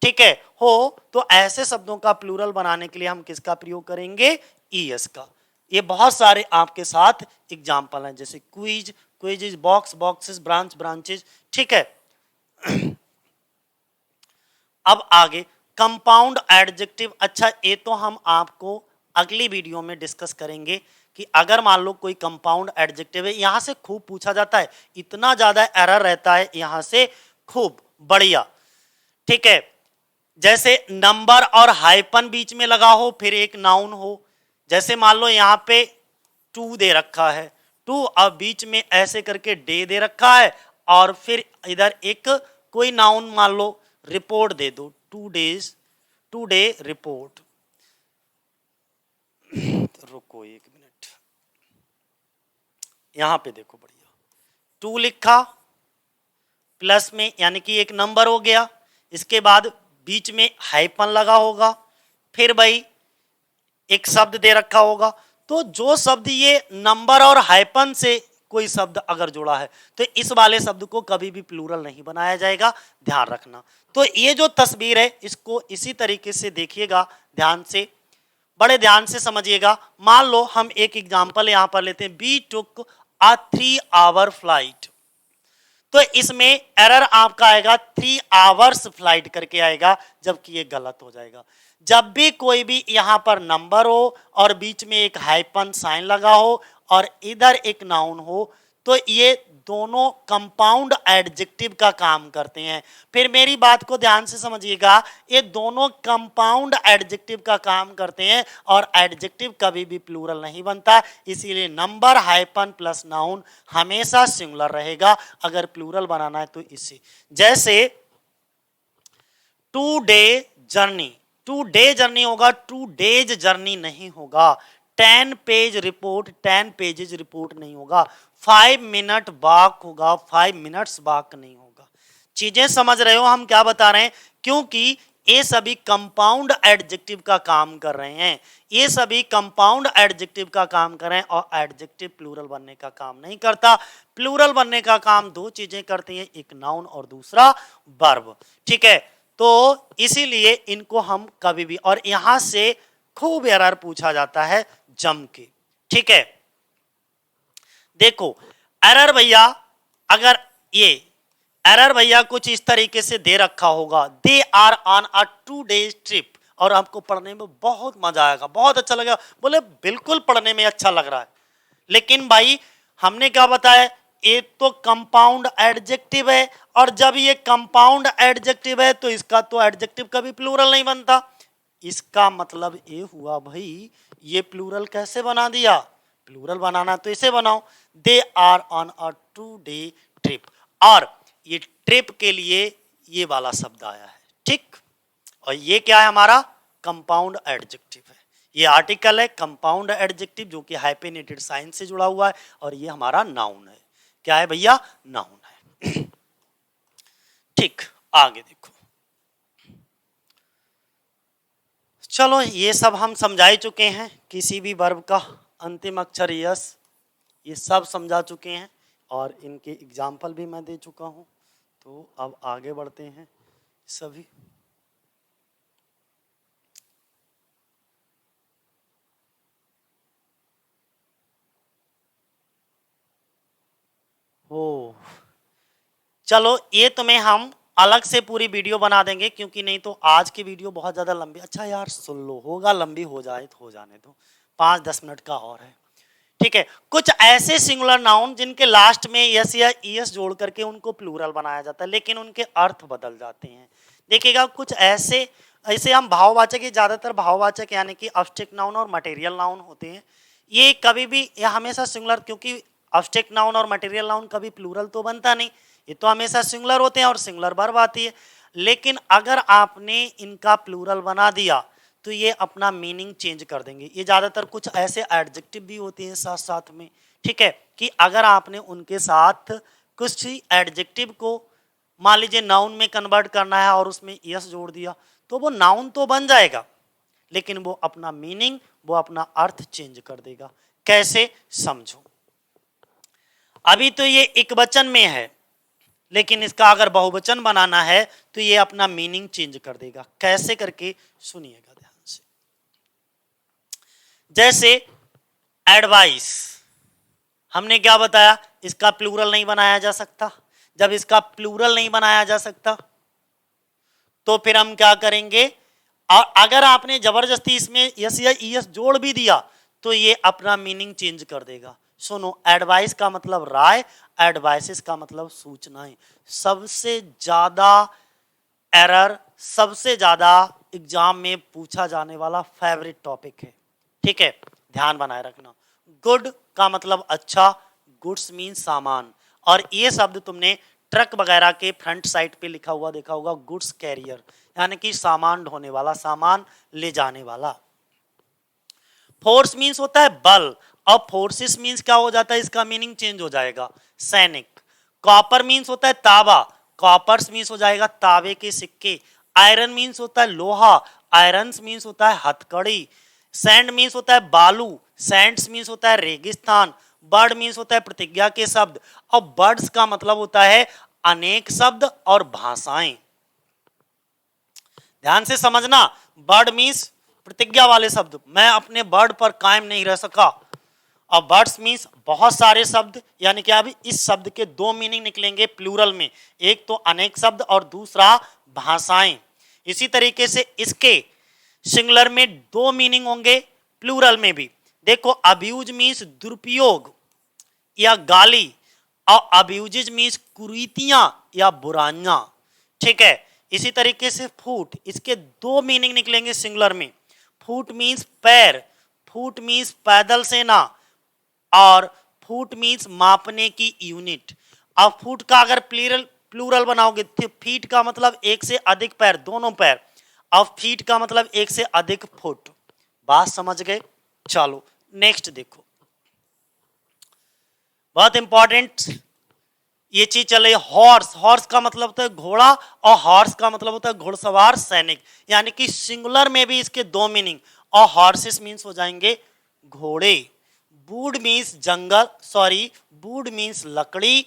ठीक है हो तो ऐसे शब्दों का प्लूरल बनाने के लिए हम किसका प्रयोग करेंगे? ES का। ये बहुत सारे आपके साथ एग्जाम्पल हैं, जैसे quiz, quizzes, box, boxes, branch, branches. ठीक है। अब आगे कंपाउंड एडजेक्टिव। अच्छा, ये तो हम आपको अगली वीडियो में डिस्कस करेंगे कि अगर मान लो कोई कंपाउंड एडजेक्टिव है, यहां से खूब पूछा जाता है, इतना ज्यादा एरर रहता है यहां से, खूब बढ़िया। ठीक है, जैसे नंबर और हाइपन बीच में लगा हो, फिर एक नाउन हो। जैसे मान लो यहाँ पे 2 दे रखा है, 2, अब बीच में ऐसे करके डे दे रखा है, और फिर इधर एक कोई नाउन मान लो रिपोर्ट दे दो, 2 डेज, 2 डे रिपोर्ट। रुको एक मिनट, यहां पे देखो बढ़िया, 2 लिखा प्लस में, यानी कि एक नंबर हो गया, इसके बाद बीच में हाइपन लगा होगा, फिर भाई एक शब्द दे रखा होगा। तो जो शब्द ये नंबर और हाइपन से कोई शब्द अगर जुड़ा है तो इस वाले शब्द को कभी भी प्लूरल नहीं बनाया जाएगा, ध्यान रखना। तो ये जो तस्वीर है इसको इसी तरीके से देखिएगा, ध्यान से, बड़े ध्यान से समझिएगा। मान लो हम एक एग्जांपल यहां पर लेते हैं, we took a 3 hour flight. तो इसमें एरर आपका आएगा 3 आवर्स फ्लाइट करके आएगा, जबकि ये गलत हो जाएगा। जब भी कोई भी यहां पर नंबर हो और बीच में एक हाइपन साइन लगा हो और इधर एक नाउन हो, तो ये दोनों कंपाउंड एडजेक्टिव का काम करते हैं। फिर मेरी बात को ध्यान से समझिएगा, ये दोनों कंपाउंड एडजेक्टिव का काम करते हैं और एडजेक्टिव कभी भी प्लूरल नहीं बनता, इसीलिए नंबर हाइपन प्लस नाउन हमेशा सिंगुलर रहेगा। अगर प्लूरल बनाना है तो इससे, जैसे 2 डे जर्नी, 2 डे जर्नी होगा, 2 डेज जर्नी नहीं होगा। 10 पेज रिपोर्ट, 10 पेजेज रिपोर्ट नहीं होगा। 5 मिनट वॉक होगा, 5 मिनट्स वॉक नहीं होगा। चीजें समझ रहे हो हम क्या बता रहे हैं? क्योंकि ये सभी कंपाउंड एडजेक्टिव का काम कर रहे हैं, ये सभी कंपाउंड एडजेक्टिव का काम कर रहे हैं, और एडजेक्टिव प्लूरल बनने का काम नहीं करता। प्लूरल बनने का काम 2 चीजें करती हैं, एक नाउन और दूसरा वर्ब। ठीक है, तो इसीलिए इनको हम कभी भी, और यहां से खूब एरर पूछा जाता है जम के। ठीक है, देखो एरर भैया, अगर ये एरर भैया कुछ इस तरीके से दे रखा होगा, they are on a 2 days trip, और आपको पढ़ने में बहुत मजा आएगा, बहुत अच्छा लगेगा, बोले बिल्कुल पढ़ने में अच्छा लग रहा है। लेकिन भाई हमने क्या बताया, ये तो कंपाउंड एडजेक्टिव है, और जब ये कंपाउंड एडजेक्टिव है तो इसका तो एडजेक्टिव कभी प्लूरल नहीं बनता। इसका मतलब ये हुआ भाई, ये प्लूरल कैसे बना दिया? प्लूरल बनाना तो इसे बनाओ, they are on a 2 day trip, और ये ट्रिप के लिए ये वाला शब्द आया है। ठीक, और ये क्या है? हमारा कंपाउंड एडजेक्टिव है। ये आर्टिकल है कंपाउंड एडजेक्टिव, जो कि हाइफेनेटेड साइन से जुड़ा हुआ है, और ये हमारा नाउन है। क्या है भैया? नाउन है। ठीक, आगे देखो, चलो ये सब हम समझा ही चुके हैं, किसी भी वर्ब का अंतिम अक्षर यस, ये सब समझा चुके हैं, और इनके एग्जाम्पल भी मैं दे चुका हूं। तो अब आगे बढ़ते हैं सभी। ओ चलो, ये तुम्हें हम अलग से पूरी वीडियो बना देंगे, क्योंकि नहीं तो आज की वीडियो बहुत ज़्यादा लंबी। अच्छा यार सुन लो, होगा लंबी, हो जाए तो हो जाने दो, 5-10 मिनट का और है। ठीक है, कुछ ऐसे सिंगुलर नाउन जिनके लास्ट में यस या ईएस जोड़ करके उनको प्लूरल बनाया जाता है, लेकिन उनके अर्थ बदल जाते हैं। देखिएगा, कुछ ऐसे ऐसे हम भाववाचक, ये ज़्यादातर भाववाचक यानी कि अब्स्ट्रैक्ट नाउन और मटेरियल नाउन होते हैं। ये कभी भी, ये हमेशा सिंगुलर, क्योंकि अब्स्ट्रैक्ट नाउन और मटेरियल नाउन कभी प्लूरल तो बनता नहीं, ये तो हमेशा सिंगुलर होते हैं और सिंगुलर वर्ब आती है। लेकिन अगर आपने इनका प्लूरल बना दिया तो ये अपना मीनिंग चेंज कर देंगे। ये ज़्यादातर कुछ ऐसे एडजेक्टिव भी होते हैं साथ साथ में। ठीक है, कि अगर आपने उनके साथ कुछ एडजेक्टिव को मान लीजिए नाउन में कन्वर्ट करना है और उसमें यस जोड़ दिया तो वो नाउन तो बन जाएगा, लेकिन वो अपना मीनिंग, वो अपना अर्थ चेंज कर देगा। कैसे, समझो। अभी तो ये एक वचन में है, लेकिन इसका अगर बहुवचन बनाना है तो ये अपना मीनिंग चेंज कर देगा। कैसे करके, सुनिएगा ध्यान से। जैसे एडवाइस, हमने क्या बताया, इसका प्लूरल नहीं बनाया जा सकता। जब इसका प्लूरल नहीं बनाया जा सकता तो फिर हम क्या करेंगे, और अगर आपने जबरदस्ती इसमें यस या ईएस जोड़ भी दिया तो ये अपना मीनिंग चेंज कर देगा। सुनो, एडवाइस का मतलब राय, एडवाइसेस का मतलब सूचनाएं। सबसे ज्यादा एरर, सबसे ज्यादा एग्जाम में पूछा जाने वाला फेवरेट टॉपिक है। ठीक है, ध्यान बनाए रखना। गुड का मतलब अच्छा, गुड्स मीन सामान, और ये शब्द तुमने ट्रक वगैरह के फ्रंट साइड पे लिखा हुआ देखा होगा, गुड्स कैरियर, यानी कि सामान ढोने वाला, सामान ले जाने वाला। फोर्स मीन्स होता है बल, और फोर्सेस मीन्स क्या हो जाता है, इसका मीनिंग चेंज हो जाएगा, सैनिक। कॉपर मीन्स होता है तांबा, कॉपर्स मीन्स हो जाएगा तांबे के सिक्के। आयरन मीन्स होता है लोहा, आयरन मीन्स होता है हथकड़ी। सैंड मीन्स होता है बालू, सैंड्स मीन्स होता है रेगिस्तान। बर्ड मीन्स होता है प्रतिज्ञा के शब्द, और बर्ड्स का मतलब होता है अनेक शब्द और भाषाएं। ध्यान से समझना, बर्ड मीन्स प्रतिज्ञा वाले शब्द, मैं अपने बर्ड पर कायम नहीं रह सका। और बर्ड्स मीन्स बहुत सारे शब्द, यानी कि अभी इस शब्द के दो मीनिंग निकलेंगे प्लूरल में, एक तो अनेक शब्द और दूसरा भाषाएं। इसी तरीके से इसके सिंगुलर में दो मीनिंग होंगे प्लूरल में भी। देखो, अब्यूज मीन्स दुरुपयोग या गाली, और अब्यूजेज मीन्स कुरीतियां या बुराइयां। ठीक है, इसी तरीके से फुट, इसके दो मीनिंग निकलेंगे सिंगुलर में। फुट मीन्स पैर, फुट मीन्स पैदल सेना, और फुट मीन्स मापने की यूनिट। अब फुट का अगर प्लूरल बनाओगे तो फीट का मतलब एक से अधिक पैर, दोनों पैर, और फीट का मतलब एक से अधिक फुट। बात समझ गए? चलो नेक्स्ट देखो, बहुत इंपॉर्टेंट ये चीज चल रही है। हॉर्स, हॉर्स का मतलब होता है घोड़ा, और हॉर्स का मतलब होता है घुड़सवार सैनिक, यानी कि सिंगुलर में भी इसके दो मीनिंग, और हॉर्सेस मीन्स हो जाएंगे घोड़े। Would means jungle, sorry, would means लकड़ी,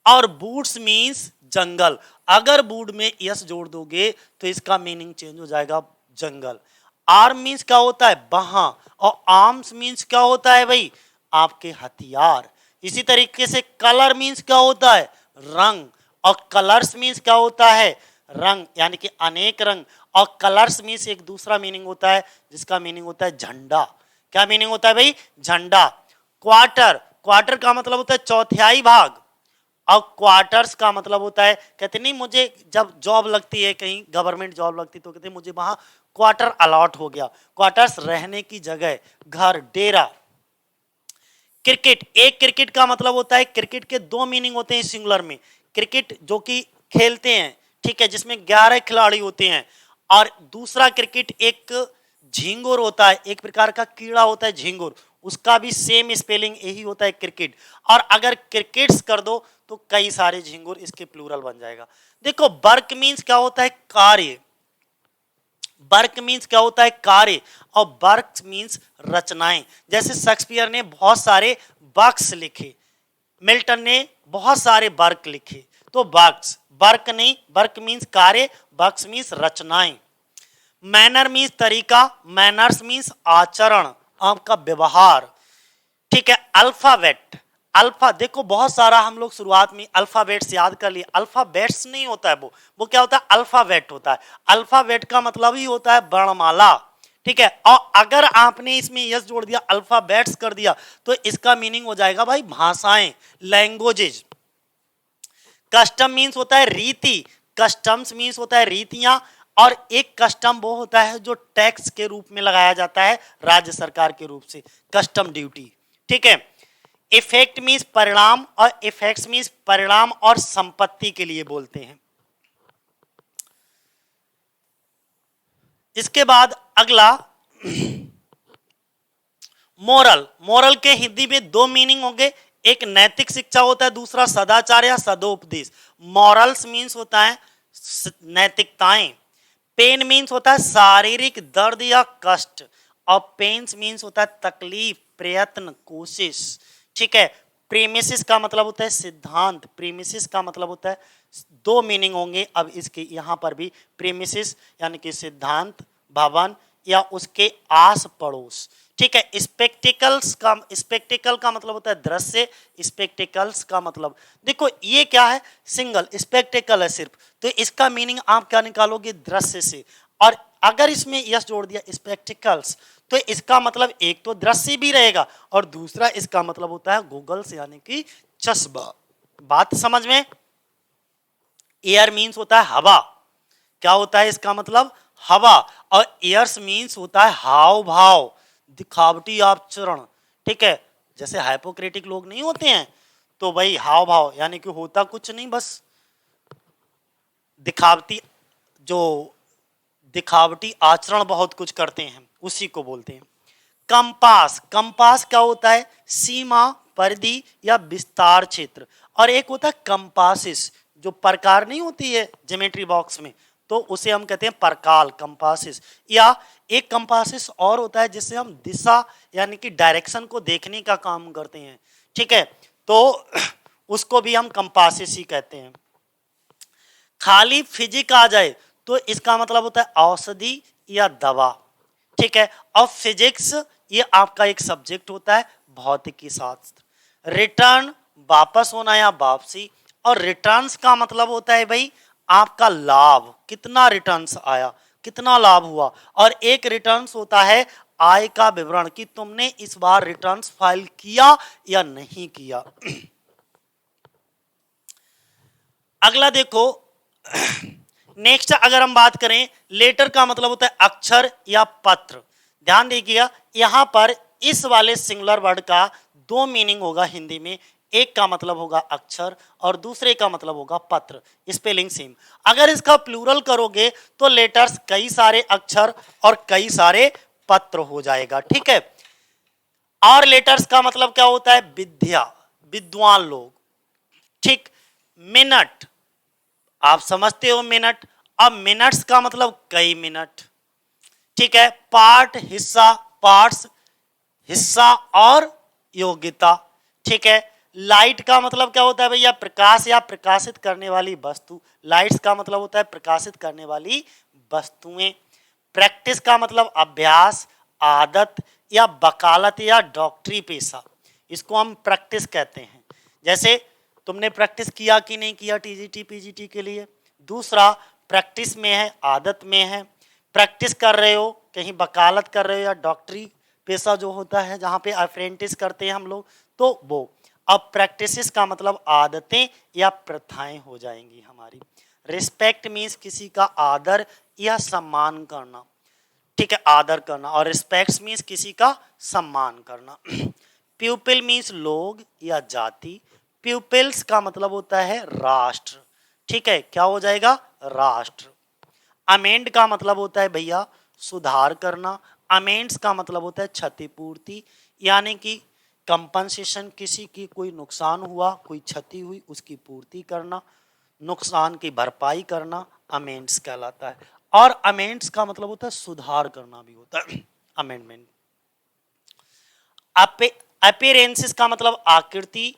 और बूट्स मीन्स जंगल। अगर वुड में यस जोड़ दोगे तो इसका मीनिंग चेंज हो जाएगा जंगल। आर्म मीन्स क्या होता है, बाहा, और आर्म्स मीन्स क्या होता है भाई, आपके हथियार। इसी तरीके से कलर मीन्स क्या होता है, रंग, और कलर्स मीन्स क्या होता है, रंग, यानी कि अनेक रंग। और कलर्स मीन्स एक दूसरा मीनिंग होता है जिसका मीनिंग होता है झंडा। क्या मीनिंग होता है भाई, झंडा। क्वार्टर, क्वार्टर का मतलब होता है चौथाई भाग, और क्वार्टर्स का मतलब होता है, कहते नहीं मुझे जब जॉब लगती है कहीं गवर्नमेंट जॉब लगती तो कहते मुझे वहां क्वार्टर अलॉट हो गया। क्वार्टर्स रहने की जगह, घर, डेरा। क्रिकेट, एक क्रिकेट का मतलब होता है, क्रिकेट के दो मीनिंग होते हैं सिंगुलर में। क्रिकेट जो कि खेलते हैं, ठीक है, जिसमें 11 खिलाड़ी होते हैं, और दूसरा क्रिकेट एक झिंगुर होता है, एक प्रकार का कीड़ा होता है झिंगुर, उसका भी सेम स्पेलिंग यही होता है क्रिकेट। और अगर क्रिकेट्स कर दो तो कई सारे झिंगुर, इसके प्लूरल बन जाएगा। देखो, वर्क मीन्स क्या होता है, कार्य, वर्क मीन्स क्या होता है, कार्य, और वर्क मीन्स रचनाएं। जैसे शेक्सपियर ने बहुत सारे वर्क्स लिखे, मिल्टन ने बहुत सारे वर्क लिखे, तो वर्क्स, वर्क नहीं, वर्क मीन्स कार्य, वर्क्स मीन्स रचनाएं। मैनर मीन्स तरीका, मैनर्स मीन्स आचरण, आपका व्यवहार। ठीक है, अल्फाबेट, अल्फा, देखो बहुत सारा हम लोग शुरुआत में अल्फाबेट्स याद कर लिए, अल्फाबेट्स नहीं होता है वो क्या होता है, अल्फाबेट होता है। अल्फाबेट का मतलब ही होता है वर्णमाला। ठीक है, और अगर आपने इसमें यस जोड़ दिया, अल्फाबेट्स कर दिया, तो इसका मीनिंग हो जाएगा भाई भाषाएं, लैंग्वेजेज। कस्टम मीन्स होता है रीति, कस्टम्स मीन्स होता है रीतियां, और एक कस्टम वो होता है जो टैक्स के रूप में लगाया जाता है राज्य सरकार के रूप से, कस्टम ड्यूटी। ठीक है, इफेक्ट मीन्स परिणाम, और इफेक्ट्स मीन्स परिणाम और संपत्ति के लिए बोलते हैं। इसके बाद अगला मोरल, मोरल के हिंदी में दो मीनिंग होंगे, एक नैतिक शिक्षा होता है, दूसरा सदाचार या सदोपदेश। मॉरल्स मीन्स होता है नैतिकताएं, पेन मीन्स होता है शारीरिक दर्द या कष्ट, और पेन्स मीन्स होता है तकलीफ, प्रयत्न, कोशिश। ठीक है, प्रीमिसिस का मतलब होता है सिद्धांत, प्रीमिसिस का मतलब होता है, दो मीनिंग होंगे अब इसके यहां पर भी, प्रीमिसिस यानी कि सिद्धांत, भवन या उसके आस पड़ोस। ठीक है, स्पेक्टिकल्स का, स्पेक्टिकल का मतलब होता है दृश्य, स्पेक्टिकल्स का मतलब, देखो ये क्या है, सिंगल स्पेक्टिकल है सिर्फ, तो इसका मीनिंग आप क्या निकालोगे, दृश्य से, और अगर इसमें यस जोड़ दिया स्पेक्टिकल्स, तो इसका मतलब एक तो दृश्य भी रहेगा और दूसरा इसका मतलब होता है गूगल्स यानी कि चश्मा। बात समझ में? एयर मीन्स होता है हवा, क्या होता है इसका मतलब, हवा, और एयर्स मीन्स होता है हाव भाव, दिखावटी आचरण। ठीक है, जैसे हाइपोक्रेटिक लोग नहीं होते हैं, तो भाई हाव भाव यानी कि होता कुछ नहीं, बस दिखावटी, जो दिखावटी आचरण बहुत कुछ करते हैं उसी को बोलते हैं। कंपास, कंपास क्या होता है, सीमा, परिधि या विस्तार क्षेत्र, और एक होता है कंपासिस, जो प्रकार नहीं होती है ज्योमेट्री बॉक्स में, तो उसे हम कहते हैं परकाल, कंपासिस। या एक कंपासिस और होता है जिससे हम दिशा यानी कि डायरेक्शन को देखने का काम करते हैं। ठीक है, तो उसको भी हम कंपासिस ही कहते हैं। खाली फिजिक आ जाए तो इसका मतलब होता है औषधि या दवा। ठीक है, और फिजिक्स ये आपका एक सब्जेक्ट होता है, भौतिकी शास्त्र। रिटर्न, वापस होना या वापसी, और रिटर्न्स का मतलब होता है भाई आपका लाभ, कितना रिटर्न्स आया, कितना लाभ हुआ, और एक रिटर्न्स होता है आय का विवरण कि तुमने इस बार रिटर्न्स फाइल किया या नहीं किया। अगला देखो, नेक्स्ट अगर हम बात करें, लेटर का मतलब होता है अक्षर या पत्र। ध्यान दीजिएगा, यहां पर इस वाले सिंगुलर वर्ड का दो मीनिंग होगा हिंदी में, एक का मतलब होगा अक्षर और दूसरे का मतलब होगा पत्र, स्पेलिंग सेम। अगर इसका प्लूरल करोगे तो लेटर्स कई सारे अक्षर और कई सारे पत्र हो जाएगा। ठीक है, और लेटर्स का मतलब क्या होता है, विद्या, विद्वान लोग। ठीक, मिनट, आप समझते हो मिनट, अब मिनट्स का मतलब कई मिनट। ठीक है, पार्ट, हिस्सा, पार्ट्स, हिस्सा और योग्यता। ठीक है, लाइट का मतलब क्या होता है भैया, प्रकाश या प्रकाशित करने वाली वस्तु, लाइट्स का मतलब होता है प्रकाशित करने वाली वस्तुएं। प्रैक्टिस का मतलब अभ्यास, आदत या वकालत या डॉक्टरी पेशा, इसको हम प्रैक्टिस कहते हैं। जैसे तुमने प्रैक्टिस किया कि नहीं किया टीजीटी पीजीटी के लिए। दूसरा प्रैक्टिस में है, आदत में है, प्रैक्टिस कर रहे हो, कहीं वकालत कर रहे हो या डॉक्टरी पेशा जो होता है जहाँ पे अप्रेंटिस करते हैं हम लोग, तो वो। अब प्रैक्टिसेस का मतलब आदतें या प्रथाएं हो जाएंगी हमारी। रिस्पेक्ट मीन्स किसी का आदर या सम्मान करना। ठीक है, आदर करना, और रिस्पेक्ट मीन्स किसी का सम्मान करना। प्यूपिल मीन्स लोग या जाति, प्यूपिल्स का मतलब होता है राष्ट्र। ठीक है, क्या हो जाएगा, राष्ट्र। अमेंड का मतलब होता है भैया सुधार करना, अमेंड्स का मतलब होता है क्षतिपूर्ति, यानी कि कंपनसेशन, किसी की कोई नुकसान हुआ, कोई क्षति हुई, उसकी पूर्ति करना, नुकसान की भरपाई करना, अमेंड्स कहलाता है। और अमेंड्स का मतलब होता है सुधार करना भी होता है, अमेंडमेंट। अपीयरेंसेस का मतलब आकृति,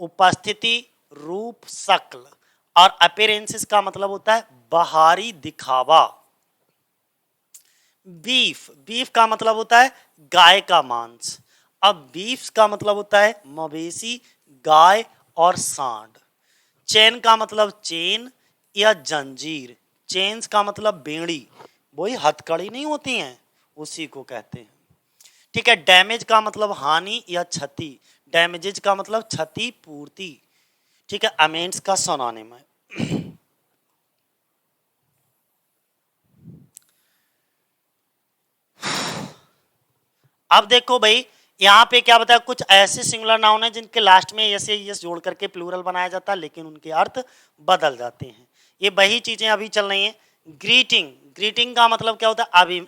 उपस्थिति, रूप, शक्ल, और अपीयरेंसेस का मतलब होता है बाहरी दिखावा। बीफ, बीफ का मतलब होता है गाय का मांस। अब बीफ का मतलब होता है मवेशी, गाय और सांड। चेन का मतलब चेन या जंजीर, चेन्स का मतलब बेड़ी, वही हथकड़ी नहीं होती हैं उसी को कहते हैं। ठीक है, डैमेज का मतलब हानि या क्षति, डैमेजेज का मतलब क्षति पूर्ति। ठीक है, अमेंड्स का सिनोनिम है। अब देखो भाई यहाँ पे क्या बताया, कुछ ऐसे सिंगुलर नाउन है जिनके लास्ट में यस या यस जोड़ करके प्लूरल बनाया जाता है लेकिन उनके अर्थ बदल जाते हैं। ये वही चीजें अभी चल रही हैं। ग्रीटिंग, ग्रीटिंग का मतलब क्या होता है,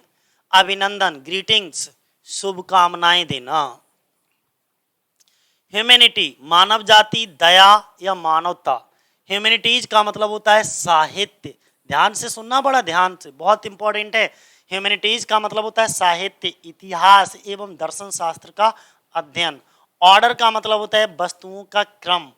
अभिनंदन, ग्रीटिंग्स, शुभकामनाएं देना। ह्यूमैनिटी मानव जाति, दया या मानवता। ह्यूमैनिटीज का मतलब होता है साहित्य। ध्यान से सुनना, बड़ा ध्यान से, बहुत इंपॉर्टेंट है। ह्यूमैनिटीज का मतलब होता है साहित्य, इतिहास एवं दर्शन शास्त्र का अध्ययन। ऑर्डर का मतलब होता है वस्तुओं का क्रम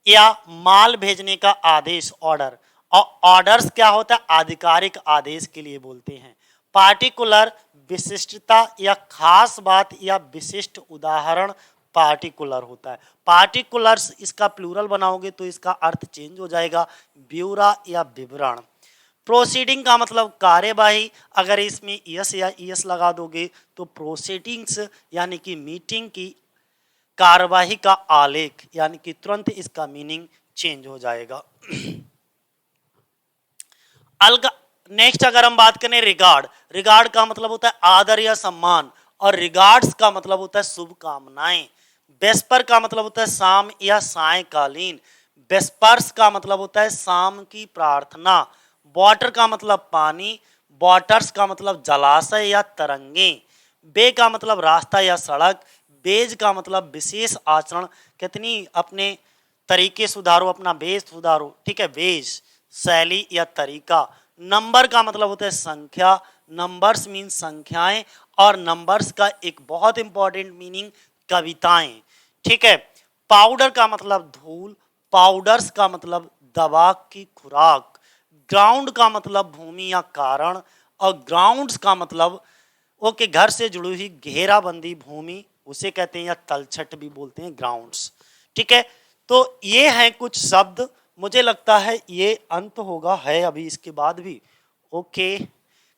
या माल भेजने का आदेश, ऑर्डर। और ऑर्डर्स क्या होता है, आधिकारिक आदेश के लिए बोलते हैं। पार्टिकुलर विशिष्टता या खास बात या विशिष्ट उदाहरण पार्टिकुलर होता है। पार्टिकुलर्स इसका प्लूरल बनाओगे तो इसका अर्थ चेंज हो जाएगा, ब्यूरा या विवरण। प्रोसीडिंग का मतलब कार्यवाही, अगर इसमें यस या ईएस लगा दोगे तो प्रोसीडिंग्स यानी कि मीटिंग की कार्यवाही का आलेख, यानी कि तुरंत इसका मीनिंग चेंज हो जाएगा। अलग नेक्स्ट अगर हम बात करें रिगार्ड, रिगार्ड का मतलब होता है आदर या सम्मान, और रिगार्ड्स का मतलब होता है शुभकामनाएं। वेस्पर का मतलब होता है शाम या सायंकालीन। वेस्पर्स का मतलब होता है शाम की प्रार्थना। वाटर का मतलब पानी। वाटर्स का मतलब जलाशय या तरंगे। बे का मतलब रास्ता या सड़क। बेज का मतलब विशेष आचरण, कितनी अपने तरीके सुधारो, अपना बेस सुधारो, ठीक है, बेस शैली या तरीका। नंबर का मतलब होता है संख्या। नंबर्स मीन संख्याएं, और नंबर्स का एक बहुत इंपॉर्टेंट मीनिंग कविताएं, ठीक है। पाउडर का मतलब धूल। पाउडर्स का मतलब दवा की खुराक। ग्राउंड का मतलब भूमि या कारण, और ग्राउंड्स का मतलब ओके घर से जुड़ी हुई घेराबंदी भूमि, उसे कहते हैं, या तलछट भी बोलते हैं, ग्राउंड्स, ठीक है। तो ये हैं कुछ शब्द, मुझे लगता है ये अंत होगा, है अभी इसके बाद भी, ओके।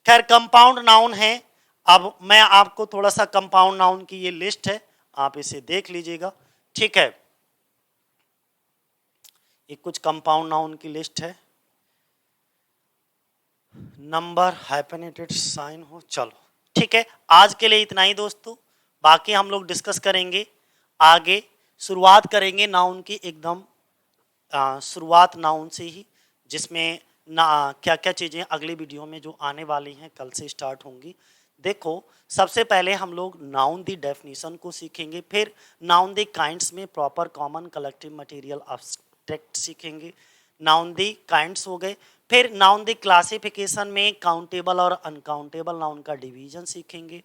खैर कंपाउंड नाउन है। अब मैं आपको थोड़ा सा कंपाउंड नाउन की ये लिस्ट है, आप इसे देख लीजिएगा, ठीक है। ये कुछ कंपाउंड नाउन की लिस्ट है, नंबर हाइफेनेटेड साइन हो, चलो ठीक है। आज के लिए इतना ही दोस्तों, बाकी हम लोग डिस्कस करेंगे आगे। शुरुआत करेंगे नाउन की एकदम शुरुआत नाउन से ही, जिसमें ना क्या क्या चीज़ें अगली वीडियो में जो आने वाली हैं कल से स्टार्ट होंगी। देखो सबसे पहले हम लोग नाउन दी डेफिनेशन को सीखेंगे, फिर नाउन दी काइंड्स में proper common collective material abstract सीखेंगे। नाउन दी काइंड्स हो गए, फिर नाउन दी क्लासिफिकेशन में काउंटेबल और अनकाउंटेबल नाउन का डिवीजन सीखेंगे।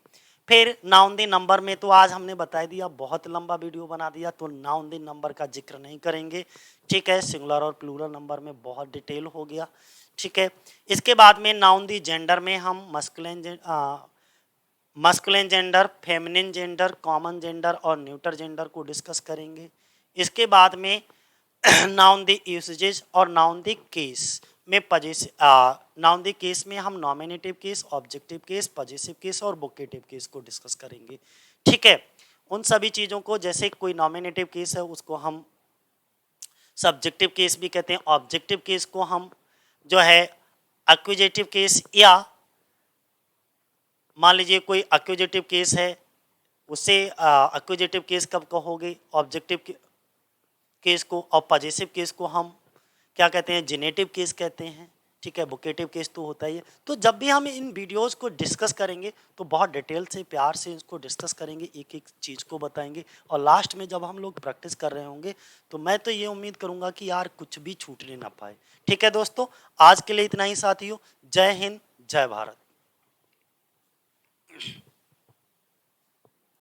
फिर नाउन दी नंबर में तो आज हमने बता दिया, बहुत लंबा वीडियो बना दिया, तो नाउन दी नंबर का जिक्र नहीं करेंगे, ठीक है। सिंगुलर और प्लूरल नंबर में बहुत डिटेल हो गया, ठीक है। इसके बाद में नाउन दी जेंडर में हम masculine gender, feminine gender, common gender और न्यूटर जेंडर को डिस्कस करेंगे। इसके बाद में नाउन दी यूसेजेस और नाउन दी केस में नाउन दी केस में हम nominative case, objective case, possessive case और वोकेटिव केस को डिस्कस करेंगे, ठीक है। उन सभी चीज़ों को, जैसे कोई नॉमिनेटिव केस है उसको हम सब्जेक्टिव केस भी कहते हैं, ऑब्जेक्टिव केस को हम जो है एक्विजेटिव केस, या मान लीजिए कोई एक्विजेटिव केस है उसे एक्विजेटिव केस कब कहोगे, ऑब्जेक्टिव केस को, और पजेसिव केस को हम क्या कहते हैं, जेनेटिव केस कहते हैं, ठीक है। वोकेटिव केस तो होता ही है। तो जब भी हम इन वीडियोस को डिस्कस करेंगे तो बहुत डिटेल से प्यार से इसको डिस्कस करेंगे, एक एक चीज़ को बताएंगे, और लास्ट में जब हम लोग प्रैक्टिस कर रहे होंगे तो मैं तो ये उम्मीद करूंगा कि यार कुछ भी छूटने ना पाए, ठीक है दोस्तों। आज के लिए इतना ही साथियों, जय हिंद, जय भारत।